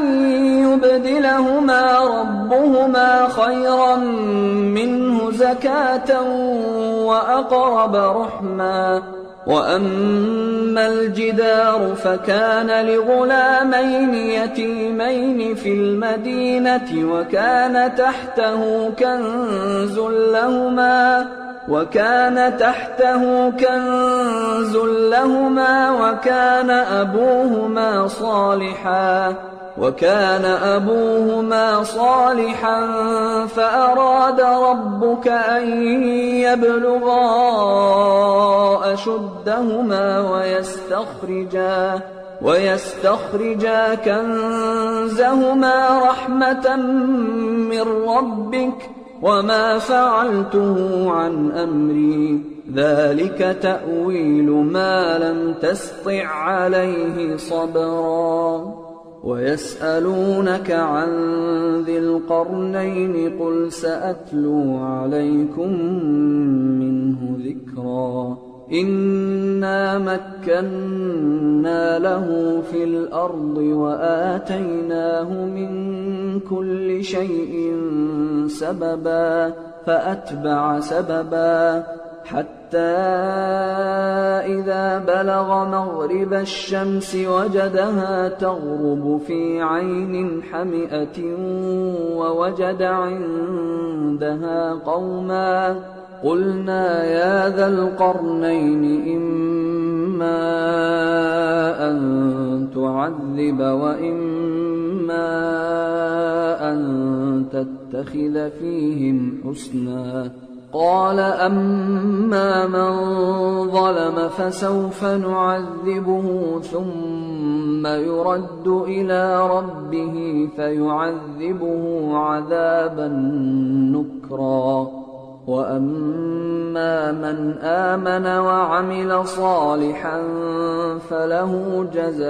يبدلهما ربهما خيرا منه زكاة وأقرب رحما وأما الجدار فكان لغلامين يتيمين في المدينة وكان تحته كنز لهما وكان أبوهما صالحا فأراد ربك أن يبلغا أشدهما ويستخرجا كنزهما رحمة من ربك وما فعلته عن أمري ذلك تأويل ما لم تسطع عليه صبرا ويسألونك عن ذي القرنين قل سأتلو عليكم منه ذكرا إنا مكنا له في الأرض وآتيناه من كل شيء سببا فأتبع سببا حتى إذا بلغ مغرب الشمس وجدها تغرب في عين حمئة ووجد عندها قوما قلنا يا ذا القرنين إما أن تعذب وإما أن تتخذ فيهم حسنا قال أما من ظلم فسوف نعذبه ثم يرد إلى ربه فيعذبه عذابا نكرا وأما من آمن وعمل صالحا فله جزاء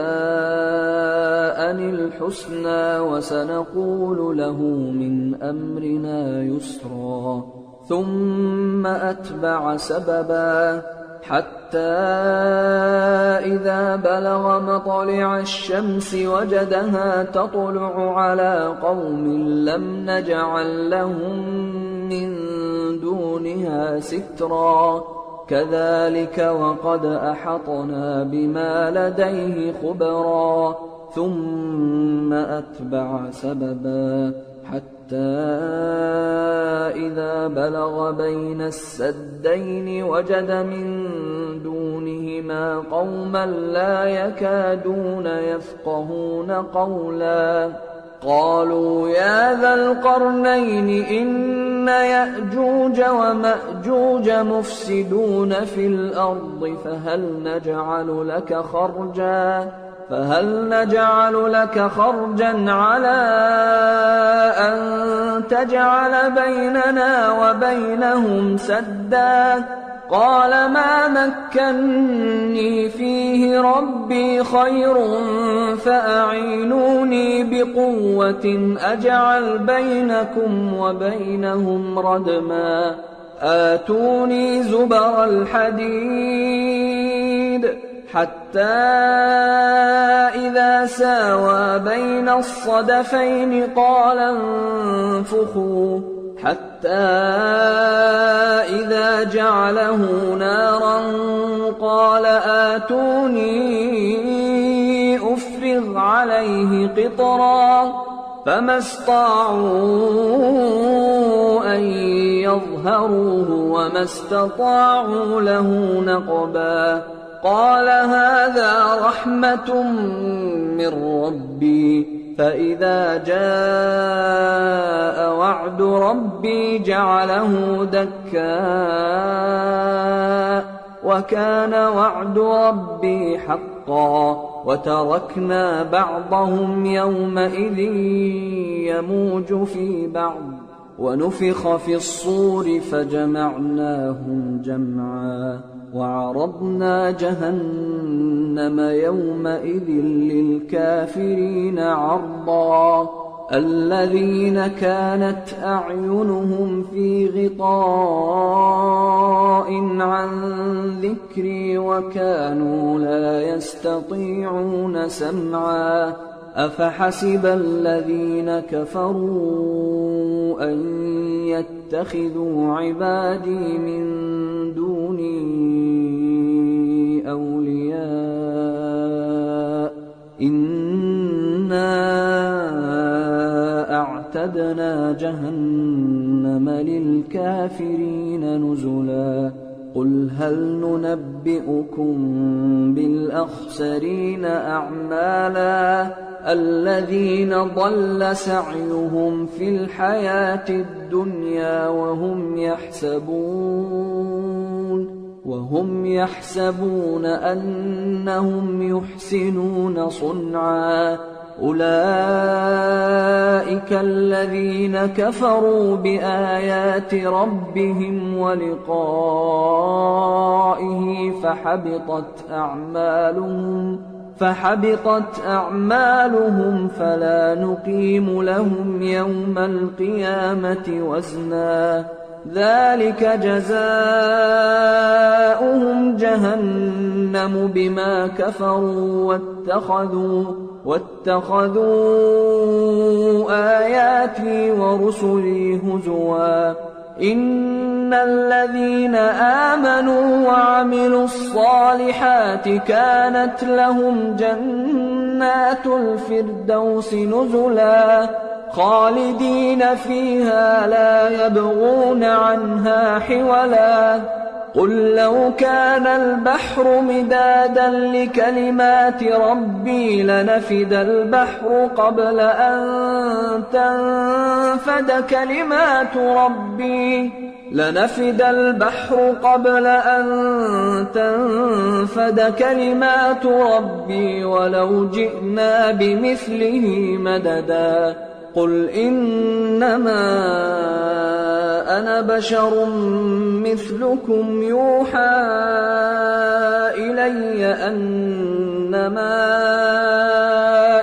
الحسنى وسنقول له من أمرنا يسرا ثم أتبع سببا حتى إذا بلغ مطلع الشمس وجدها تطلع على قوم لم نجعل لهم من دونها سترا كذلك وقد أحطنا بما لديه خبرا ثم أتبع سببا حتى إذا بلغ بين السدين وجد من دونهما قوما لا يكادون يفقهون قولا قالوا يا ذا القرنين إن يأجوج ومأجوج مفسدون في الأرض فهل نجعل لك خرجا على أن تجعل بيننا وبينهم سدا قال ما مكني فيه ربي خير فأعينوني بقوة أجعل بينكم وبينهم ردما آتوني زبر الحديد حتى إذا ساوى بين الصدفين قال انفخوا حتى إذا جعله نارا قال آتوني أفرغ عليه قطرا فما استطاعوا أن يظهروه وما استطاعوا له نقبا قال هذا رحمة من ربي فإذا جاء وعد ربي جعله دكا وكان وعد ربي حقا وتركنا بعضهم يومئذ يموج في بعض ونفخ في الصور فجمعناهم جمعا وعرضنا جهنم يومئذ للكافرين عرضا الذين كانت أعينهم في غطاء عن ذكري وكانوا لا يستطيعون سمعا أفحسب الذين كفروا أن يتخذوا عبادي من دوني أولياء إنا أعتدنا جهنم للكافرين نزلا قل هل ننبئكم بالأخسرين أعمالا الذين ضل سعيهم في الحياة الدنيا وهم يحسبون أنهم يحسنون صنعا أولئك الذين كفروا بآيات ربهم ولقائه فحبطت أعمالهم فلا نقيم لهم يوم القيامة وزنا ذلك جزاؤهم جهنم بما كفروا واتخذوا آياتي ورسلي هزوا إن الذين آمنوا وعملوا الصالحات كانت لهم جنات الفردوس نزلا خالدين فيها لا يبغون عنها حولا قل لو كان البحر مدادا لكلمات ربي لنفد البحر قبل أن تنفد كلمات ربي لنفد البحر قبل أن تنفد كلمات ربي ولو جئنا بمثله مددا قل إنما أنا بشر مثلكم يوحى إلي أنما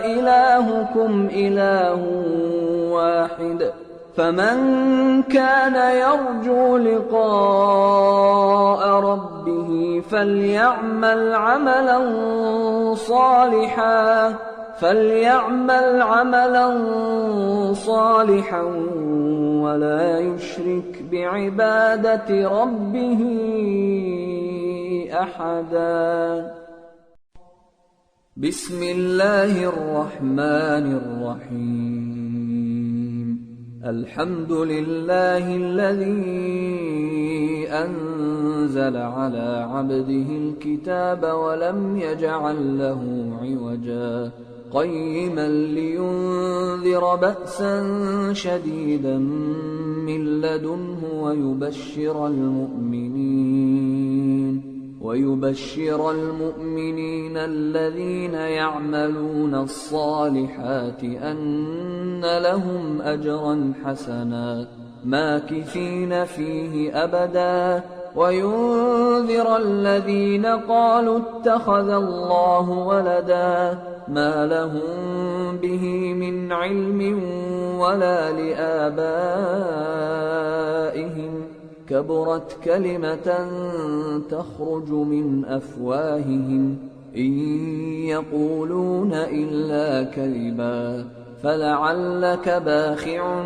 إلهكم إله واحد فمن كان يرجو لقاء ربه فليعمل عملا صالحا ولا يشرك بعبادة ربه أحدا. بسم الله الرحمن الرحيم. الحمد لله الذي أنزل على عبده الكتاب ولم يجعل له عوجا قيما لينذر بأسا شديدا من لدنه ويبشر المؤمنين الذين يعملون الصالحات أن لهم أجرا حسنا ماكثين فيه أبدا وينذر الذين قالوا اتخذ الله ولدا ما لهم به من علم ولا لآبائهم كبرت كلمة تخرج من أفواههم إن يقولون إلا كذبا فلعلك باخع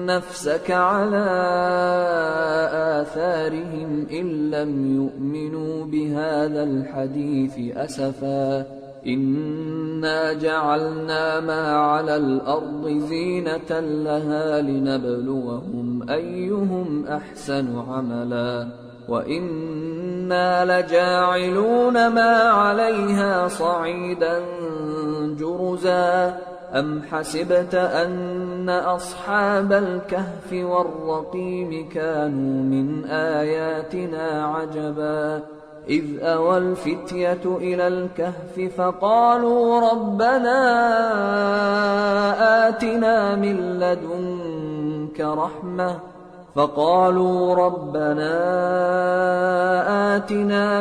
نفسك على آثارهم إن لم يؤمنوا بهذا الحديث أسفا إنا جعلنا ما على الأرض زينة لها لنبلوهم أيهم أحسن عملا وإنا لجاعلون ما عليها صعيدا جرزا أم حسبت أن أصحاب الكهف والرقيم كانوا من آياتنا عجبا إذ أوى الفتية إلى الكهف فقالوا ربنا آتنا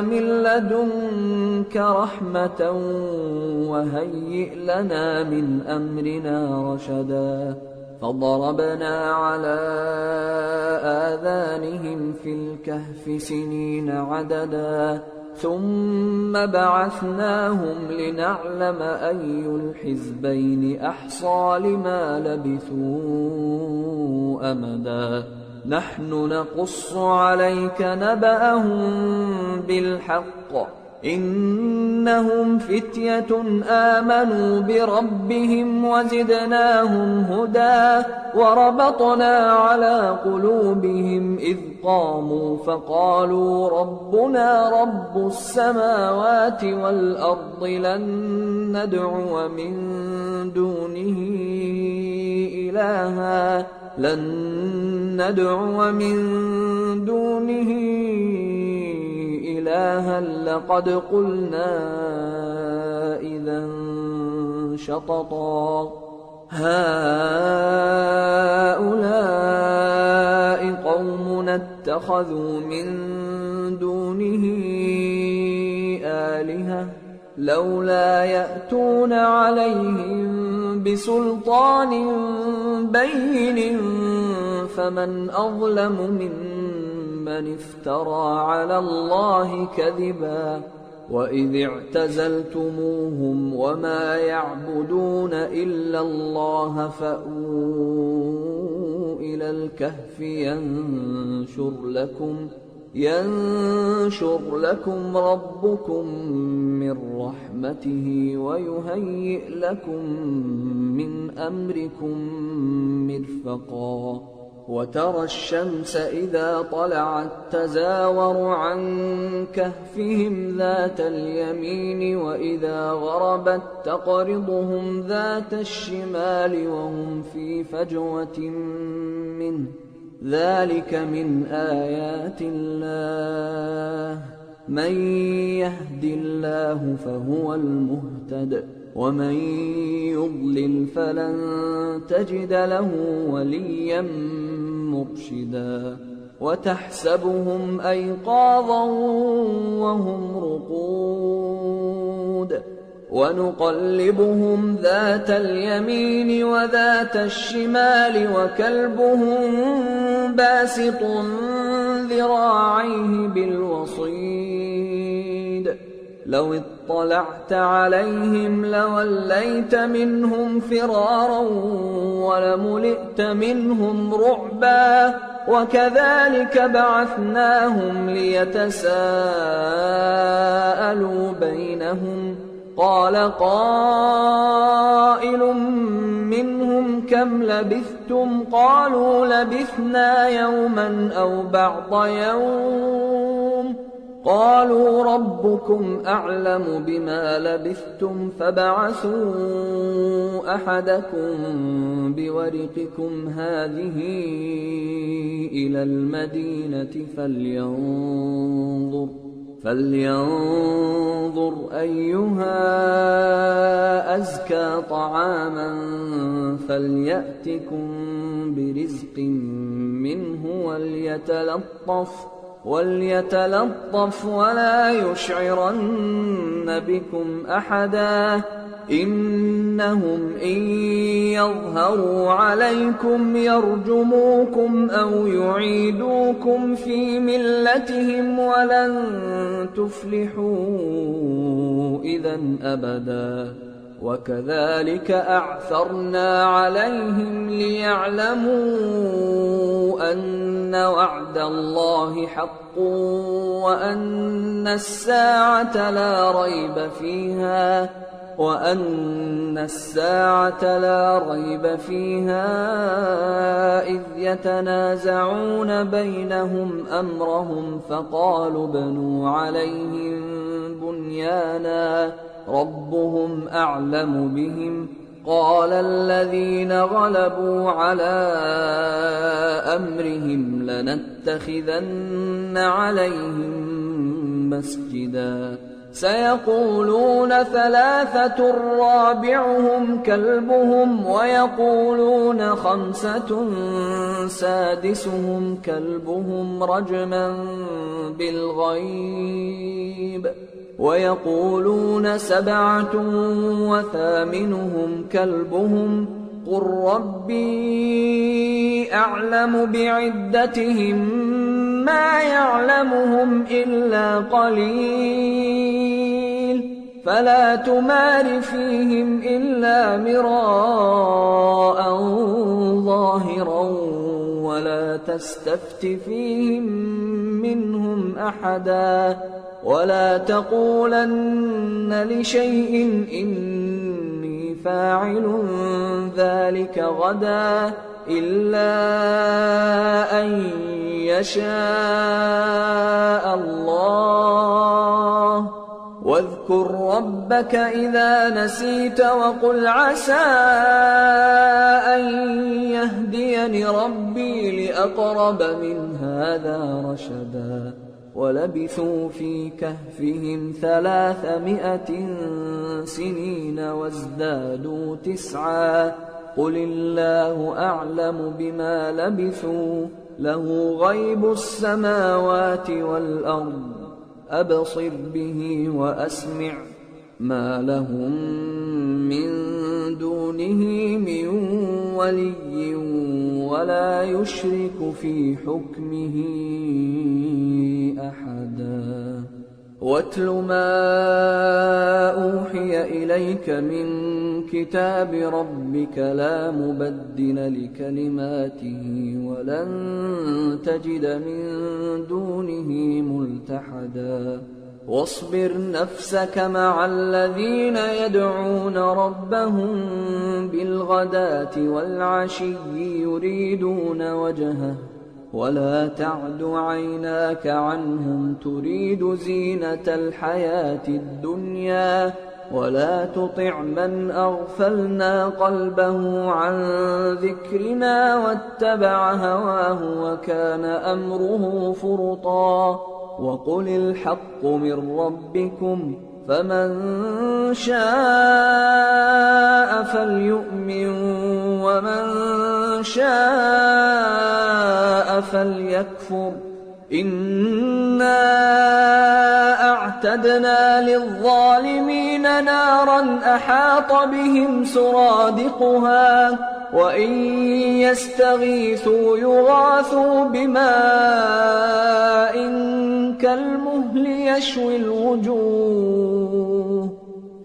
من لدنك رحمة وهيئ لنا من أمرنا رشدا فضربنا على آذانهم في الكهف سنين عددا ثم بعثناهم لنعلم أي الحزبين أحصى لما لبثوا أمدا نحن نقص عليك نبأهم بالحق إنهم فتية آمنوا بربهم وزدناهم هدى وربطنا على قلوبهم إذ قاموا فقالوا ربنا رب السماوات والأرض لن ندعو من دونه إلها لقد قلنا إذا شططا هؤلاء قومنا اتخذوا من دونه آلهة لولا يأتون عليهم بسلطان بين فمن أظلم ممن افترى على الله كذبا وإذ اعتزلتموهم وما يعبدون إلا الله فأووا إلى الكهف ينشر لكم ربكم من رحمته ويهيئ لكم من أمركم مرفقا وترى الشمس إذا طلعت تزاور عن كهفهم ذات اليمين وإذا غربت تقرضهم ذات الشمال وهم في فجوة منه ذلك من آيات الله، من يهد الله فهو المهتد، ومن يضلل فلن تجد له وليا مرشدا. وتحسبهم أيقاظا وهم رقود ونقلبهم ذات اليمين وذات الشمال وكلبهم باسط ذراعيه بالوصيد لو اطلعت عليهم لوليت منهم فرارا ولملئت منهم رعبا. وكذلك بعثناهم ليتساءلوا بينهم قال قائل منهم كم لبثتم قالوا لبثنا يوما أو بعض يوم قالوا ربكم أعلم بما لبثتم فابعثوا أحدكم بورقكم هذه إلى المدينة فلينظر أيها أزكى طعاما فليأتكم برزق منه وليتلطف ولا يشعرن بكم أحدا إنهم إن يظهروا عليكم يرجموكم أو يعيدوكم في ملتهم ولن تفلحوا إذا أبدا. وكذلك أعثرنا عليهم ليعلموا أن وعد الله حق وأن الساعة لا ريب فيها إذ يتنازعون بينهم أمرهم فقالوا ابنوا عليهم بنيانا ربهم أعلم بهم قال الذين غلبوا على أمرهم لنتخذن عليهم مسجدا. سيقولون ثلاثة رابعهم كلبهم ويقولون خمسة سادسهم كلبهم رجما بالغيب ويقولون سبعة وثامنهم كلبهم قل ربي أعلم بعدتهم ما يعلمهم إلا قليل فلا تمار فيهم إلا مراء ظاهرا ولا تستفت فيهم منهم أحدا ولا تقولن لشيء إني فاعل ذلك غدا إلا أن يشاء الله واذكر ربك إذا نسيت وقل عسى أن يهديني ربي لأقرب من هذا رشدا. ولبثوا في كهفهم 300 سنين وازدادوا 9 قل الله أعلم بما لبثوا له غيب السماوات والأرض أبصر به وأسمع ما لهم من دونه من ولي ولا يشرك في حكمه أحدا. واتل ما أوحي إليك من كتاب ربك لا مبدل لكلماته ولن تجد من دونه ملتحدا. واصبر نفسك مع الذين يدعون ربهم بالغداة والعشي يريدون وجهه ولا تعد عيناك عنهم تريد زينة الحياة الدنيا ولا تطع من أغفلنا قلبه عن ذكرنا واتبع هواه وكان أمره فرطا وقل الحق من ربكم فمن شاء فليؤمن ومن شاء فليكفر إنا أعتدنا للظالمين نارا أحاط بهم سرادقها وإن يستغيثوا يغاثوا بماء كالمهل يشوي الوجوه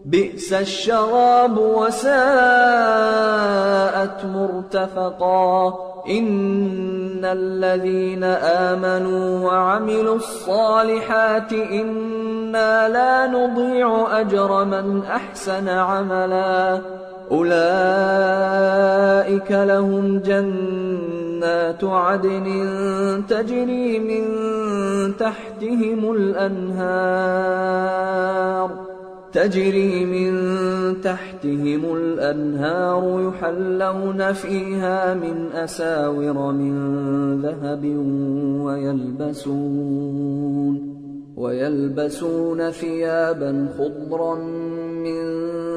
بئس الشراب وساءت مرتفقا إن الذين آمنوا وعملوا الصالحات إنا لا نضيع أجر من أحسن عملا أولئك لهم جنات عدن تجري من تحتهم الأنهار يحلون فيها من أساور من ذهب ويلبسون ثيابا خضرا من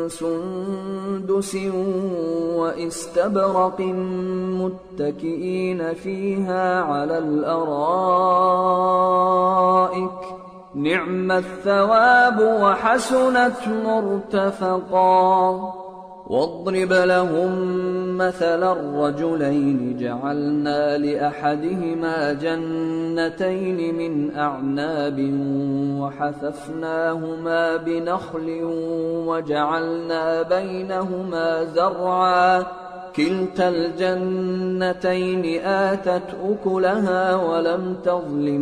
سندس واستبرق متكئين فيها على الأرائك نعم الثواب وحسنت مرتفقا واضرب لهم مثلا الرجلين جعلنا لأحدهما جنتين من أعناب وحففناهما بنخل وجعلنا بينهما زرعا كلتا الجنتين آتت أكلها ولم تظلم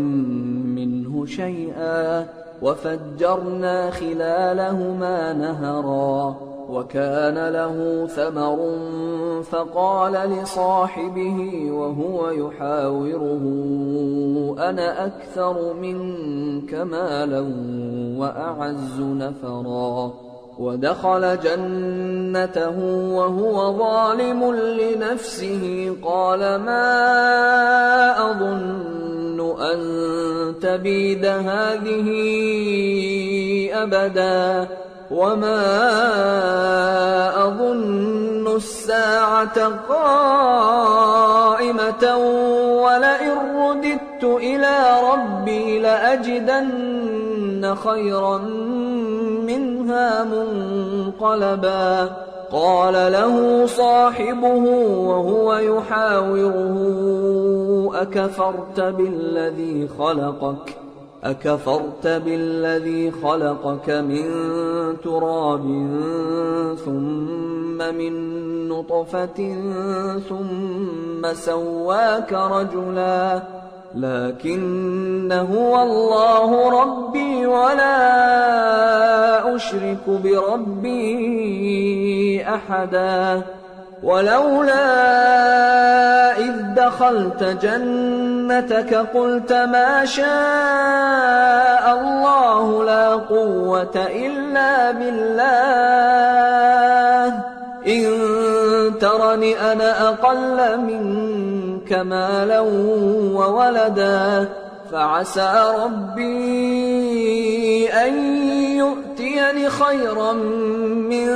منه شيئا وفجرنا خلالهما نهرا وكان له ثمر فقال لصاحبه وهو يحاوره أنا أكثر منك مالا وأعز نفرا ودخل جنته وهو ظالم لنفسه قال ما أظن أن تبيد هذه أبدا وما أظن الساعة قائمة ولئن رددت إلى ربي لأجدن خيرا منها منقلبا قال له صاحبه وهو يحاوره أكفرت بالذي خلقك من تراب ثم من نطفة ثم سواك رجلا لكن هو الله ربي ولا أشرك بربي أحدا ولولا إذ دخلت جنتك قلت ما شاء الله لا قوة إلا بالله إن ترني أنا أقل منك مالا وولدا فعسى ربي أن يؤتيني خيرا من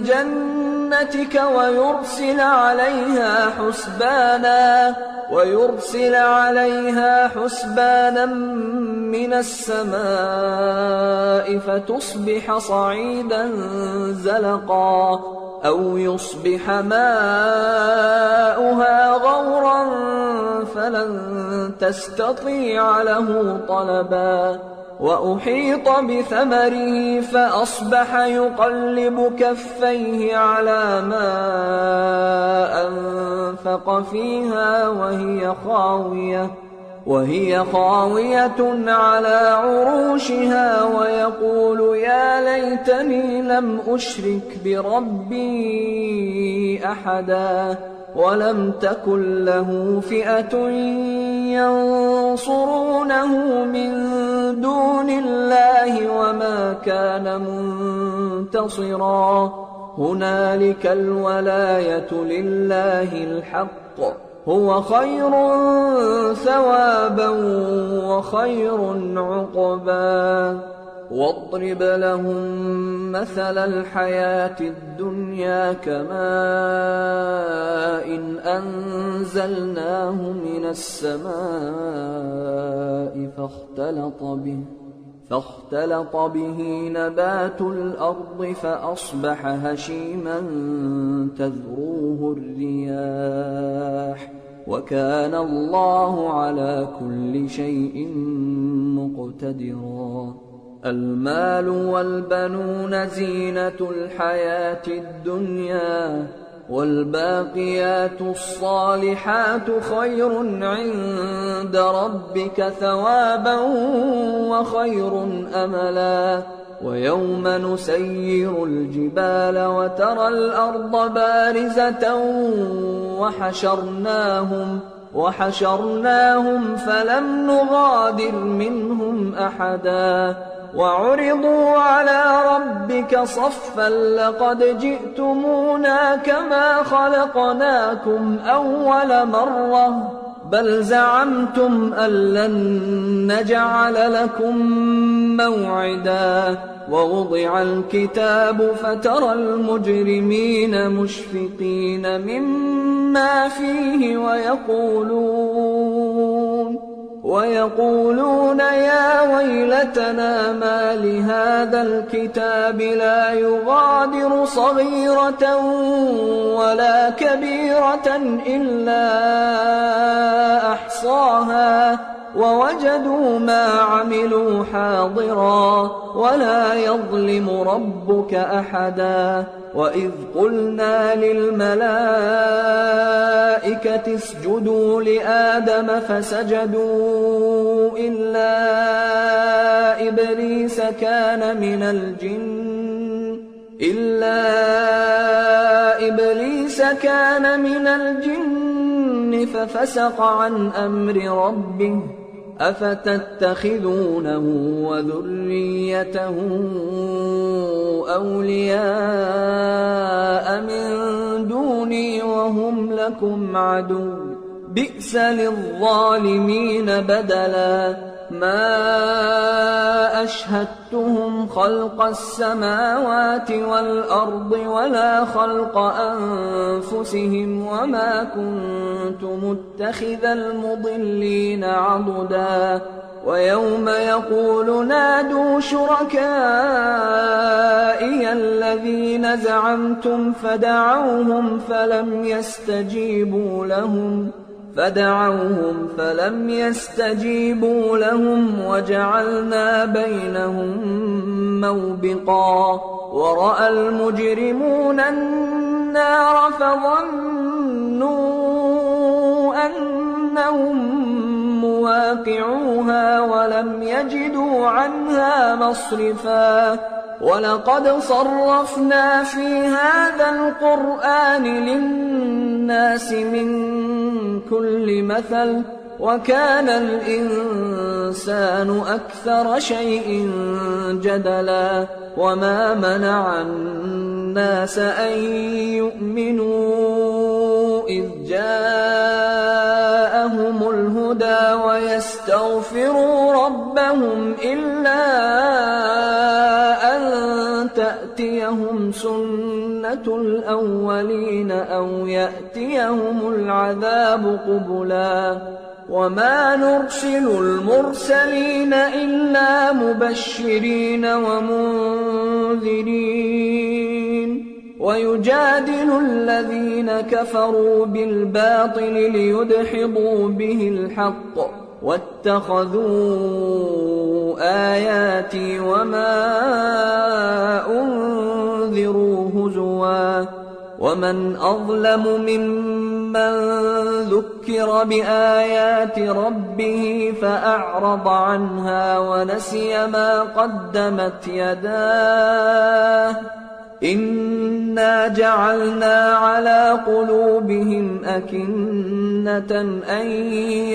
جنتك ويرسل عليها حسبانا من السماء فتصبح صعيدا زلقا أو يصبح ماؤها غورا فلن تستطيع له طلبا وأحيط بثمره فأصبح يقلب كفيه على ما أنفق فيها وهي خاوية على عروشها ويقول يا ليتني لم أشرك بربي أحدا ولم تكن له فئة ينصرونه من دون الله وما كان منتصرا منتصرا هنالك الولاية لله الحق هو خير ثوابا وخير عقبا واضرب لهم مثل الحياة الدنيا كماء أنزلناه من السماء فاختلط به نبات الأرض فأصبح هشيما تذروه الرياح وكان الله على كل شيء مقتدرا المال والبنون زينة الحياة الدنيا والباقيات الصالحات خير عند ربك ثوابا وخير أملا ويوم نسير الجبال وترى الأرض بارزة وحشرناهم فلم نغادر منهم أحدا وعرضوا على ربك صفا لقد جئتمونا كما خلقناكم أول مرة بل زعمتم أن لن نجعل لكم موعدا ووضع الكتاب فترى المجرمين مشفقين مما فيه ويقولون يا ويلتنا ما لهذا الكتاب لا يغادر صغيرة ولا كبيرة إلا أحصاها ووجدوا ما عملوا حاضرا ولا يظلم ربك أحدا وإذ قلنا للملائكة اسجدوا لآدم فسجدوا إلا إبليس كان من الجن ففسق عن أمر ربه أفتتخذونه وذريته أولياء من دوني وهم لكم عدو بئس للظالمين بدلا ما أشهدتهم خلق السماوات والأرض ولا خلق أنفسهم وما كنت متخذ المضلين عضدا ويوم يقول نادوا شركائي الذين زعمتم فدعوهم فلم يستجيبوا لهم وجعلنا بينهم موبقا ورأى المجرمون النار فظنوا أنهم مواقعوها ولم يجدوا عنها مصرفا ولقد صرفنا في هذا القرآن للناس من كل مثل وكان الإنسان أكثر شيء جدلا وما منع الناس أن يؤمنوا إذ جاءهم الهدى ويستغفروا ربهم إلا أن تأتيهم سنة الأولين أو يأتيهم العذاب قبلا وما نرسل المرسلين إلا مبشرين ومنذرين ويجادل الذين كفروا بالباطل ليدحضوا به الحق واتخذوا آياتي وما أنذروا هزوا ومن أظلم ممن ذكر بآيات ربه فأعرض عنها ونسي ما قدمت يداه إنا جعلنا على قلوبهم أكنة أن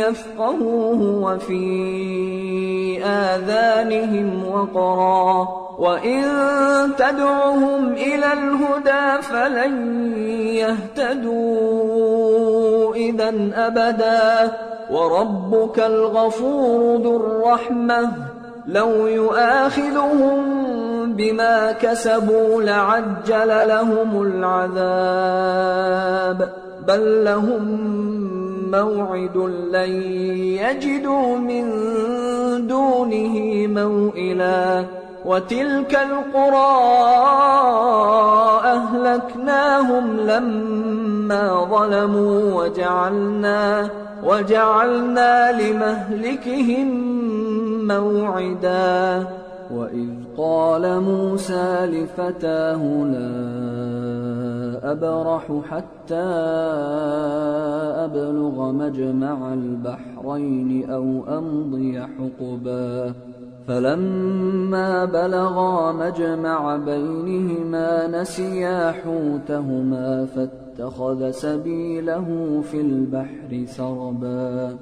يفقهوه وفي آذانهم وقرا وإن تدعهم إلى الهدى فلن يهتدوا إذا أبدا وربك الغفور ذو الرحمة لو يؤاخذهم بما كسبوا لعجل لهم العذاب بل لهم موعد لن يجدوا من دونه موئلا وتلك القرى أهلكناهم لما ظلموا وجعلنا لمهلكهم موعدا وإذ قال موسى لفتاه لا أبرح حتى أبلغ مجمع البحرين أو أمضي حقبا فلما بلغا مجمع بينهما نسيا حوتهما فاتخذ سبيله في البحر سربا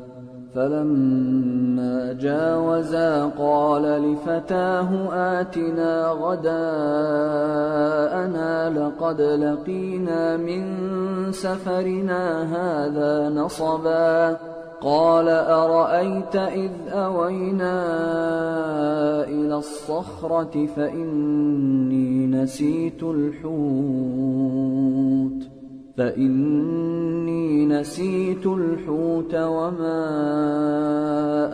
فلما جاوزا قال لفتاه آتنا غداءنا لقد لقينا من سفرنا هذا نصبا قال أرأيت إذ أوينا إلى الصخرة فإني نسيت الحوت وما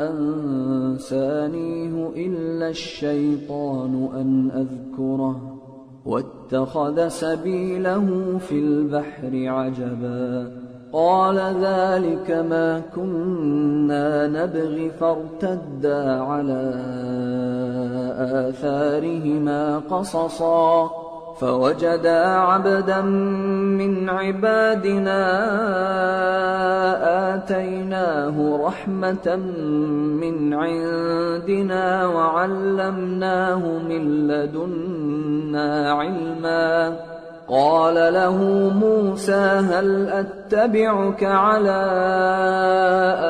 أنسانيه إلا الشيطان أن أذكره واتخذ سبيله في البحر عجبا قال ذلك ما كنا نبغي فارتدا على آثارهما قصصا فوجدا عبدا من عبادنا آتيناه رحمة من عندنا وعلمناه من لدنا علما قال له موسى هل أتبعك على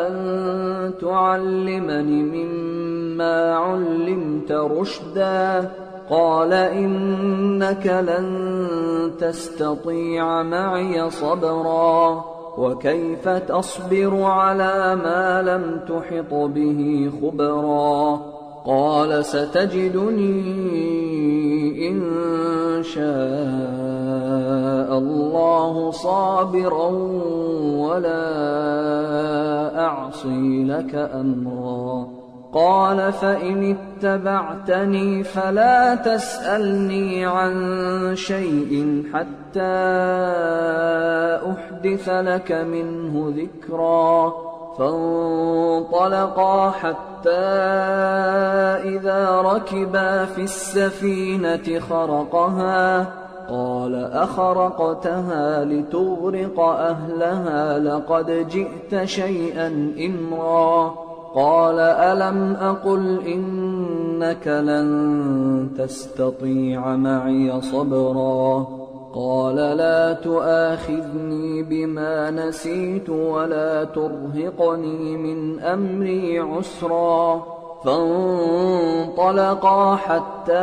أن تعلمني مما علمت رشدا قال إنك لن تستطيع معي صبرا وكيف تصبر على ما لم تحط به خبرا قال ستجدني إن شاء الله صابرا ولا أعصي لك أمرا قال فإن اتبعتني فلا تسألني عن شيء حتى أحدث لك منه ذكرا فانطلقا حتى إذا ركبا في السفينة خرقها قال أخرقتها لتغرق أهلها لقد جئت شيئا إمرا قال ألم أقل إنك لن تستطيع معي صبرا قال لا تؤاخذني بما نسيت ولا ترهقني من أمري عسرا فانطلقا حتى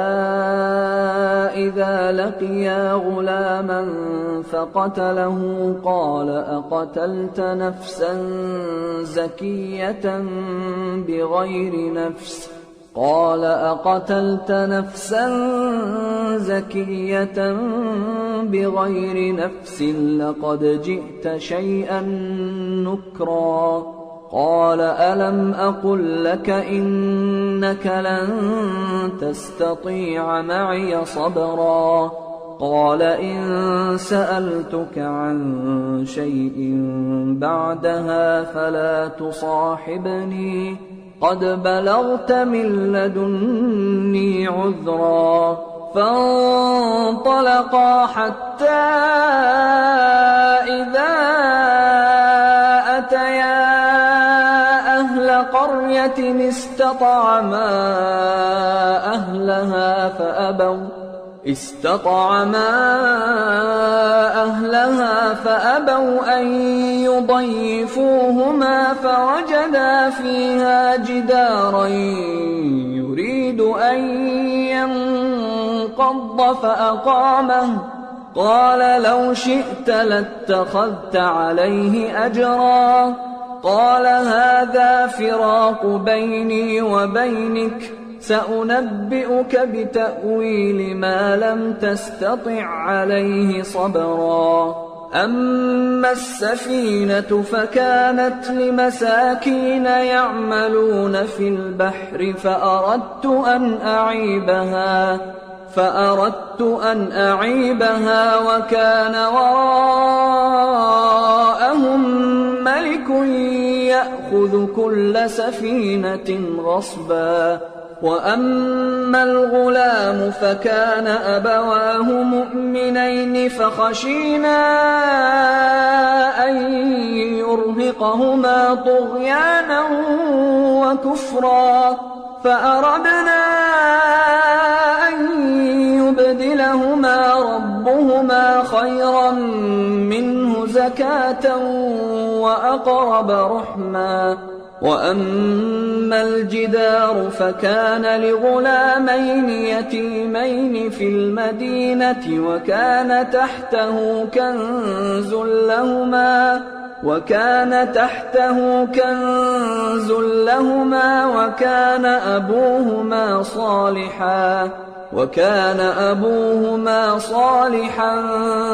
إذا لقيا غلاما فقتله قال أقتلت نفسا زكية بغير نفس لقد جئت شيئا نكرا قال ألم أقل لك إنك لن تستطيع معي صبرا قال إن سألتك عن شيء بعدها فلا تصاحبني قد بلغت من لدني عذرا فانطلقا حتى إذا أتيا أهل قرية استطعما أهلها فأبوا أن يضيفوهما فوجدا فيها جدارا يريد أن انقض فأقامه قال لو شئت لاتخذت عليه أجرا قال هذا فراق بيني وبينك سأنبئك بتأويل ما لم تستطع عليه صبرا أما السفينة فكانت لمساكين يعملون في البحر فأردت أن أعيبها وكان وراءهم ملك يأخذ كل سفينة غصبا وأما الغلام فكان أبواه مؤمنين فخشينا أن يرهقهما طغيانا وكفرا فأردنا أن يبدلهما ربهما خيرا منه زكاة وأقرب رحما وأما الجدار فكان لغلامين يتيمين في المدينة وكان تحته كنز لهما وكان أبوهما صالحا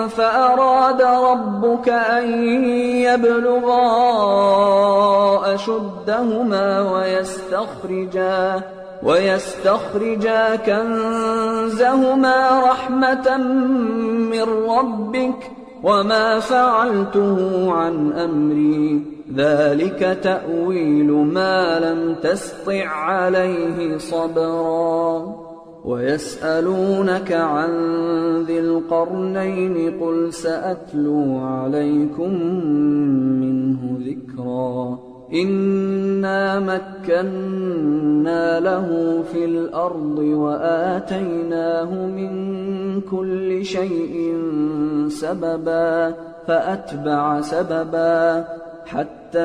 فأراد ربك أن يبلغا أشدهما ويستخرجا كنزهما رحمة من ربك وما فعلته عن أمري ذلك تأويل ما لم تسطع عليه صبرا ويسألونك عن ذي القرنين قل سأتلو عليكم منه ذكرا إنا مكنا له في الأرض وآتيناه من كل شيء سببا فأتبع سببا حتى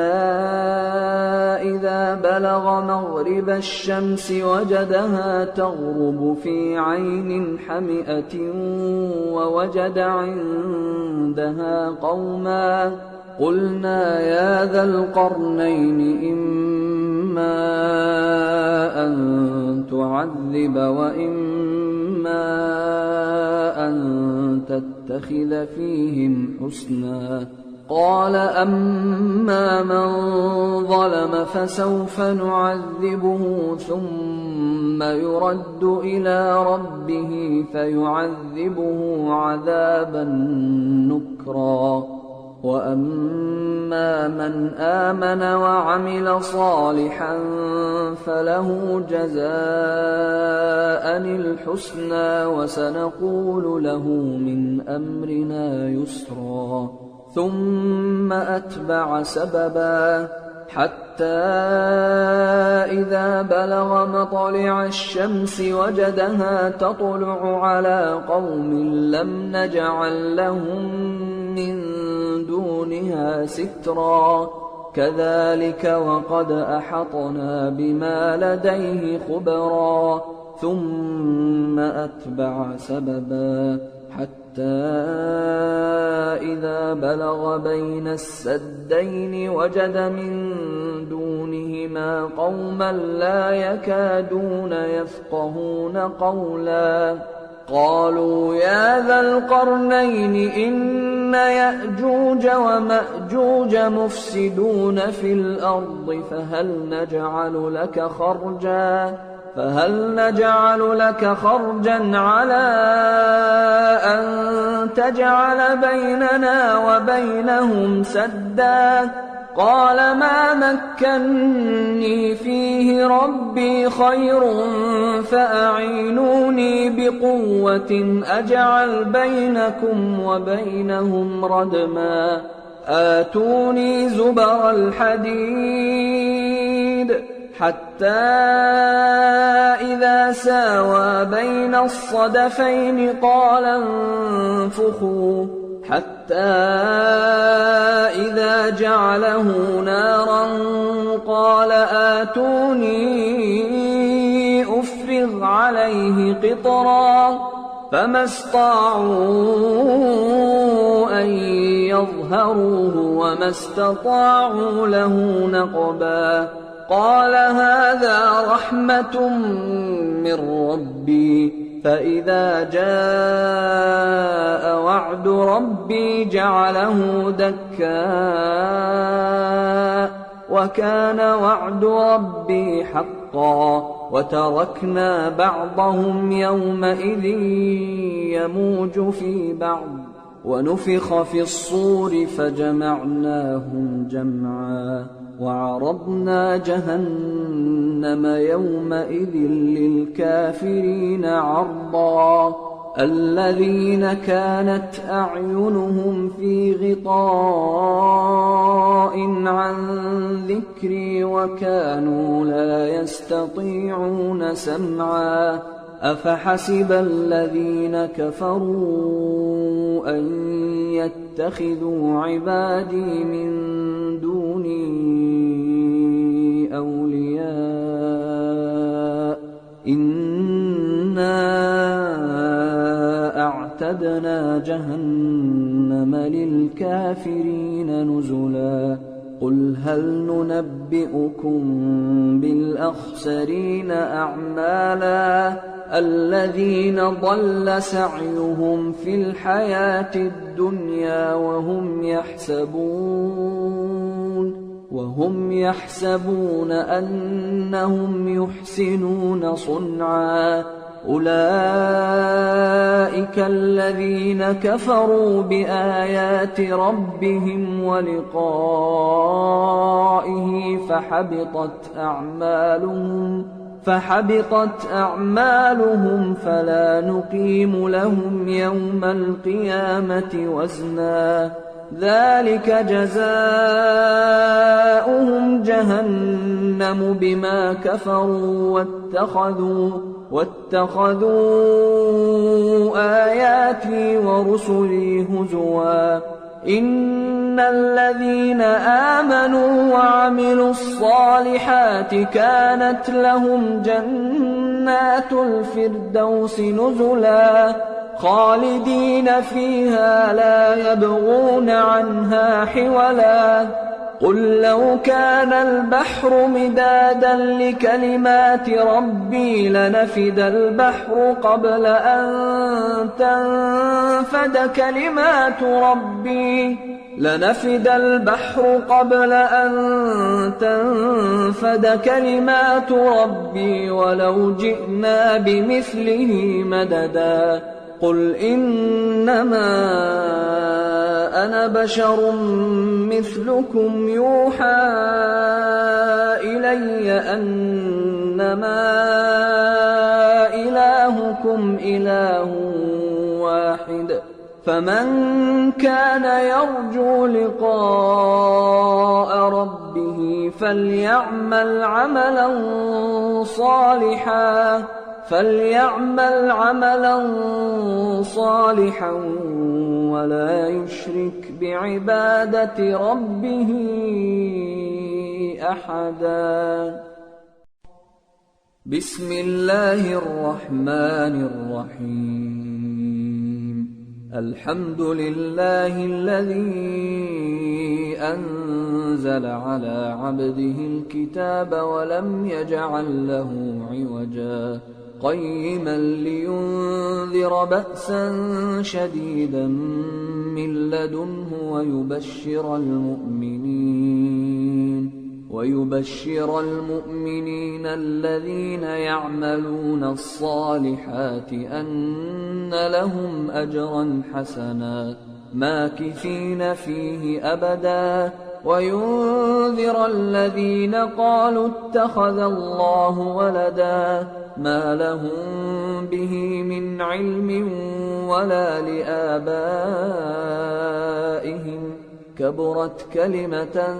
إذا بلغ مغرب الشمس وجدها تغرب في عين حمئة ووجد عندها قوما قلنا يا ذا القرنين إما أن تعذب وإما أن تتخذ فيهم حسنا قال أما من ظلم فسوف نعذبه ثم يرد إلى ربه فيعذبه عذابا نكرا وأما من آمن وعمل صالحا فله جزاء الحسنى وسنقول له من أمرنا يسرا ثم أتبع سببا حتى إذا بلغ مطلع الشمس وجدها تطلع على قوم لم نجعل لهم من دونها سترا كذلك وقد أحطنا بما لديه خبرا ثم أتبع سببا حتى إذا بلغ بين السدين وجد من دونهما قوما لا يكادون يفقهون قولا قالوا يا ذا القرنين إن يأجوج ومأجوج مفسدون في الأرض فهل نجعل لك خرجا على أن تجعل بيننا وبينهم سدا قال ما مكني فيه ربي خير فأعينوني بقوة أجعل بينكم وبينهم ردما آتوني زبر الحديد حتى إذا ساوى بين الصدفين قال انفخوا حتى إذا جعله نارا قال آتوني أفرغ عليه قطرا فما استطاعوا أن يظهروه وما استطاعوا له نقبا قال هذا رحمة من ربي فإذا جاء وعد ربي جعله دكا وكان وعد ربي حقا وتركنا بعضهم يومئذ يموج في بعض ونفخ في الصور فجمعناهم جمعا وعرضنا جهنم يومئذ للكافرين عرضا الذين كانت أعينهم في غطاء عن ذكري وكانوا لا يستطيعون سمعا أفحسب الذين كفروا أن يتخذوا عبادي من دوني أولياء إنا أعتدنا جهنم للكافرين نزلا قل هل ننبئكم بالأخسرين أعمالا الذين ضل سعيهم في الحياة الدنيا وهم يحسبون أنهم يحسنون صنعا أولئك الذين كفروا بآيات ربهم ولقائه فحبطت أعمالهم فلا نقيم لهم يوم القيامة وزنا ذلك جزاؤهم جهنم بما كفروا واتخذوا آياتي ورسلي هزوا إن الذين آمنوا وعملوا الصالحات كانت لهم جنات الفردوس نزلا خالدين فيها لا يبغون عنها حولا قل لو كان البحر مدادا لكلمات ربي لنفد البحر قبل أن تنفد كلمات ربي ولو جئنا بمثله مددا قل إنما أنا بشر مثلكم يوحى إلي أنما إلهكم إله واحد فمن كان يرجو لقاء ربه فليعمل عملا صالحا ولا يشرك بعبادة ربه أحدا بسم الله الرحمن الرحيم الحمد لله الذي أنزل على عبده الكتاب ولم يجعل له عوجا قيما لينذر بأسا شديدا من لدنه ويبشر المؤمنين الذين يعملون الصالحات أن لهم أجرا حسنا ماكثين فيه أبدا وينذر الذين قالوا اتخذ الله ولدا ما لهم به من علم ولا لآبائهم كبرت كلمة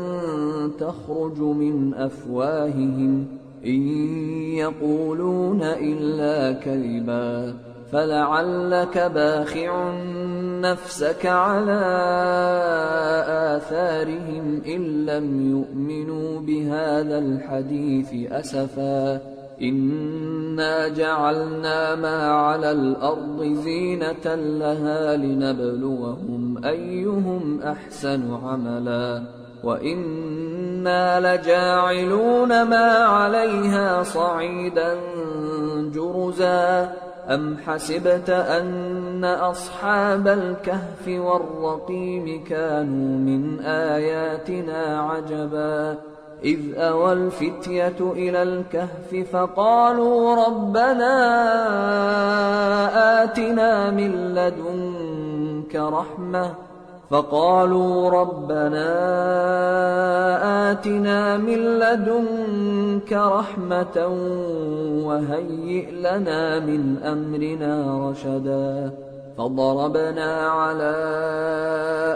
تخرج من أفواههم إن يقولون إلا كذبا فلعلك باخع نفسك على آثارهم إن لم يؤمنوا بهذا الحديث أسفا إنا جعلنا ما على الأرض زينة لها لنبلوهم أيهم أحسن عملا وإنا لجاعلون ما عليها صعيدا جرزا أم حسبت أن أصحاب الكهف والرقيم كانوا من آياتنا عجبا إذ أوى الفتية إلى الكهف فقالوا ربنا آتنا من لدنك رحمة وهيئ لنا من أمرنا رشدا فضربنا على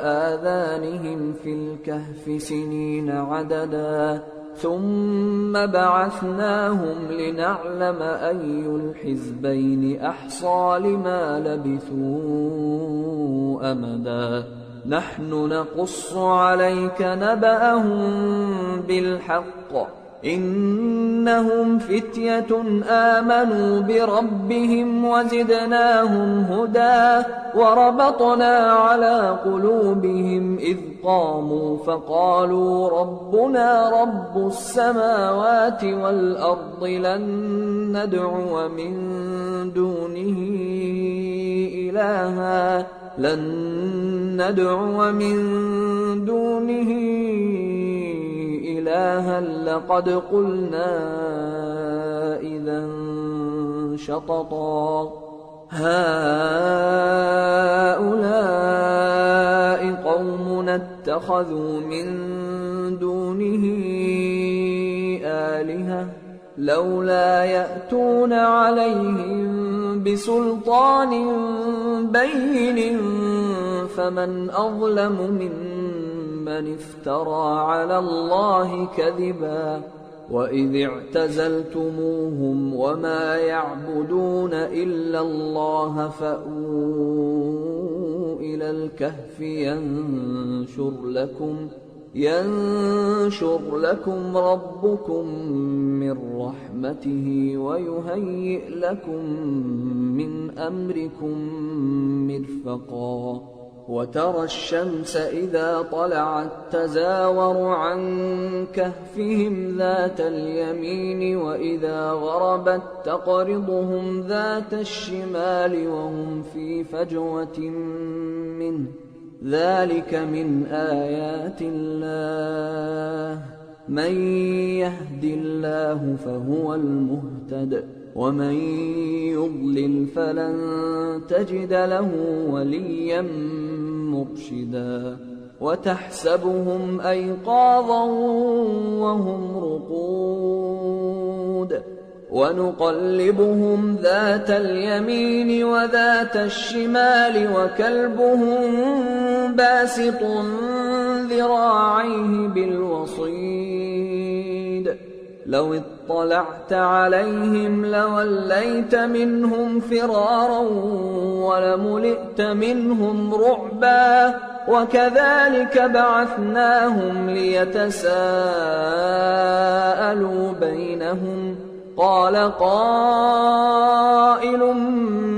آذانهم في الكهف سنين عددا ثم بعثناهم لنعلم أي الحزبين أحصى لما لبثوا أمدا نحن نقص عليك نبأهم بالحق إنهم فتية آمنوا بربهم وزدناهم هدى وربطنا على قلوبهم إذ قاموا فقالوا ربنا رب السماوات والأرض لن ندعو من دونه إلها لقد قلنا إذا شططا هؤلاء قومنا اتخذوا من دونه آلهة لولا يأتون عليهم بسلطان بين فمن أظلم ممن افترى على الله كذبا وإذ اعتزلتموهم وما يعبدون إلا الله فأووا إلى الكهف ينشر لكم ربكم من رحمته ويهيئ لكم من أمركم مرفقا وترى الشمس إذا طلعت تزاور عن كهفهم ذات اليمين وإذا غربت تقرضهم ذات الشمال وهم في فجوة منه ذلك من آيات الله من يهد الله فهو المهتد ومن يضلل فلن تجد له وليا مرشدا وتحسبهم أيقاظا وهم رقود ونقلبهم ذات اليمين وذات الشمال وكلبهم باسط ذراعيه بالوصيد لو اطلعت عليهم لوليت منهم فرارا ولملئت منهم رعبا وكذلك بعثناهم ليتساءلوا بينهم قال قائل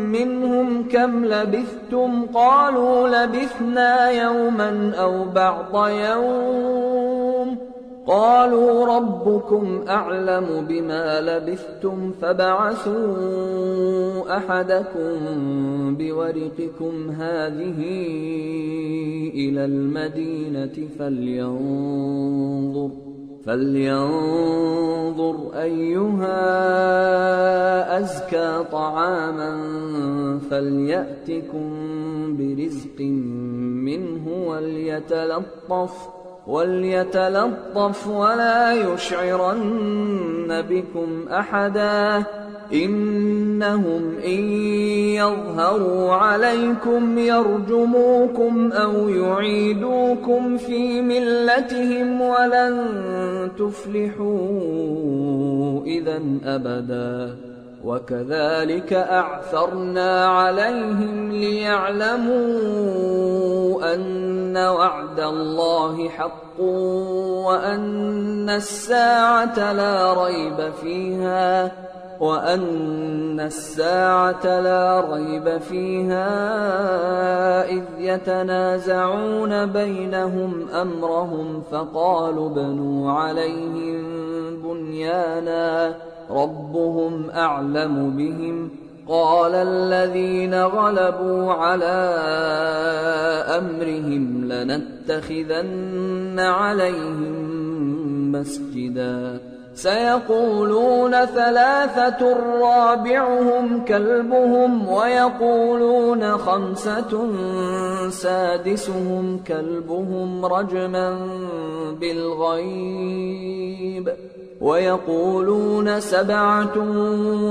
منهم كم لبثتم قالوا لبثنا يوما أو بعض يوم قالوا ربكم أعلم بما لبثتم فابعثوا أحدكم بورقكم هذه إلى المدينة فلينظر أيها أزكى طعاما فليأتكم برزق منه وليتلطف ولا يشعرن بكم أحدا إنهم إن يظهروا عليكم يرجموكم أو يعيدوكم في ملتهم ولن تفلحوا إذا أبدا وكذلك أعثرنا عليهم ليعلموا أن وعد الله حق وأن الساعة لا ريب فيها وأن الساعة لا ريب فيها إذ يتنازعون بينهم أمرهم فقالوا ابنوا عليهم بنيانا ربهم أعلم بهم قال الذين غلبوا على أمرهم لنتخذن عليهم مسجدا سيقولون ثلاثة رابعهم كلبهم ويقولون خمسة سادسهم كلبهم رجما بالغيب ويقولون سبعة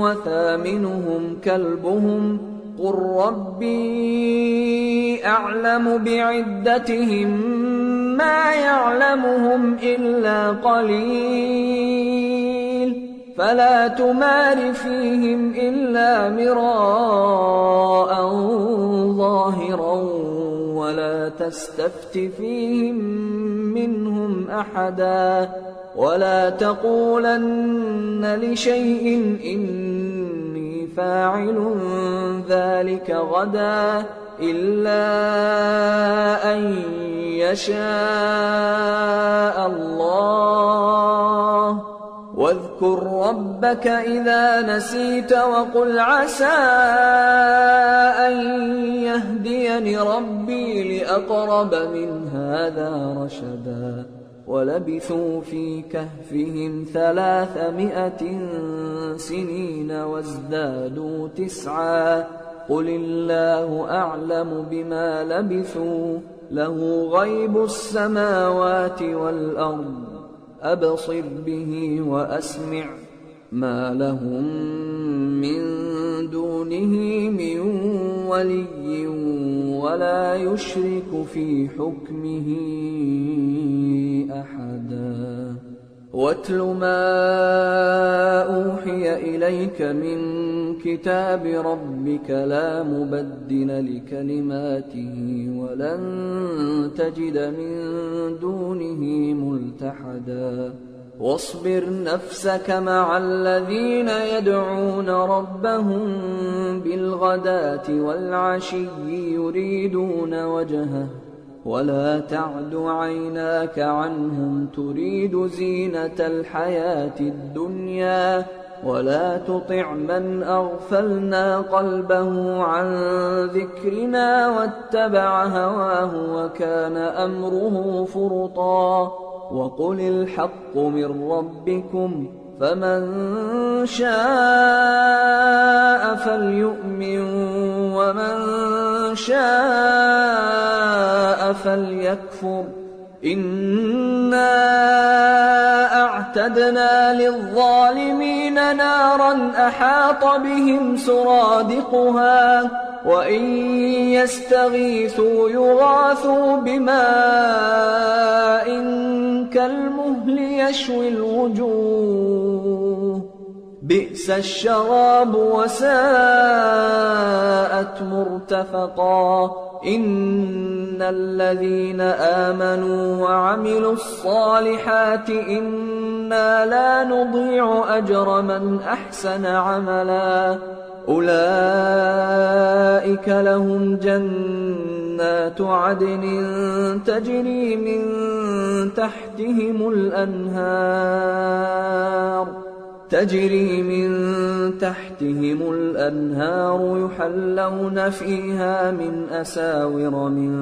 وثامنهم كلبهم قل ربي أعلم بعدتهم ما يعلمهم إلا قليل فلا تمار فيهم إلا مراء ظاهرا ولا تستفت فيهم منهم أحدا ولا تقولن لشيء إني فاعل ذلك غدا إلا أن يشاء الله واذكر ربك إذا نسيت وقل عسى أن يهديني ربي لأقرب من هذا رشدا ولبثوا في كهفهم 300 سنين وازدادوا 9 قل الله أعلم بما لبثوا له غيب السماوات والأرض أبصر به وأسمع ما لهم من دونه من ولي ولا يشرك في حكمه أحدا واتل ما أوحي إليك من كتاب ربك لا مبدل لكلماته ولن تجد من دونه ملتحدا واصبر نفسك مع الذين يدعون ربهم بالغداة والعشي يريدون وجهه ولا تعد عيناك عنهم تريد زينة الحياة الدنيا ولا تطع من أغفلنا قلبه عن ذكرنا واتبع هواه وكان أمره فرطا وقل الحق من ربكم فمن شاء فليؤمن ومن شاء فليكفر إنا أعتدنا للظالمين نارا أحاط بهم سرادقها وإن يستغيثوا يغاثوا بماء كالمهل يشوي الوجوه بئس الشراب وساءت مرتفقا إن الذين آمنوا وعملوا الصالحات إنا لا نضيع أجر من أحسن عملا أولئك لهم جنات عدن تجري من تحتهم الأنهار يحلون فيها من أساور من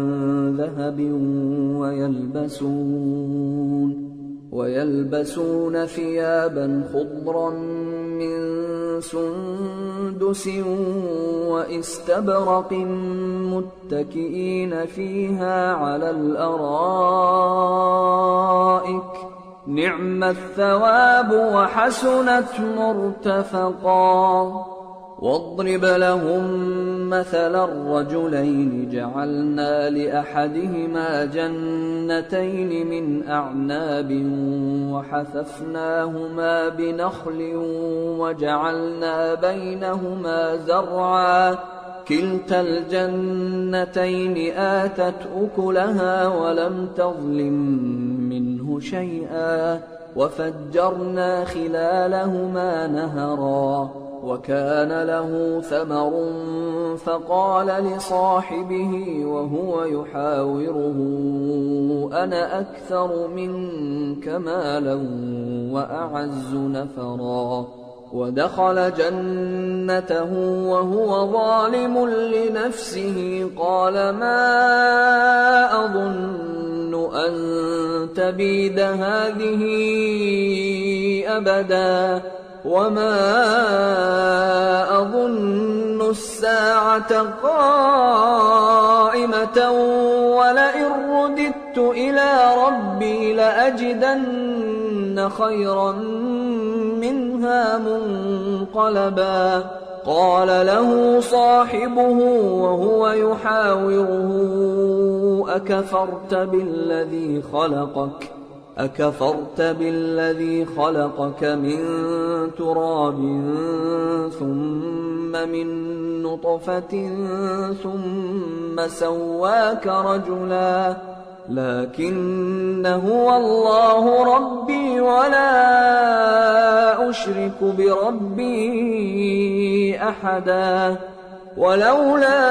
ذهب ويلبسون ثيابا خضرا من سندس واستبرق متكئين فيها على الأرائك نعم الثواب وحسنت مرتفقا واضرب لهم مثلا الرجلين جعلنا لأحدهما جنتين من أعناب وحففناهما بنخل وجعلنا بينهما زرعا كلتا الجنتين آتت أكلها ولم تظلم منه شيئا وفجرنا خلالهما نهرا وكان له ثمر فقال لصاحبه وهو يحاوره أنا أكثر منك مالا وأعز نفرا ودخل جنته وهو ظالم لنفسه قال ما أظن أن تبيد هذه أبدا وما أظن الساعة قائمة ولئن رددت إلى ربي لأجدن خيرا منها منقلبا قال له صاحبه وهو يحاوره أكفرت بالذي خلقك من تراب ثم من نطفة ثم سواك رجلا لكن هو الله ربي ولا أشرك بربي أحدا ولولا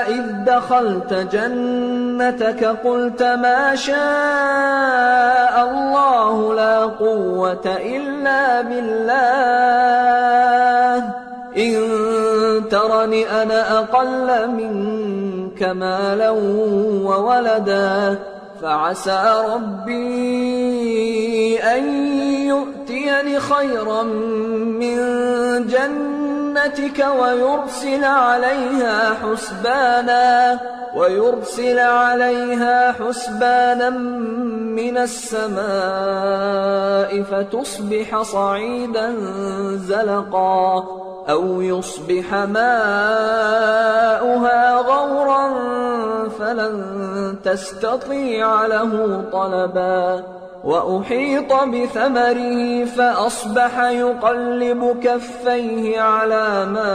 إذ دخلت جنتك قلت ما شاء الله لا قوة إلا بالله إن ترني أنا أقل منك مالا وولدا فعسى ربي أن يؤتيني خيرا من جنتك ويرسل عليها حسبانا من السماء فتصبح صعيدا زلقا أو يصبح ماؤها غورا فلن تستطيع له طلبا وأحيط بثمره فأصبح يقلب كفيه على ما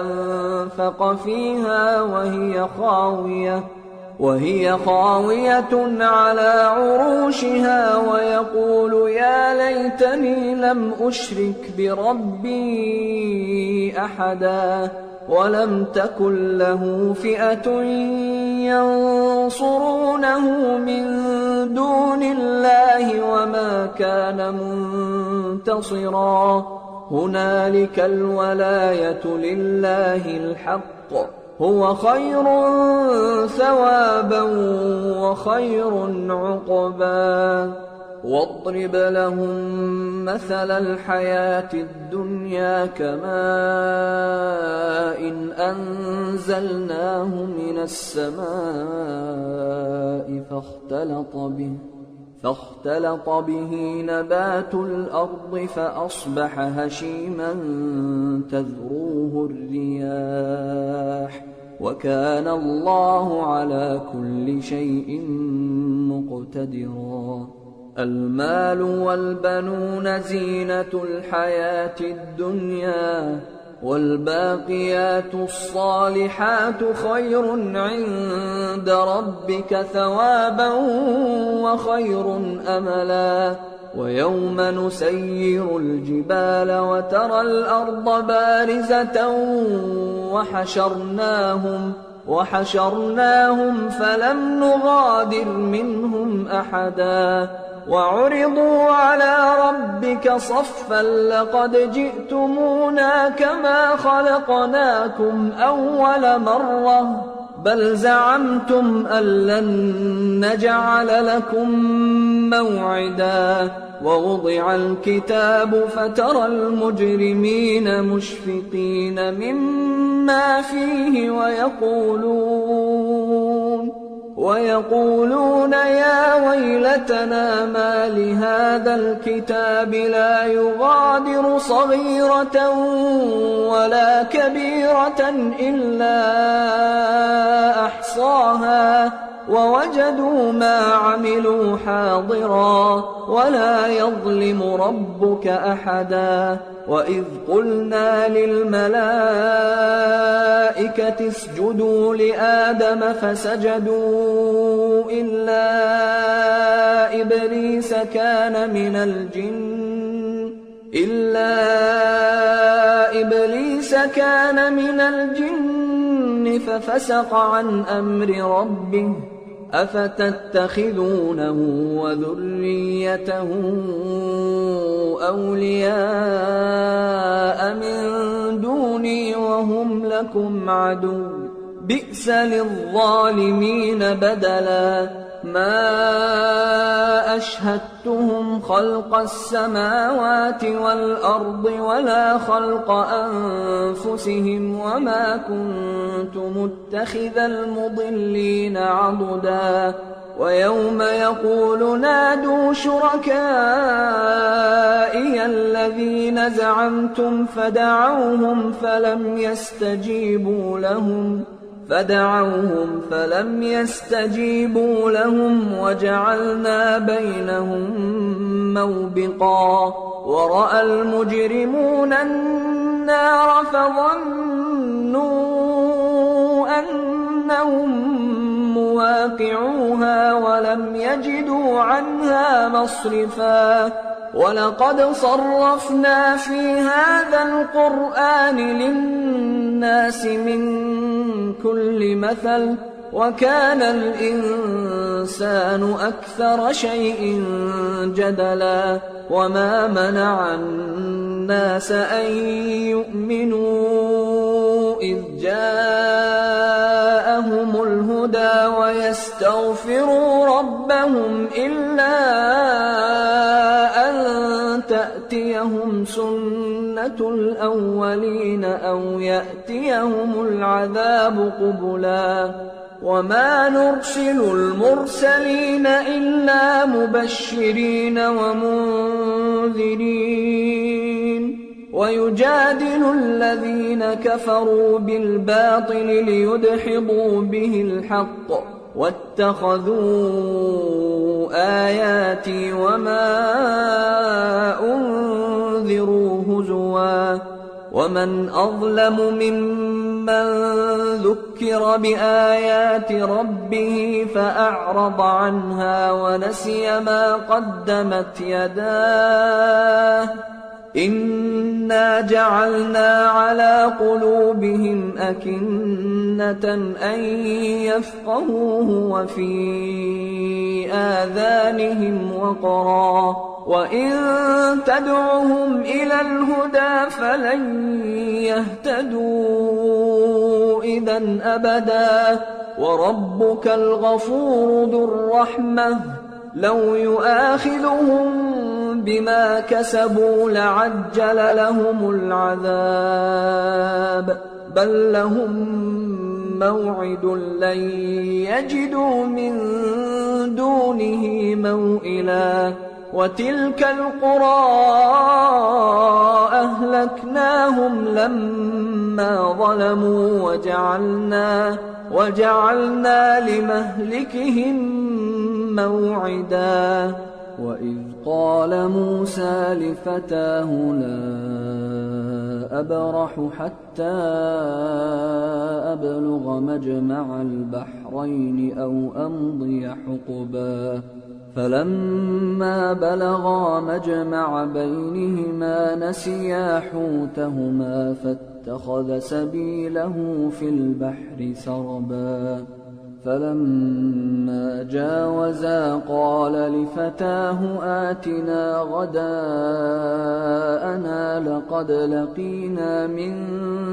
أنفق فيها وهي خاوية على عروشها ويقول يا ليتني لم أشرك بربي أحدا ولم تكن له فئة ينصرونه من دون الله وما كان منتصرا هنالك الولاية لله الحق هو خير ثوابا وخير عقبا واضرب لهم مثل الحياة الدنيا كماء أنزلناه من السماء فاختلط به نبات الأرض فأصبح هشيما تذروه الرياح وكان الله على كل شيء مقتدرا المال والبنون زينة الحياة الدنيا والباقيات الصالحات خير عند ربك ثوابا وخير أملا ويوم نسير الجبال وترى الأرض بارزة وحشرناهم فلم نغادر منهم أحدا وعرضوا على ربك صفا لقد جئتمونا كما خلقناكم أول مرة بل زعمتم أن لن نجعل لكم موعدا ووضع الكتاب فترى المجرمين مشفقين مما فيه ويقولون يا ويلتنا ما لهذا الكتاب لا يغادر صغيرة ولا كبيرة إلا أحصاها ووجدوا ما عملوا حاضرا ولا يظلم ربك أحدا وإذ قلنا للملائكة اسجدوا لآدم فسجدوا إلا إبليس كان من الجن ففسق عن أمر ربه أفتتخذونه وذريته أولياء من دوني وهم لكم عدو بئس للظالمين بدلا ما أشهدتهم خلق السماوات والأرض ولا خلق أنفسهم وما كنت متخذ المضلين عضدا ويوم يقول نادوا شركائي الذين زعمتم فدعوهم فلم يستجيبوا لهم وجعلنا بينهم موبقا ورأى المجرمون النار فظنوا أنهم مواقعوها ولم يجدوا عنها مصرفا ولقد صرفنا في هذا القرآن للناس من كل مثل وكان الإنسان أكثر شيء جدلا وما منع الناس أن يؤمنوا إذ جاءهم الهدى ويستغفروا ربهم إلا أن تأتيهم سنة الأولين أو يأتيهم العذاب قبلا وما نرسل المرسلين إلا مبشرين ومنذرين ويجادل الذين كفروا بالباطل ليدحضوا به الحق واتخذوا آياتي وما أنذروا هزوا ومن أظلم ممن ذكر بآيات ربه فأعرض عنها ونسي ما قدمت يداه إنا جعلنا على قلوبهم أكنة أن يفقهوه وفي آذانهم وقرا وإن تدعهم إلى الهدى فلن يهتدوا إذا أبدا وربك الغفور ذو الرحمة لو يؤاخذهم بما كسبوا لعجل لهم العذاب بل لهم موعد لن يجدوا من دونه موئلا وتلك القرى أهلكناهم لما ظلموا وجعلنا لمهلكهم موعدا وإذ قال موسى لفتاه لا أبرح حتى أبلغ مجمع البحرين أو أمضي حقبا فلما بلغا مجمع بينهما نسيا حوتهما فاتخذ سبيله في البحر سربا فلما جاوزا قال لفتاه آتنا غداءنا لقد لقينا من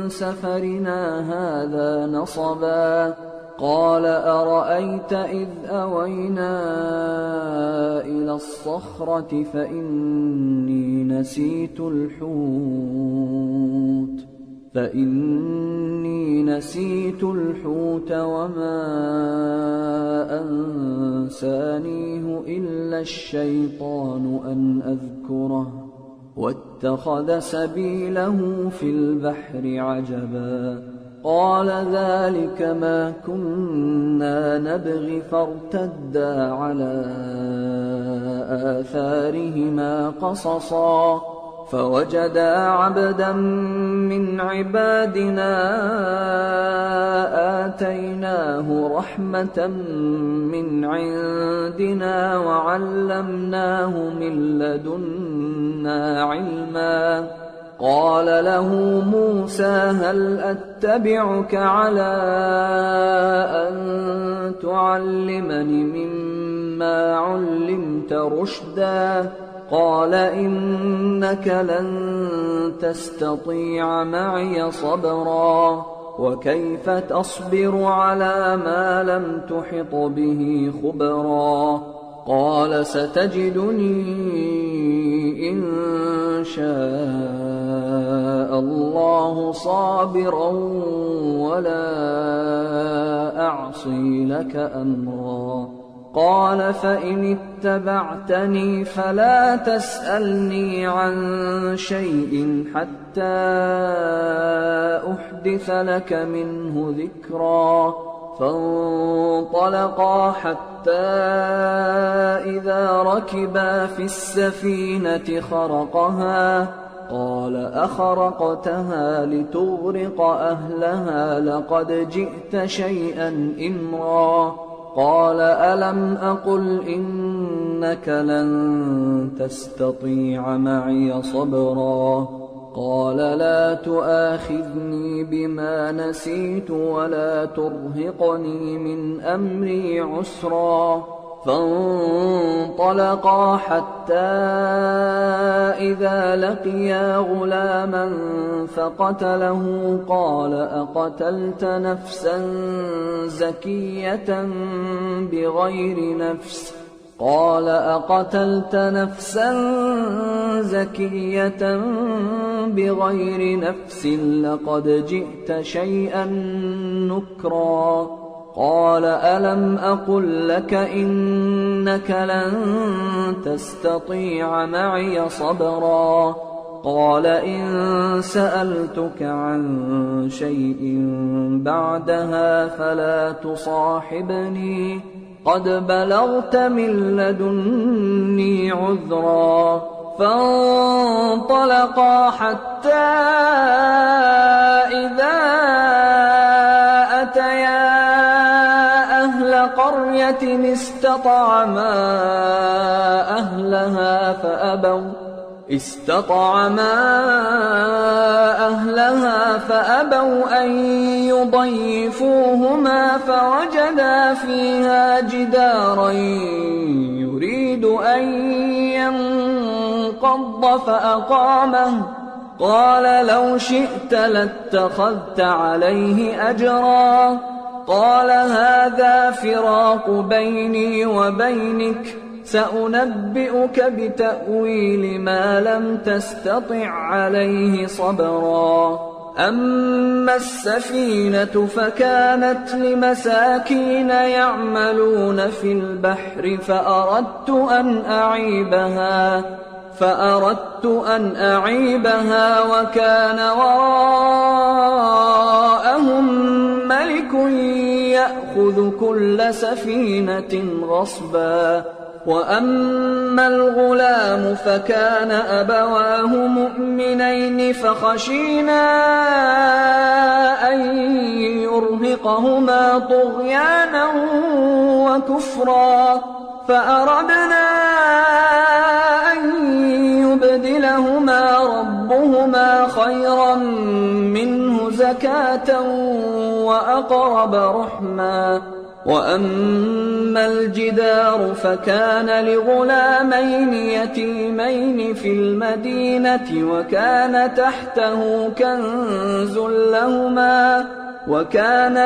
سفرنا هذا نصبا قال أرأيت إذ أوينا إلى الصخرة فإني نسيت الحوت وما أنسانيه إلا الشيطان أن أذكره واتخذ سبيله في البحر عجبا قال ذلك ما كنا نبغي فارتدا على آثارهما قصصا فوجدا عبدا من عبادنا آتيناه رحمة من عندنا وعلمناه من لدنا علما. قال له موسى هل أتبعك على أن تعلمني مما علمت رشدا؟ قال إنك لن تستطيع معي صبرا وكيف تصبر على ما لم تحط به خبرا؟ قال ستجدني إن شاء الله صابرا ولا أعصي لك أمرا. قال فإن اتبعتني فلا تسألني عن شيء حتى أحدث لك منه ذكرا. فانطلقا حتى إذا ركبا في السفينة خرقها. قال أخرقتها لتغرق أهلها لقد جئت شيئا إمرا. قال ألم أقل إنك لن تستطيع معي صبرا؟ قال لا تؤاخذني بما نسيت ولا ترهقني من أمري عسرا. فانطلقا حتى إذا لقيا غلاما فقتله. قال أقتلت نفسا زكية بغير نفس؟ قال أقتلت نفسا زكية بغير نفس لقد جئت شيئا نكرا. قال ألم أقل لك إنك لن تستطيع معي صبرا؟ قال إن سألتك عن شيء بعدها فلا تصاحبني قد بلغت من لدني عذرا. فانطلقا حتى إذا أتيا أهل قرية استطعما أهلها فأبوا أن يضيفوهما فوجدا فيها جدارا يريد أن ينقض فأقامه. قال لو شئت لاتخذت عليه أجرا. قال هذا فراق بيني وبينك سأنبئك بتأويل ما لم تستطع عليه صبرا. أما السفينة فكانت لمساكين يعملون في البحر فأردت أن أعيبها وكان وراءهم ملك يأخذ كل سفينة غصبا. وأما الغلام فكان أبواه مؤمنين فخشينا أن يرهقهما طغيانا وكفرا. فأردنا أن يبدلهما ربهما خيرا منه زكاة وأقرب رحما. وأما الجدار فكان لغلامين يتيمين في المدينة وكان تحته كنز لهما وكان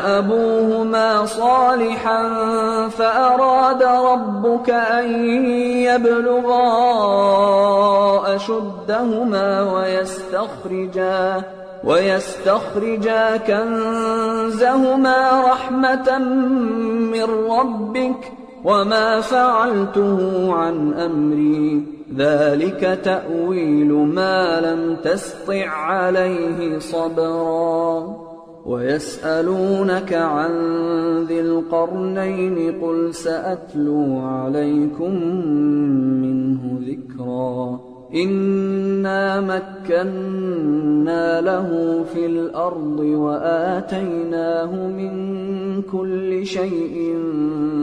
أبوهما صالحا فأراد ربك أن يبلغا أشدهما ويستخرجا كنزهما رحمة من ربك وما فعلته عن أمري ذلك تأويل ما لم تسطع عليه صبرا. ويسألونك عن ذي القرنين قل سأتلو عليكم منه ذكرا إنا مكنا له في الأرض وآتيناه من كل شيء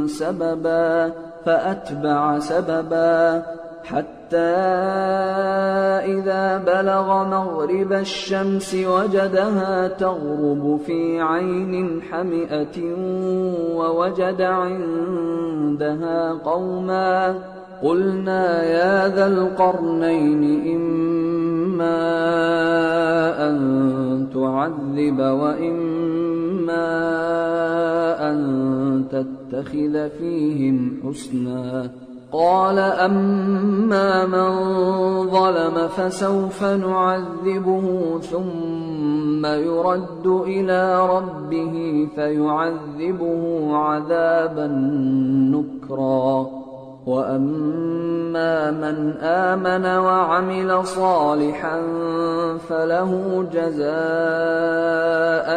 سببا فأتبع سببا حتى إذا بلغ مغرب الشمس وجدها تغرب في عين حمئة ووجد عندها قوما قلنا يا ذا القرنين إما أن تعذب وإما أن تتخذ فيهم حسنا قال أما من ظلم فسوف نعذبه ثم يرد إلى ربه فيعذبه عذابا نكرا وأما من آمن وعمل صالحا فله جزاء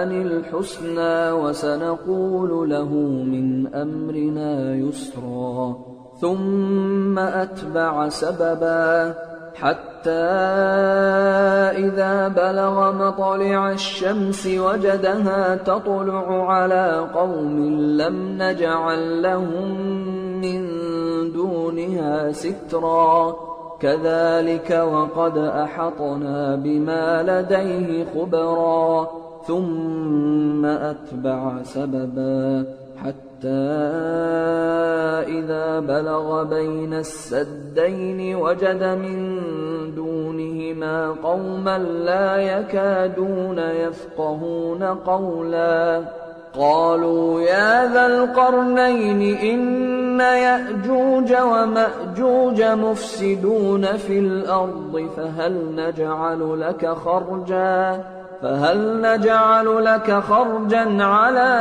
الحسنى وسنقول له من أمرنا يسرا ثم أتبع سببا حتى إذا بلغ مطلع الشمس وجدها تطلع على قوم لم نجعل لهم من دونها سترا كذلك وقد أحطنا بما لديه خبرا ثم أتبع سببا حتى إذا بلغ بين السدين وجد من دونهما قوما لا يكادون يفقهون قولا قالوا يا ذا القرنين إن يأجوج ومأجوج مفسدون في الأرض فهل نجعل لك خرجا على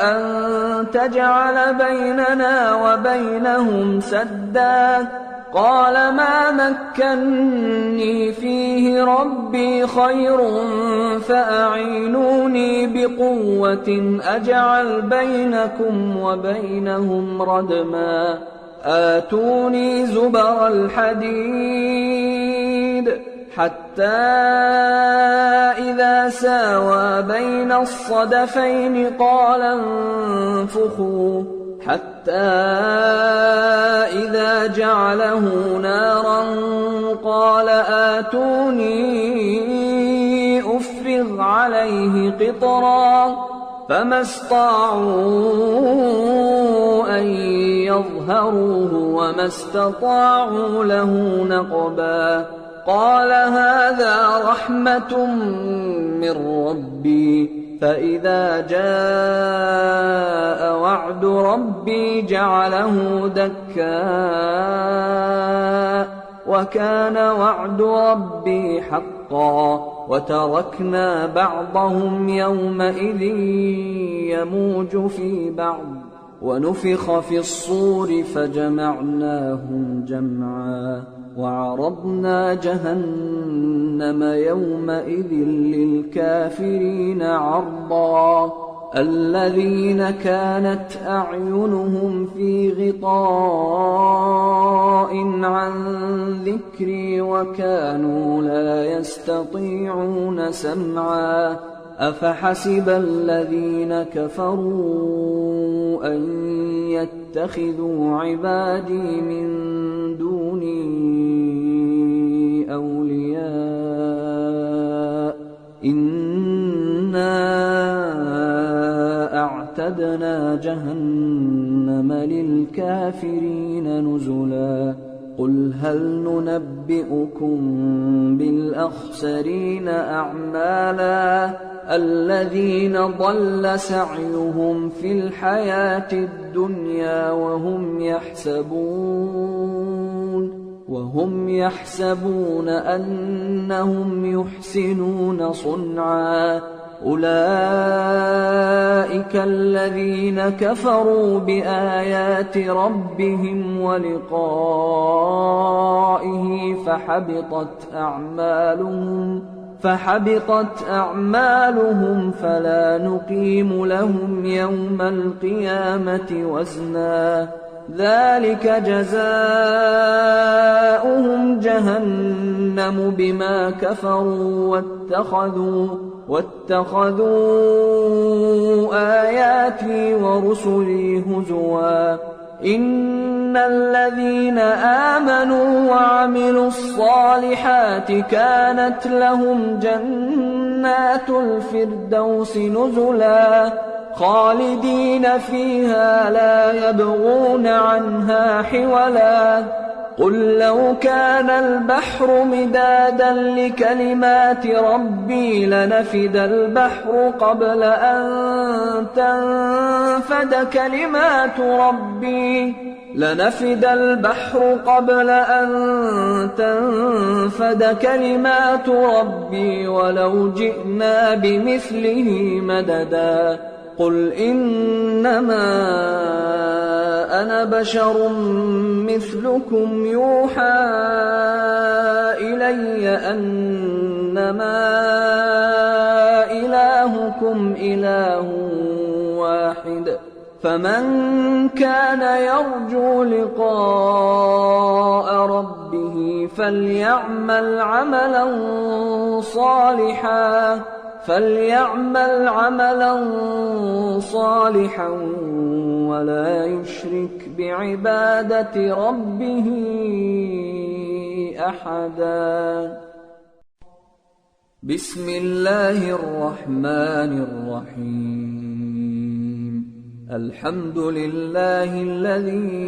أن تجعل بيننا وبينهم سدا قال ما مكني فيه ربي خير فأعينوني بقوة أجعل بينكم وبينهم ردما آتوني زبر الحديد حتى إذا ساوى بين الصدفين قال انفخوا حتى إذا جعله نارا قال آتوني أفرغ عليه قطرا فما استطاعوا أن يظهروه وما استطاعوا له نقبا قال هذا رحمة من ربي فإذا جاء وعد ربي جعله دكا وكان وعد ربي حقا وتركنا بعضهم يومئذ يموج في بعض ونفخ في الصور فجمعناهم جمعا وعرضنا جهنم يومئذ للكافرين عرضا الذين كانت أعينهم في غطاء عن ذكري وكانوا لا يستطيعون سمعا أفحسب الذين كفروا أن يتخذوا عبادي من دوني أولياء إنا أعتدنا جهنم للكافرين نزلا قل هل ننبئكم بالأخسرين أعمالا الذين ضل سعيهم في الحياة الدنيا وهم يحسبون أنهم يحسنون صنعا أولئك الذين كفروا بآيات ربهم ولقائه فحبطت أعمالهم فلا نقيم لهم يوم القيامة وزنا ذلك جزاؤهم جهنم بما كفروا واتخذوا آياتي ورسلي هزوا إن الذين آمنوا وعملوا الصالحات كانت لهم جنات الفردوس نزلا خالدين فيها لا يبغون عنها حولا قل لو كان البحر مدادا لكلمات ربي لنفد البحر قبل أن تنفد كلمات ربي ولو جئنا بمثله مددا قل إنما أنا بشر مثلكم يوحى إلي أنما إلهكم إله واحد فمن كان يرجو لقاء ربه فليعمل عملا صالحا ولا يشرك بعبادة ربه أحدا بسم الله الرحمن الرحيم الحمد لله الذي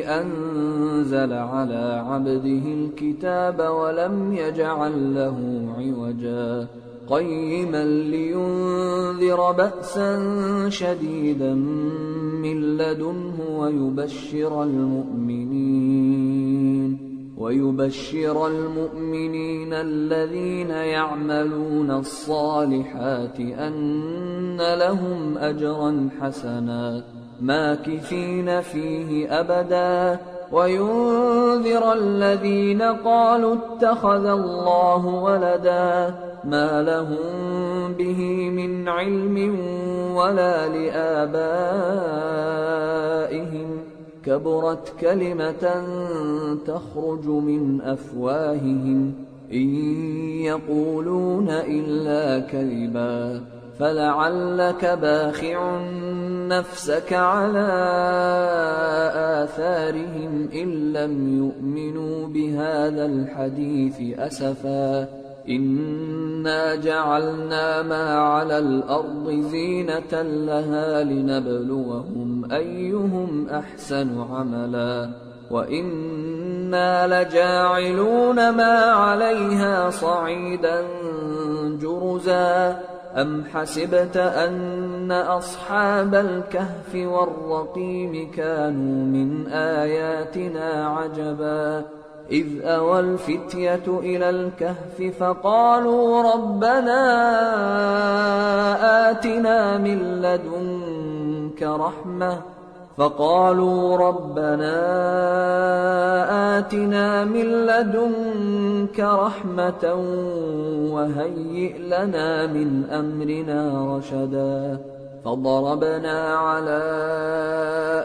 أنزل على عبده الكتاب ولم يجعل له عوجا قيما لينذر بأسا شديدا من لدنه ويبشر المؤمنين الذين يعملون الصالحات أن لهم أجرا حسنا ماكثين فيه أبدا وينذر الذين قالوا اتخذ الله ولدا ما لهم به من علم ولا لآبائهم كبرت كلمة تخرج من أفواههم إن يقولون إلا كذبا فلعلك باخع نفسك على آثارهم إن لم يؤمنوا بهذا الحديث أسفا إنا جعلنا ما على الأرض زينة لها لنبلوهم أيهم أحسن عملا وإنا لجاعلون ما عليها صعيدا جرزا أم حسبت أن أصحاب الكهف والرقيم كانوا من آياتنا عجبا إذ أوى الفتية إلى الكهف فقالوا ربنا آتنا من لدنك رحمة وهيئ لنا من أمرنا رشدا فضربنا على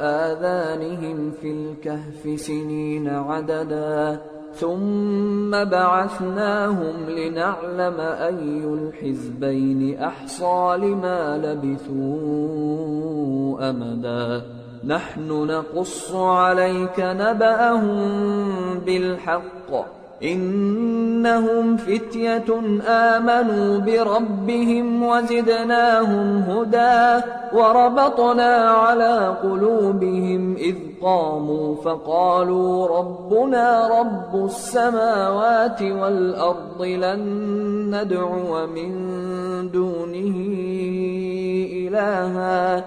آذانهم في الكهف سنين عددا ثم بعثناهم لنعلم أي الحزبين أحصى لما لبثوا أمدا نحن نقص عليك نبأهم بالحق إنهم فتية آمنوا بربهم وزدناهم هدى وربطنا على قلوبهم إذ قاموا فقالوا ربنا رب السماوات والأرض لن ندعو من دونه إلها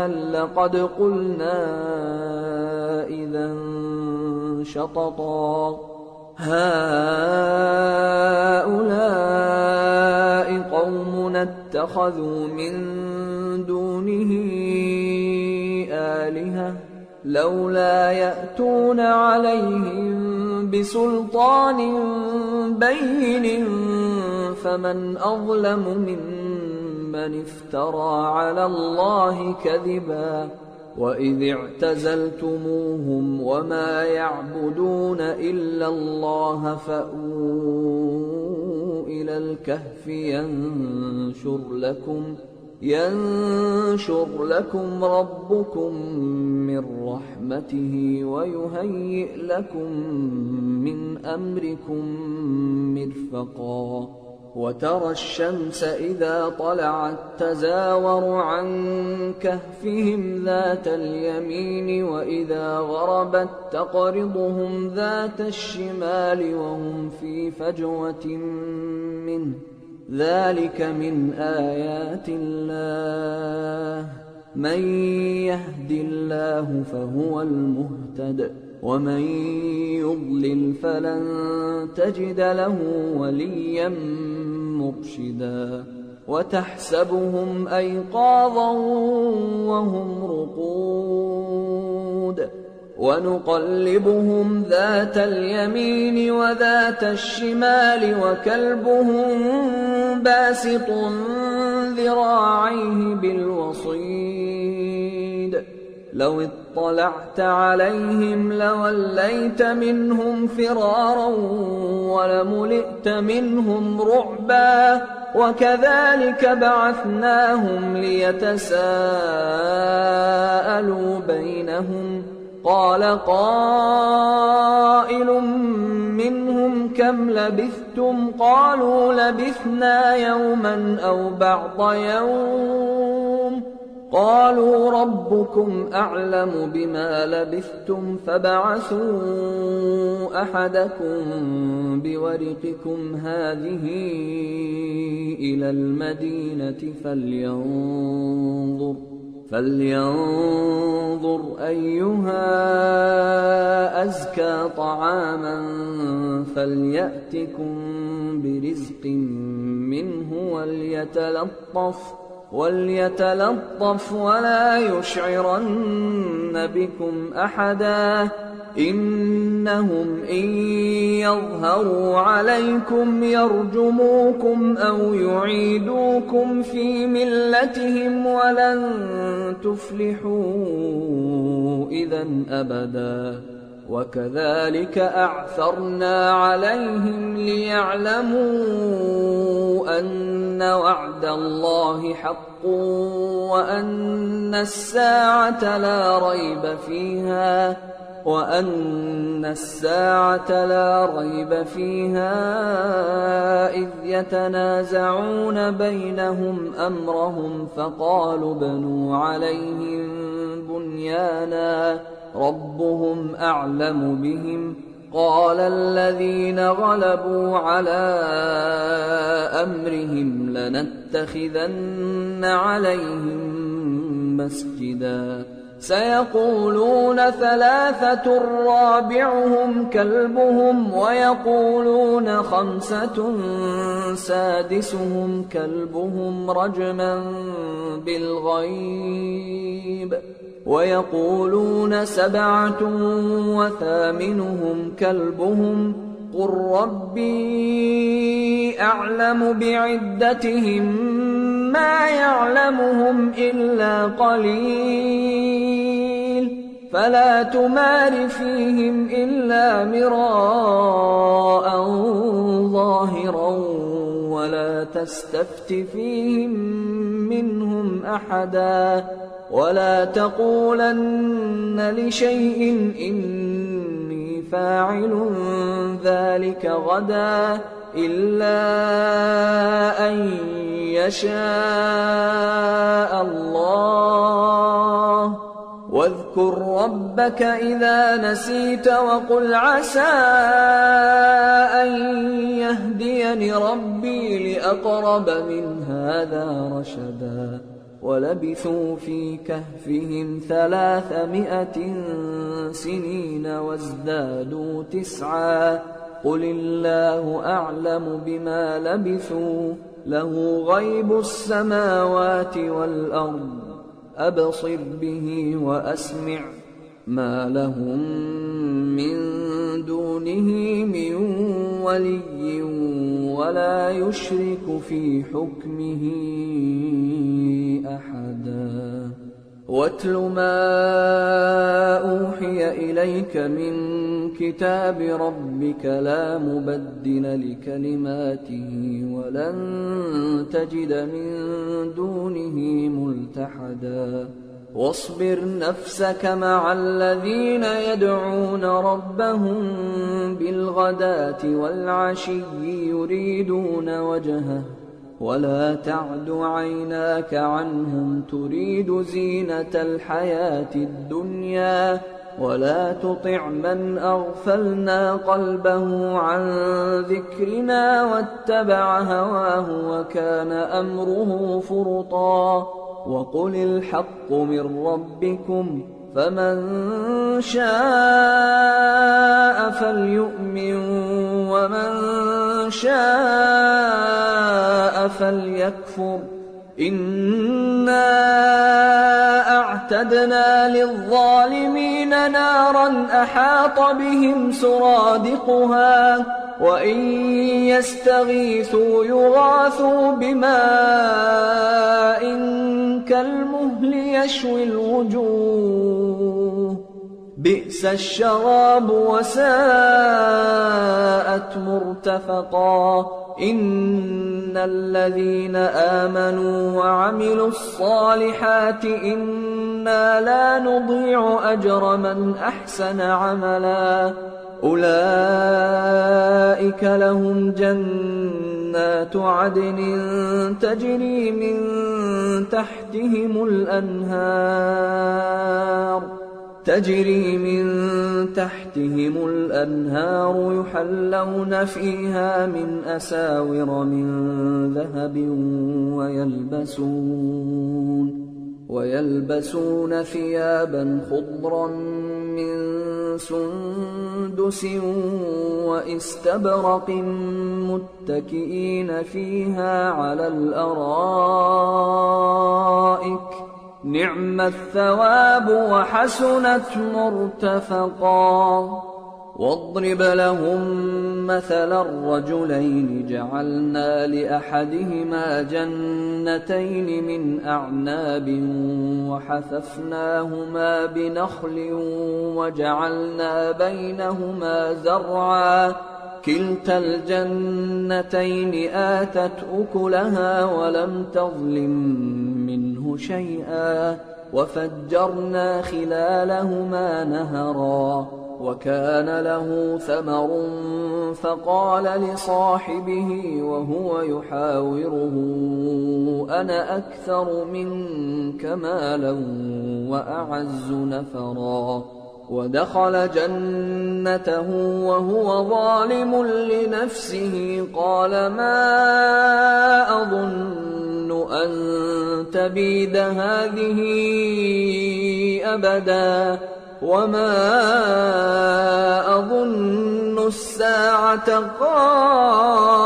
لقد قلنا إذا شططا هؤلاء قومنا اتخذوا من دونه آلهة لولا يأتون عليهم بسلطان بين فمن أظلم ممن افترى على الله كذبا وإذ اعتزلتموهم وما يعبدون إلا الله فأووا إلى الكهف ينشر لكم ربكم من رحمته ويهيئ لكم من أمركم مرفقا وترى الشمس إذا طلعت تزاور عن كهفهم ذات اليمين وإذا غربت تقرضهم ذات الشمال وهم في فجوة منه ذلك من آيات الله من يهد الله فهو المهتد ومن يضلل فلن تجد له وليا مرشدا وتحسبهم أيقاظا وهم رقود ونقلبهم ذات اليمين وذات الشمال وكلبهم باسط ذراعيه بالوصيد لو اطلعت عليهم لوليت منهم فرارا ولملئت منهم رعبا وكذلك بعثناهم ليتساءلوا بينهم قال قائل منهم كم لبثتم قالوا لبثنا يوما أو بعض يوم قالوا ربكم أعلم بما لبثتم فابعثوا أحدكم بورقكم هذه إلى المدينة فلينظر أيها أزكى طعاما فليأتكم برزق منه وليتلطف ولا يشعرن بكم أحدا إنهم إن يظهروا عليكم يرجموكم أو يعيدوكم في ملتهم ولن تفلحوا إذا أبدا وكذلك أعثرنا عليهم ليعلموا أن وعد الله حق وأن الساعة لا ريب فيها إذ يتنازعون بينهم أمرهم فقالوا بنوا عليهم بنيانا ربهم أعلم بهم قال الذين غلبوا على أمرهم لنتخذن عليهم مسجدا سيقولون ثلاثة رابعهم كلبهم ويقولون خمسة سادسهم كلبهم رجما بالغيب ويقولون سبعة وثامنهم كلبهم قل ربي أعلم بعدتهم ما يعلمهم إلا قليل فلا تمار فيهم إلا مراء ظاهرا ولا تستفت فيهم منهم أحدا ولا تقولن لشيء إني فاعل ذلك غدا إلا أن يشاء الله واذكر ربك إذا نسيت وقل عسى أن يهديني ربي لأقرب من هذا رشدا ولبثوا في كهفهم 300 سنين وازدادوا 9 قل الله أعلم بما لبثوا له غيب السماوات والأرض أبصر به وأسمع ما لهم من دونه من ولي ولا يشرك في حكمه أحدا واتل ما أوحي إليك من كتاب ربك لا مبدل لكلماته ولن تجد من دونه ملتحدا واصبر نفسك مع الذين يدعون ربهم بالغداة والعشي يريدون وجهه ولا تعد عيناك عنهم تريد زينة الحياة الدنيا ولا تطع من أغفلنا قلبه عن ذكرنا واتبع هواه وكان أمره فرطا وقل الحق من ربكم فمن شاء فليؤمن ومن شاء فليكفر إنا أعتدنا للظالمين نارا أحاط بهم سرادقها وإن يستغيثوا يغاثوا بماء كالمهل يشوي الوجوه بئس الشراب وساءت مرتفقا إن الذين آمنوا وعملوا الصالحات إنا لا نضيع أجر من أحسن عملا أولئك لهم جنات عدن تجري من تحتهم الأنهار يحلون فيها من أساور من ذهب ويلبسون ثيابا خضرا من سندس واستبرق متكئين فيها على الأرائك نعم الثواب وحسنت مرتفقا واضرب لهم مثلا الرجلين جعلنا لأحدهما جنتين من أعناب وحففناهما بنخل وجعلنا بينهما زرعا كلتا الجنتين آتت أكلها ولم تظلم منه شيئا وفجرنا خلالهما نهرا وكان له ثمر فقال لصاحبه وهو يحاوره أنا أكثر منك مالا وأعز نفرا ودخل جنته وهو ظالم لنفسه قال ما أظن أن تبيد هذه أبدا وما أظن الساعة قائمة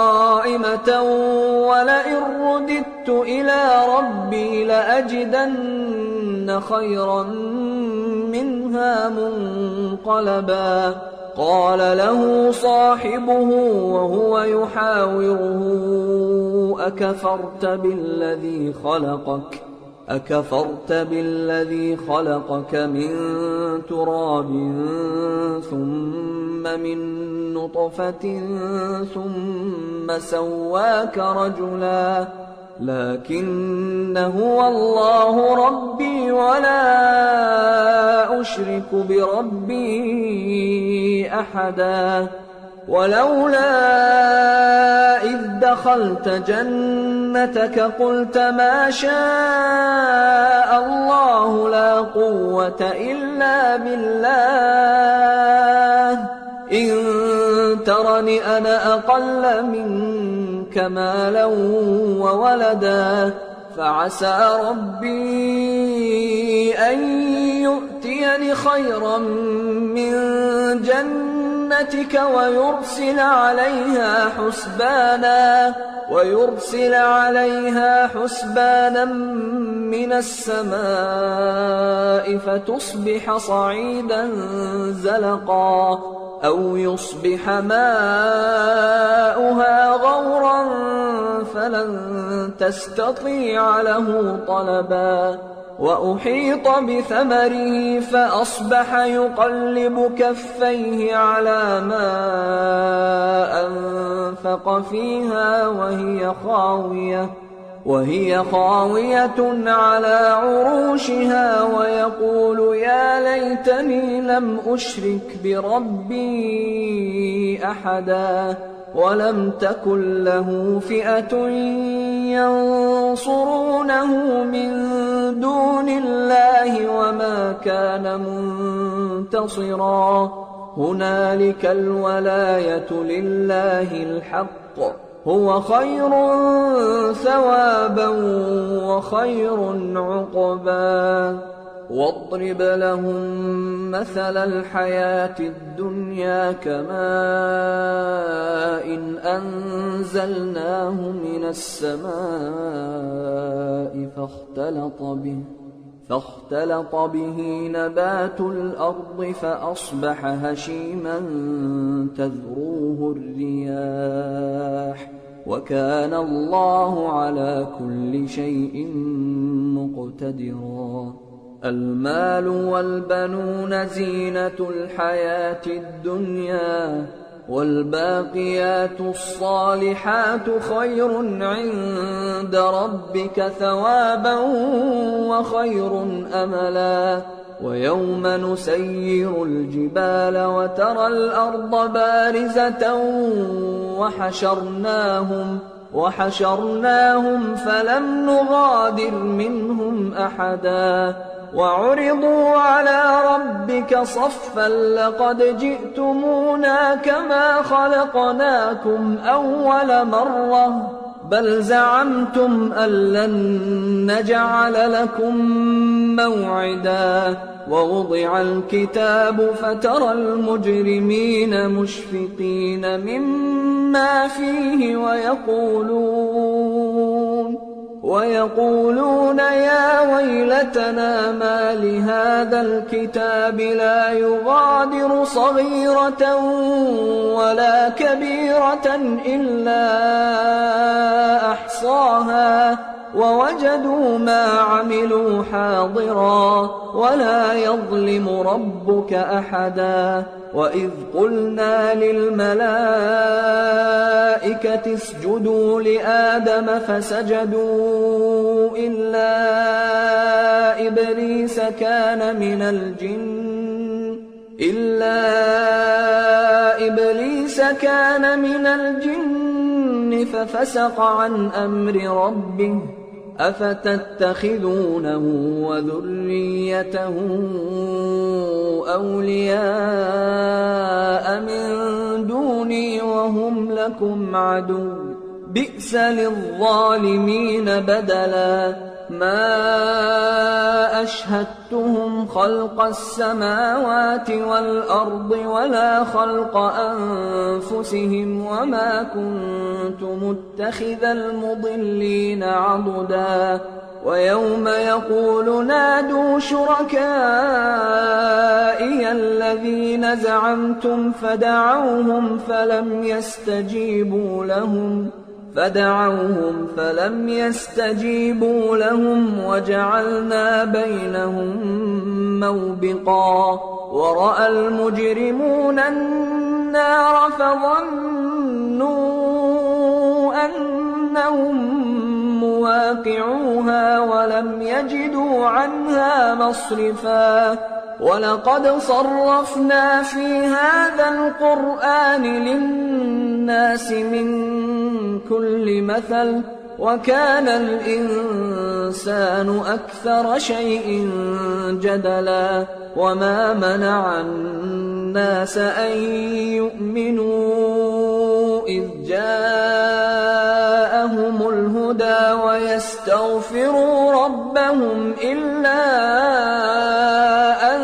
ولئن رددت إلى ربي لأجدن خيرا منها منقلبا قال له صاحبه وهو يحاوره أكفرت بالذي خلقك من تراب ثم من نطفة ثم سواك رجلا لكن هو الله ربي ولا أشرك بربي أحدا ولولا إذ دخلت جنتك قلت ما شاء الله لا قوة إلا بالله إن ترني أنا أقل منك مالا وولدا فعسى ربي أن يؤتيني خيرا من جنتك جنتك ويرسل عليها حسبانا من السماء فتصبح صعيدا زلقا أو يصبح ماؤها غورا فلن تستطيع له طلبا وأحيط بثمره فأصبح يقلب كفيه على ما أنفق فيها وهي خاوية على عروشها ويقول يا ليتني لم أشرك بربي أحدا ولم تكن له فئة ينصرونه من دون الله وما كان منتصرا هنالك الولاية لله الحق هو خير ثوابا وخير عقبا واضرب لهم مثل الحياة الدنيا كماء أنزلناه من السماء فاختلط به نبات الأرض فأصبح هشيما تذروه الرياح وكان الله على كل شيء مقتدرا المال والبنون زينة الحياة الدنيا والباقيات الصالحات خير عند ربك ثوابا وخير أملا ويوم نسير الجبال وترى الأرض بارزة وحشرناهم فلم نغادر منهم أحدا وعرضوا على ربك صفا لقد جئتمونا كما خلقناكم أول مرة بل زعمتم أن لن نجعل لكم موعدا ووضع الكتاب فترى المجرمين مشفقين مما فيه ويقولون يا ويلتنا ما لهذا الكتاب لا يغادر صغيرة ولا كبيرة إلا أحصاها ووجدوا ما عملوا حاضرا ولا يظلم ربك أحدا وإذ قلنا للملائكة اسجدوا لآدم فسجدوا إلا إبليس كان من الجن ففسق عن أمر ربه أفتتخذونه وذريته أولياء من دوني وهم لكم عدو بئس للظالمين بدلا ما أشهدتهم خلق السماوات والأرض ولا خلق أنفسهم وما كنت متخذ المضلين عضدا ويوم يقول نادوا شركائي الذين زعمتم فدعوهم فلم يستجيبوا لهم وجعلنا بينهم موبقا ورأى المجرمون النار فظنوا أنهم مواقعوها ولم يجدوا عنها مصرفا ولقد صرفنا في هذا القرآن للناس من كل مثل وكان الإنسان أكثر شيء جدلا وما منع الناس أن يؤمنوا إذ جاءهم الهدى ويستغفروا ربهم إلا أن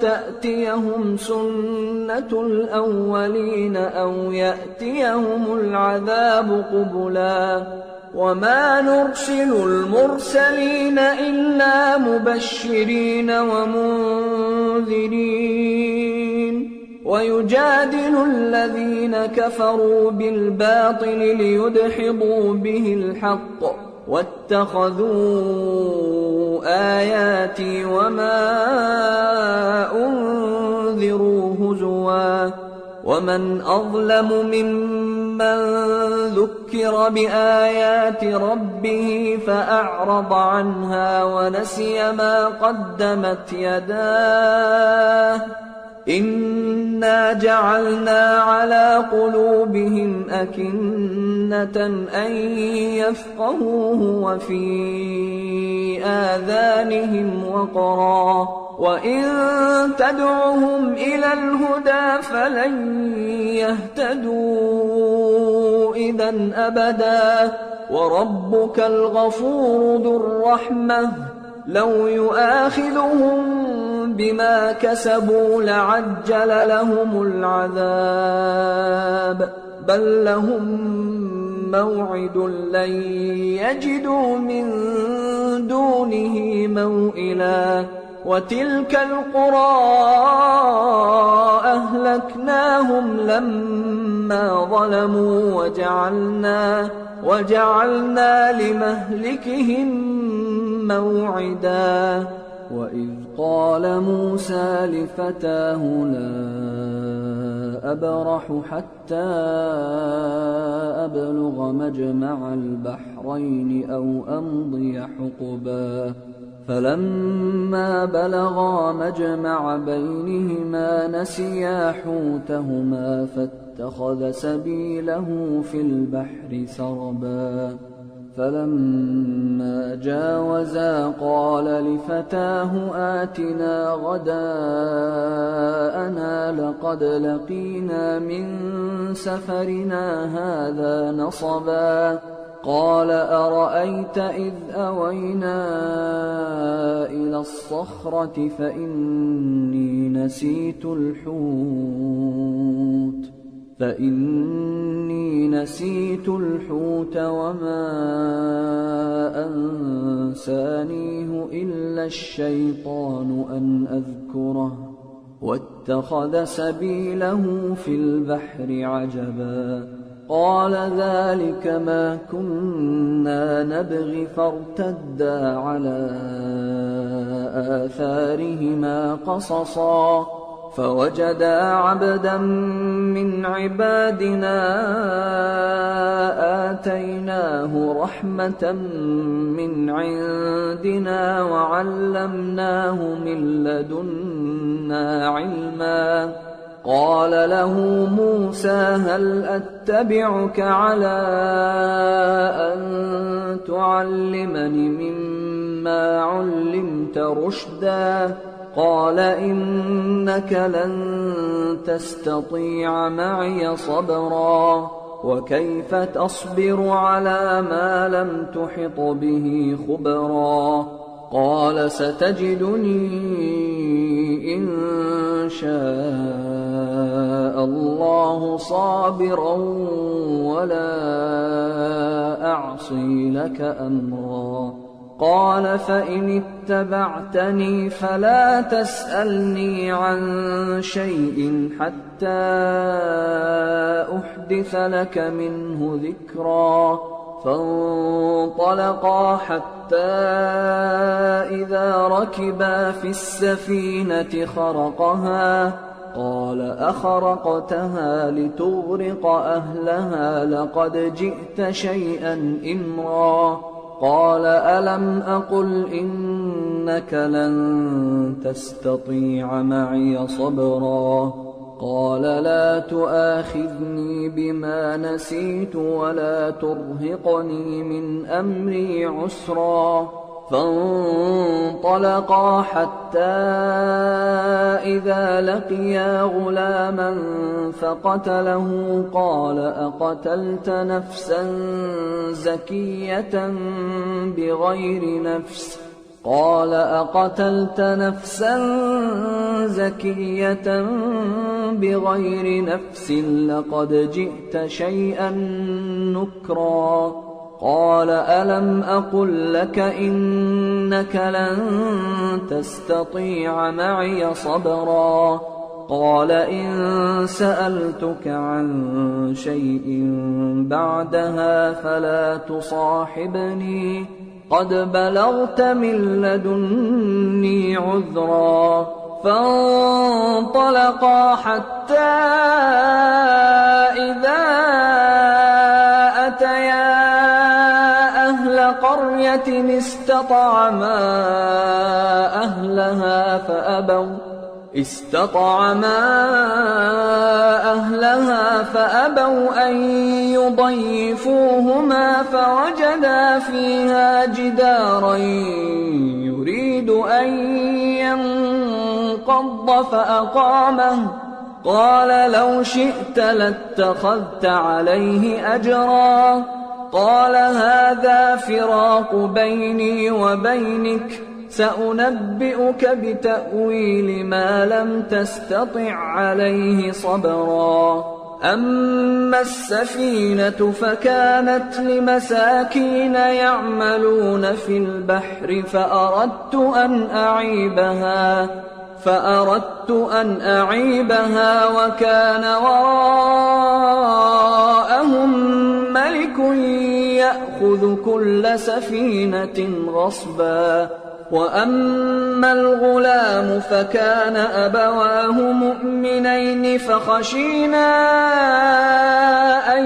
تأتيهم سنة سُنَّةُ الْأَوَّلِينَ أَوْ يَأْتِيَهُمُ الْعَذَابُ قُبُلًا وَمَا نُرْسِلُ الْمُرْسَلِينَ إِلَّا مُبَشِّرِينَ وَمُنذِرِينَ وَيُجَادِلُ الَّذِينَ كَفَرُوا بِالْبَاطِلِ لِيُدْحِضُوا بِهِ الْحَقَّ وَاتَّخَذُوا آيَاتِي وَمَا أُنذِرُوا هُزُوًا وَمَنْ أَظْلَمُ مِمَّنْ ذُكِّرَ بِآيَاتِ رَبِّهِ فَأَعْرَضَ عَنْهَا وَنَسِيَ مَا قَدَّمَتْ يَدَاهُ إِنَّا جَعَلْنَا عَلَى قُلُوبِهِمْ أَكِنَّةً أَن يَفْقَهُوهُ وَفِي آذَانِهِمْ وَقْرًا وَإِن تَدْعُهُمْ إِلَى الْهُدَىٰ فَلَن يَهْتَدُوا إِذًا أَبَدًا وَرَبُّكَ الْغَفُورُ ذُو الرَّحْمَةِ لَوْ يُؤَاخِذُهُم بِمَا كَسَبُوا لَعَجَّلَ لَهُمُ الْعَذَابَ بَل لَّهُم مَّوْعِدٌ لَّن يَجِدُوا مِن دُونِهِ مَوْئِلًا وَتِلْكَ الْقُرَىٰ أَهْلَكْنَاهُمْ لَمَّا ظَلَمُوا وَجَعَلْنَا لِمَهْلِكِهِم مَّوْعِدًا وَإِذْ قَالَ مُوسَىٰ لِفَتَاهُ لَا أَبْرَحُ حَتَّىٰ أَبْلُغَ مَجْمَعَ الْبَحْرَيْنِ أَوْ أَمْضِيَ حُقُبًا فَلَمَّا بَلَغَا مَجْمَعَ بَيْنِهِمَا نَسِيَا حُوتَهُمَا فَاتَّخَذَ سَبِيلَهُ فِي الْبَحْرِ سَرَبًا فَلَمَّا جَاوَزَا قَالَ لِفَتَاهُ آتِنَا غَدَاءَنَا لَقَدْ لَقِينَا مِن سَفَرِنَا هَٰذَا نَصَبًا قَالَ أَرَأَيْتَ إِذْ أَوَيْنَا إِلَى الصَّخْرَةِ فَإِنِّي نسيت الحوت وما أنسانيه إلا الشيطان أن أذكره واتخذ سبيله في البحر عجبا قال ذلك ما كنا نبغي فارتدا على آثارهما قصصا فوجدا عبدا من عبادنا آتيناه رحمة من عندنا وعلمناه من لدنا علما قال له موسى هل أتبعك على أن تعلمني مما علمت رشدا قال إنك لن تستطيع معي صبرا وكيف تصبر على ما لم تحط به خبرا قال ستجدني إن شاء الله صابرا ولا أعصي لك أمرا قال فإن اتبعتني فلا تسألني عن شيء حتى أحدث لك منه ذكرا فانطلقا حتى إذا ركبا في السفينة خرقها قال أخرقتها لتغرق أهلها لقد جئت شيئا إمرا قال ألم أقل إنك لن تستطيع معي صبرا قال لا تؤاخذني بما نسيت ولا ترهقني من أمري عسرا فانطلقا حتى إذا لقيا غلاما فقتله قال أقتلت نفسا زكية بغير نفس قال أقتلت نفسا زكية بغير نفس لقد جئت شيئا نكرا قال ألم أقل لك إنك لن تستطيع معي صبرا قال إن سألتك عن شيء بعدها فلا تصاحبني قد بلغت من لدني عذرا فانطلقا حتى إذا أتيا أهل قرية استطعما أهلها فأبوا أن يضيفوهما فوجدا فيها جدارا يريد أن ينقض فأقامه قال لو شئت لاتخذت عليه أجرا قال هذا فراق بيني وبينك سأنبئك بتأويل ما لم تستطع عليه صبرا أما السفينة فكانت لمساكين يعملون في البحر فأردت أن أعيبها وكان وراءهم ملك يأخذ كل سفينة غصبا وأما الغلام فكان أبواه مؤمنين فخشينا أن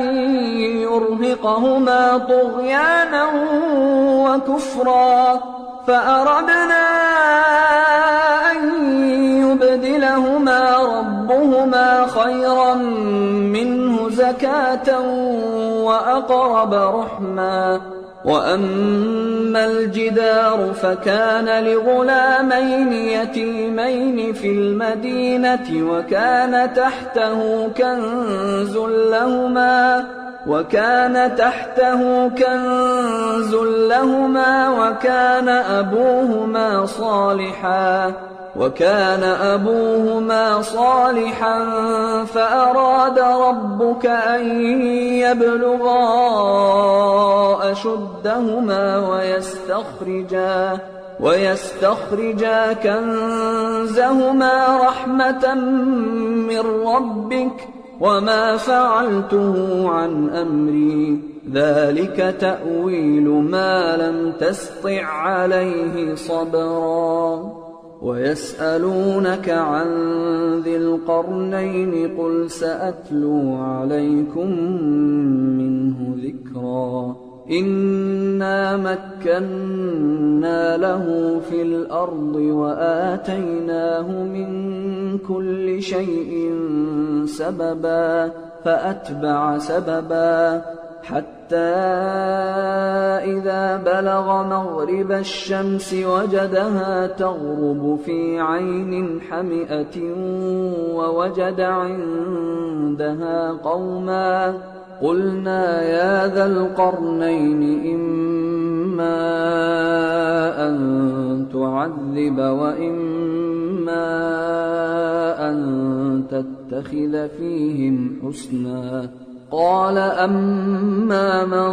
يرهقهما طغيانا وكفرا فأردنا أن يبدلهما ربهما خيرا منه زكاة وأقرب رحما وأما الجدار فكان لغلامين يتيمين في المدينة وكان تحته كنز لهما وكان أبوهما صالحا فأراد ربك أن يبلغا أشدهما ويستخرجا كنزهما رحمة من ربك وما فعلته عن أمري ذلك تأويل ما لم تسطع عليه صبرا ويسألونك عن ذي القرنين قل سأتلو عليكم منه ذكرا إنا مكنا له في الأرض وآتيناه من كل شيء سببا فأتبع سببا حتى إذا بلغ مغرب الشمس وجدها تغرب في عين حمئة ووجد عندها قوما قلنا يا ذا القرنين إما أن تعذب وإما أن تتخذ فيهم حسنا قال أما من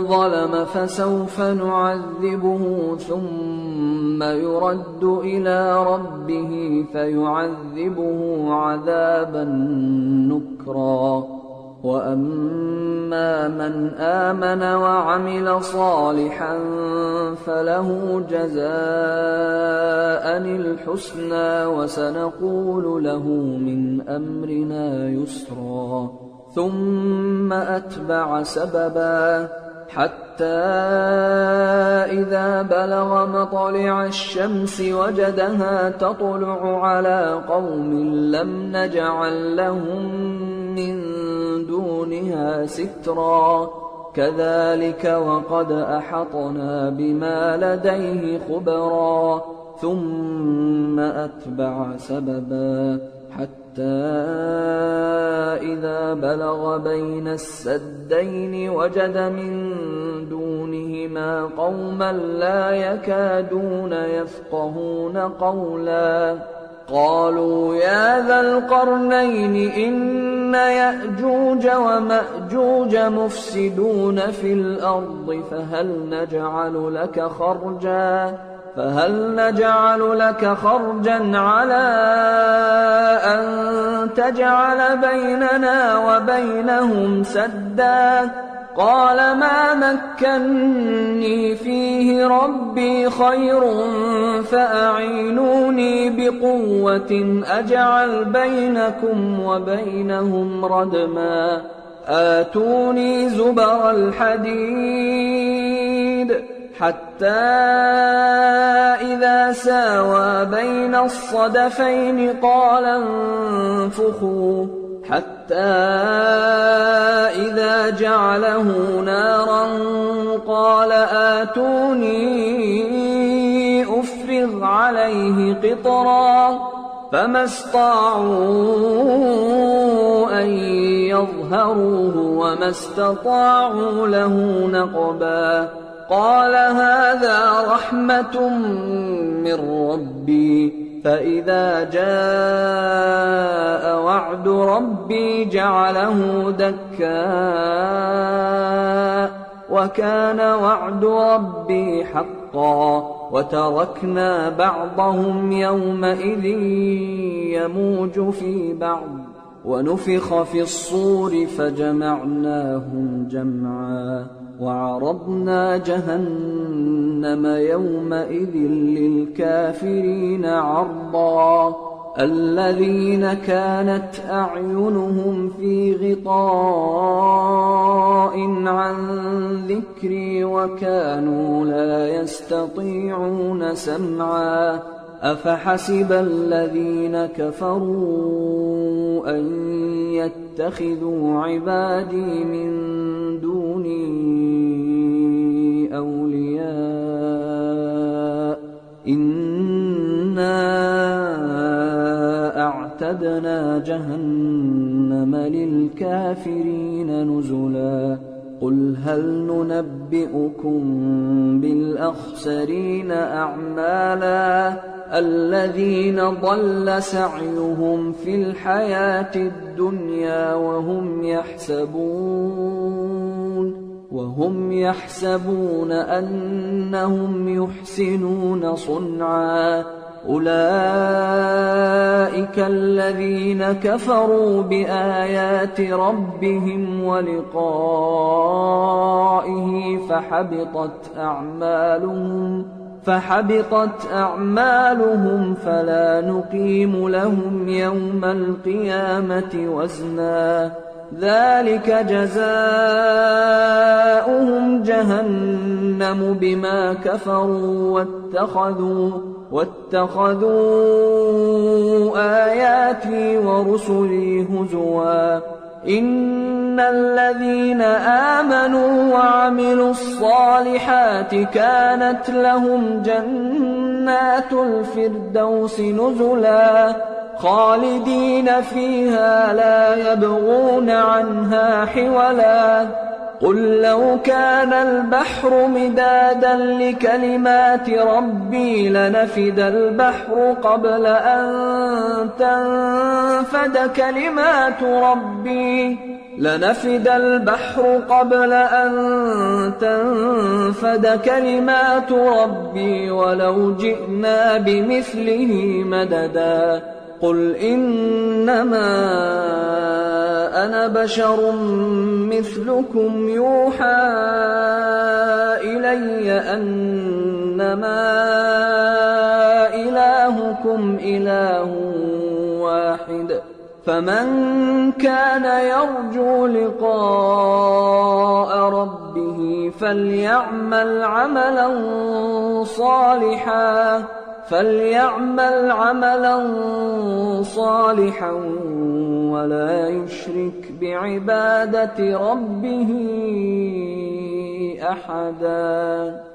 ظلم فسوف نعذبه ثم يرد إلى ربه فيعذبه عذابا نكرا وأما من آمن وعمل صالحا فله جزاء الحسنى وسنقول له من أمرنا يسرا ثم أتبع سببا حتى إذا بلغ مطلع الشمس وجدها تطلع على قوم لم نجعل لهم من دونها سترا كذلك وقد أحطنا بما لديه خبرا ثم أتبع سببا حتى إذا بلغ بين السدين وجد من دونهما فيهما قوما لا يكادون يفقهون قولا قالوا يا ذا القرنين إن يأجوج ومأجوج مفسدون في الأرض فهل نجعل لك خرجا على أن تجعل بيننا وبينهم سدا قال ما مكني فيه ربي خير فأعينوني بقوة أجعل بينكم وبينهم ردما آتوني زبر الحديد حتى إذا ساوى بين الصدفين قال انفخوا حتى إذا جعله نارا قال آتوني أفرغ عليه قطرا فما استطاعوا أن يظهروه وما استطاعوا له نقبا قال هذا رحمة من ربي فإذا جاء وعد ربي جعله دكا وكان وعد ربي حقا وتركنا بعضهم يومئذ يموج في بعض ونفخ في الصور فجمعناهم جمعا وعرضنا جهنم يومئذ للكافرين عرضا الذين كانت أعينهم في غطاء عن ذكري وكانوا لا يستطيعون سمعا أفحسب الذين كفروا أن يتخذوا عبادي من دوني أولياء إنا أعتدنا جهنم للكافرين نزلا قل هل ننبئكم بالأخسرين أعمالا الذين ضل سعيهم في الحياة الدنيا وهم يحسبون أنهم يحسنون صنعا أولئك الذين كفروا بآيات ربهم ولقائه فحبطت أعمالهم فلا نقيم لهم يوم القيامة وزنا ذلك جزاؤهم جهنم بما كفروا واتخذوا آياتي ورسلي هزوا إن الذين آمنوا وعملوا الصالحات كانت لهم جنات الفردوس نزلا خالدين فيها لا يبغون عنها حولا قل لو كان البحر مدادا لكلمات ربي لنفد البحر قبل أن تنفد كلمات ربي ولو جئنا بمثله مددا قل إنما أنا بشر مثلكم يوحى إلي أنما إلهكم إله واحد فمن كان يرجو لقاء ربه فليعمل عملا صالحا ولا يشرك بعبادة ربه أحدا.